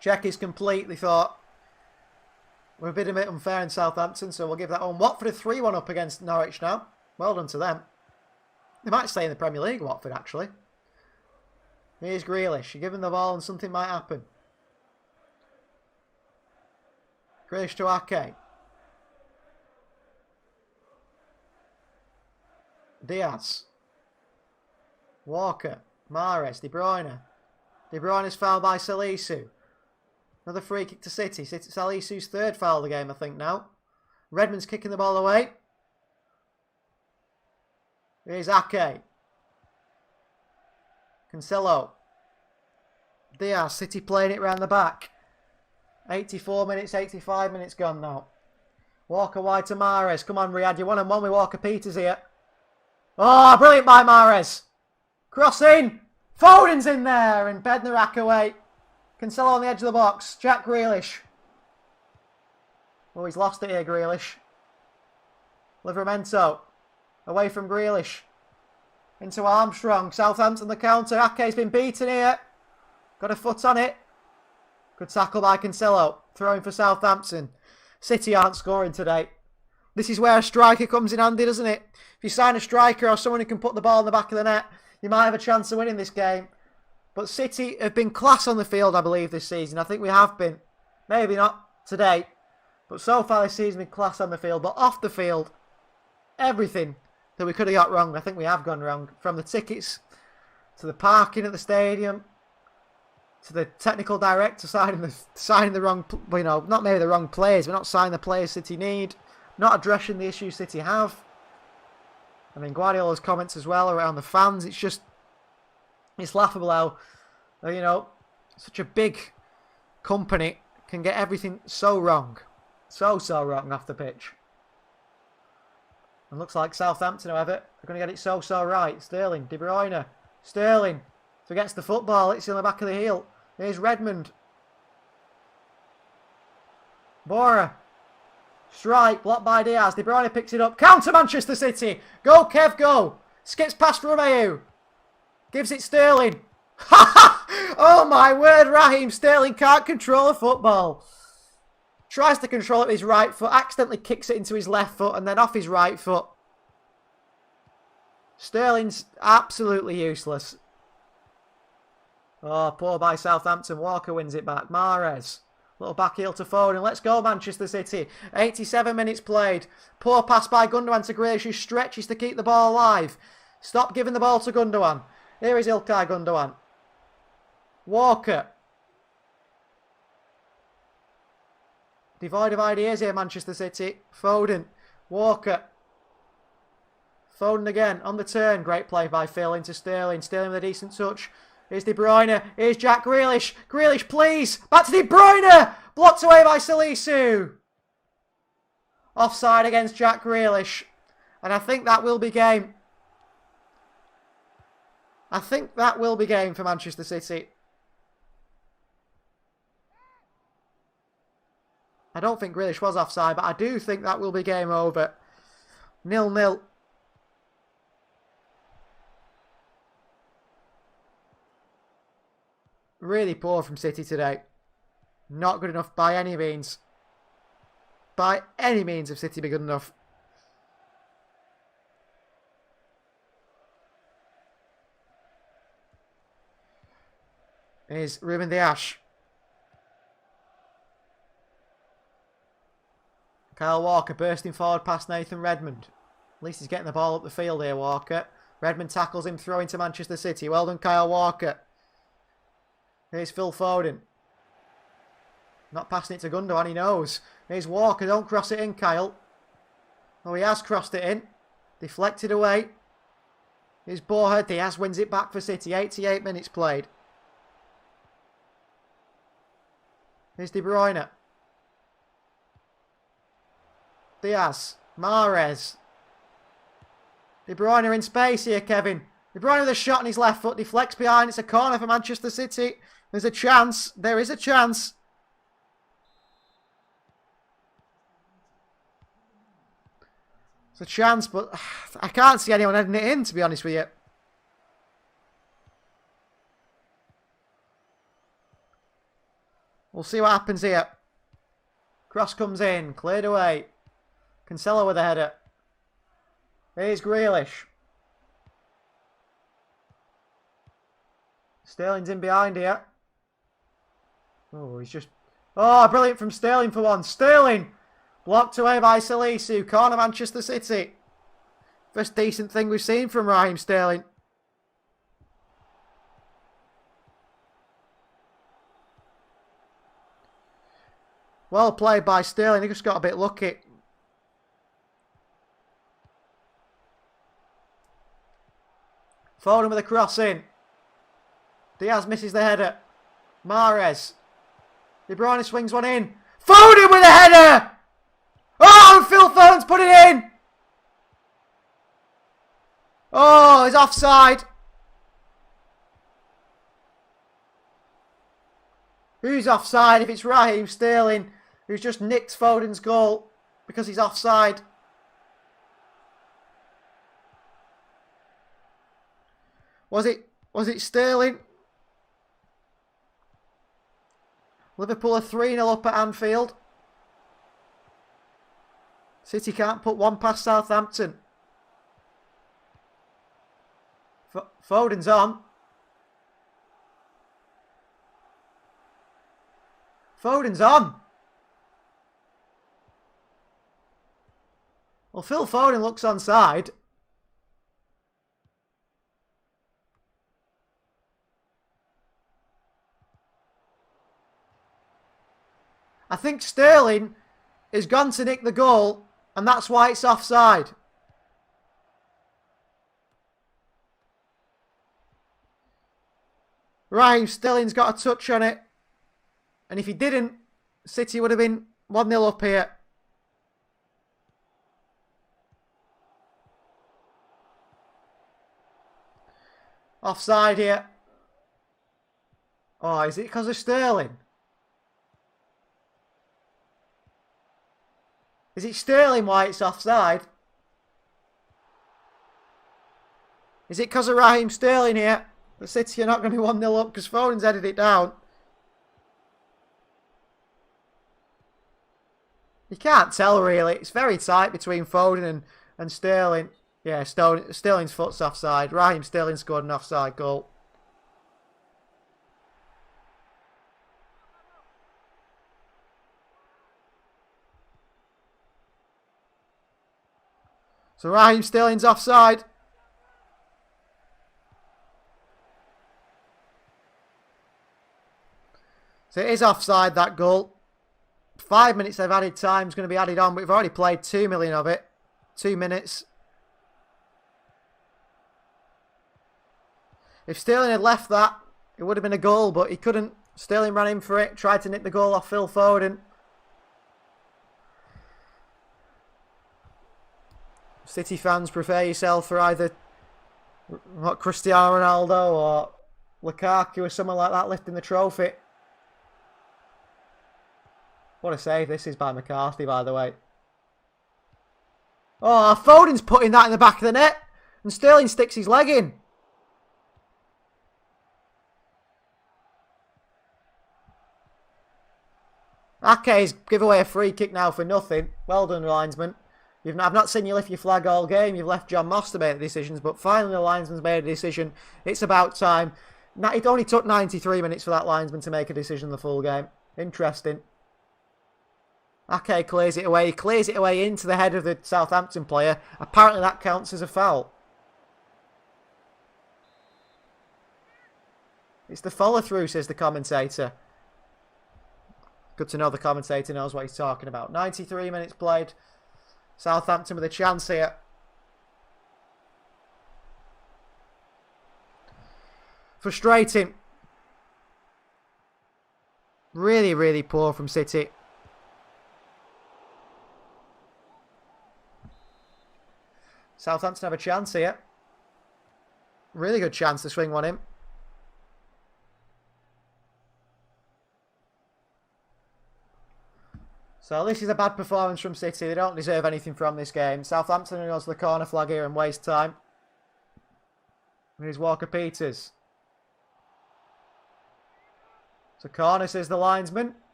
Check is complete, they thought. We're a bit unfair in Southampton, so we'll give that one. Watford are 3-1 up against Norwich now. Well done to them. They might stay in the Premier League, Watford, actually. Here's Grealish. You give him the ball and something might happen. Grealish to Ake. Diaz. Walker. Mahrez. De Bruyne. De Bruyne's fouled by Salisu. Another free kick to City. Salisu's third foul of the game, I think, now. Redmond's kicking the ball away. Here's Ake. Cancelo. Diaz. City playing it round the back. 84 minutes, 85 minutes gone now. Walker wide to Mahrez. Come on, Riyad. You 1-on-1 with Walker Peters here. Oh, brilliant by Mahrez. Cross in. Foden's in there. And Bednarak away. Cancelo on the edge of the box. Jack Grealish. Oh, he's lost it here, Grealish. Livramento. Away from Grealish. Into Armstrong. Southampton the counter. Ake's been beaten here. Got a foot on it. Good tackle by Cancelo. Throwing for Southampton. City aren't scoring today. This is where a striker comes in handy, doesn't it? If you sign a striker or someone who can put the ball in the back of the net, you might have a chance of winning this game. But City have been class on the field, I believe, this season. I think we have been. Maybe not today. But so far this season, been class on the field. But off the field, everything that we could have got wrong, I think we have gone wrong. From the tickets, to the parking at the stadium, to the technical director signing the wrong, you know, not maybe the wrong players, but not signing the players City need. Not addressing the issues City have. I mean, Guardiola's comments as well around the fans. It's just, it's laughable how, you know, such a big company can get everything so wrong. So wrong off the pitch. And looks like Southampton, however, are going to get it so right. Sterling, De Bruyne. Sterling forgets the football. It's in the back of the heel. Here's Redmond. Bora. Strike, blocked by Diaz. De Bruyne picks it up. Counter Manchester City. Go, Kev, go. Skips past Romeu. Gives it Sterling. Oh my word, Raheem Sterling can't control a football. Tries to control it with his right foot. Accidentally kicks it into his left foot and then off his right foot. Sterling's absolutely useless. Oh, poor by Southampton. Walker wins it back. Mahrez. Little back heel to Foden. Let's go, Manchester City. 87 minutes played. Poor pass by Gundogan to Grealish, who stretches to keep the ball alive. Stop giving the ball to Gundogan. Here is Ilkay Gundogan. Walker. Devoid of ideas here, Manchester City. Foden. Walker. Foden again on the turn. Great play by Phil into Sterling. Sterling with a decent touch. Here's De Bruyne. Here's Jack Grealish. Grealish, please. Back to De Bruyne. Blocked away by Salisu. Offside against Jack Grealish. And I think that will be game. I think that will be game for Manchester City. I don't think Grealish was offside, but I do think that will be game over. 0-0. Really poor from City today. Not good enough by any means. By any means have City been good enough. Here's Ruben Dias. Kyle Walker bursting forward past Nathan Redmond. At least he's getting the ball up the field here, Walker. Redmond tackles him, throwing to Manchester City. Well done, Kyle Walker. Here's Phil Foden. Not passing it to Gundogan, he knows. Here's Walker, don't cross it in, Kyle. Oh, he has crossed it in. Deflected away. Here's Borja Diaz, wins it back for City. 88 minutes played. Here's De Bruyne. Diaz. Mahrez. De Bruyne in space here, Kevin. De Bruyne with a shot on his left foot. Deflects behind. It's a corner for Manchester City. There's a chance. There is a chance. It's a chance, but I can't see anyone heading it in, to be honest with you. We'll see what happens here. Cross comes in. Cleared away. Cancelo with a header. Here's Grealish. Sterling's in behind here. Oh, he's just... Oh, brilliant from Sterling for once. Sterling! Blocked away by Salisu. Corner Manchester City. First decent thing we've seen from Raheem Sterling. Well played by Sterling. He just got a bit lucky. Foden with a cross in. Diaz misses the header. Mahrez. De Bruyne swings one in. Foden with a header! Oh, Phil Foden's put it in! Oh, he's offside. Who's offside if it's Raheem Sterling, who's just nicked Foden's goal because he's offside? Was it Sterling? Liverpool are 3-0 up at Anfield. City can't put one past Southampton. Foden's on. Foden's on. Well, Phil Foden looks onside. I think Sterling has gone to nick the goal, and that's why it's offside. Raheem Sterling's got a touch on it. And if he didn't, City would have been 1-0 up here. Offside here. Oh, is it because of Sterling? Is it Sterling why it's offside? Is it because of Raheem Sterling here? The City are not going to be 1-0 up because Foden's headed it down. You can't tell really. It's very tight between Foden and Sterling. Yeah, Sterling's foot's offside. Raheem Sterling scored an offside goal. So Raheem Sterling's offside. So it is offside, that goal. 5 minutes of added time is going to be added on. We've already played 2 million of it. 2 minutes. If Sterling had left that, it would have been a goal, but he couldn't. Sterling ran in for it, tried to nick the goal off Phil Foden. City fans, prepare yourself for either Cristiano Ronaldo or Lukaku or someone like that lifting the trophy. What a save this is by McCarthy, by the way. Oh, Foden's putting that in the back of the net. And Sterling sticks his leg in. Ake's give away a free kick now for nothing. Well done, linesman. I've not seen you lift your flag all game. You've left John Moss to make the decisions, but finally the linesman's made a decision. It's about time. It only took 93 minutes for that linesman to make a decision the full game. Interesting. Ake clears it away. He clears it away into the head of the Southampton player. Apparently that counts as a foul. It's the follow-through, says the commentator. Good to know the commentator knows what he's talking about. 93 minutes played. Southampton with a chance here. Frustrating. Really, really poor from City. Southampton have a chance here. Really good chance to swing one in. So this is a bad performance from City. They don't deserve anything from this game. Southampton goes to the corner flag here and waste time. Here's Walker-Peters. So corner, says the linesman.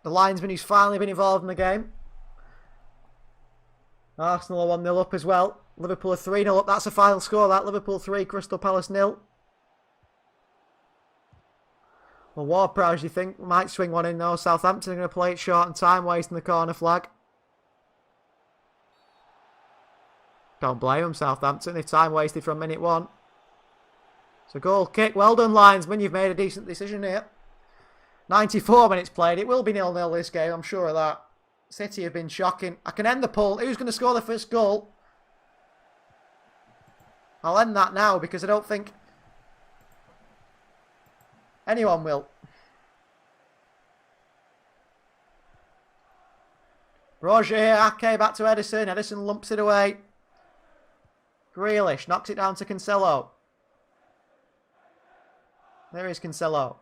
The linesman who's finally been involved in the game. Arsenal are 1-0 up as well. Liverpool are 3-0 up. That's a final score, that. Liverpool 3, Crystal Palace 0. Well, Ward-Prowse, you think, might swing one in though. Southampton are going to play it short and time wasting the corner flag. Don't blame them, Southampton. They've time wasted from minute 1. It's a goal kick. Well done, linesman. You've made a decent decision here. 94 minutes played. It will be 0-0 this game, I'm sure of that. City have been shocking. I can end the poll. Who's going to score the first goal? I'll end that now because I don't think anyone will. Roger here. Ake back to Ederson. Ederson lumps it away. Grealish knocks it down to Cancelo. There is Cancelo.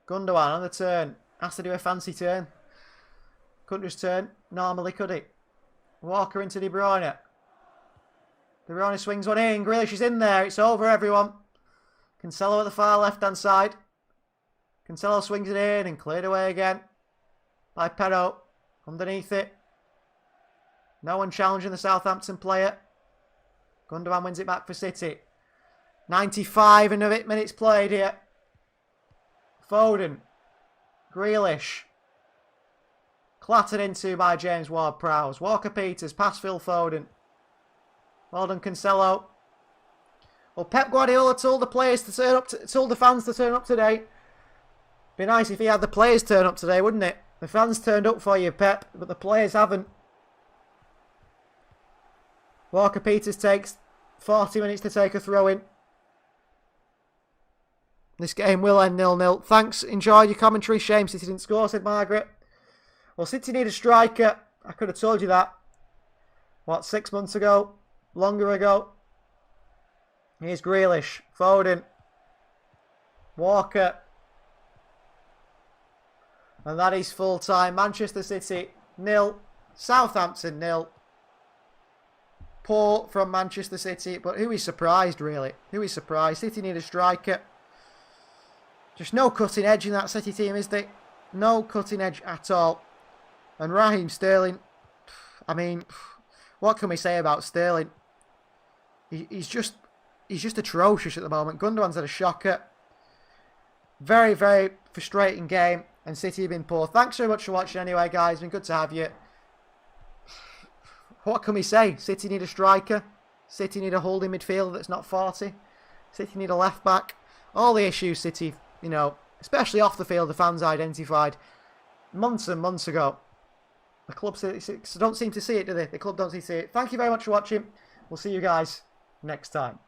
Gundogan on the turn. Has to do a fancy turn. Couldn't just turn normally, could he? Walker into De Bruyne. De Bruyne swings one in. Grealish is in there. It's over, everyone. Cancelo at the far left-hand side. Cancelo swings it in and cleared away again by Perro. Underneath it. No one challenging the Southampton player. Gundogan wins it back for City. 95 and a bit minutes played here. Foden. Grealish. Clattered into by James Ward-Prowse. Walker-Peters. Pass Phil Foden. Well done, Cancelo. Well, Pep Guardiola told the players to turn up. Told the fans to turn up today. Be nice if he had the players turn up today, wouldn't it? The fans turned up for you, Pep, but the players haven't. Walker-Peters takes 40 minutes to take a throw in. This game will end 0-0. Thanks. Enjoyed your commentary. Shame City didn't score, said Margaret. Well, City need a striker. I could have told you that. What, 6 months ago? Longer ago? Here's Grealish. Foden. Walker. And that is full time. Manchester City 0. Southampton 0. Poor from Manchester City. But who is surprised, really? Who is surprised? City need a striker. Just no cutting edge in that City team, is there? No cutting edge at all. And Raheem Sterling, I mean, what can we say about Sterling? He's just atrocious at the moment. Gundogan's had a shocker. Very, very frustrating game. And City have been poor. Thanks very much for watching anyway, guys. It's been good to have you. What can we say? City need a striker. City need a holding midfielder that's not 40. City need a left back. All the issues City, you know, especially off the field, the fans identified months and months ago. The club don't seem to see it, do they? The club don't seem to see it. Thank you very much for watching. We'll see you guys next time.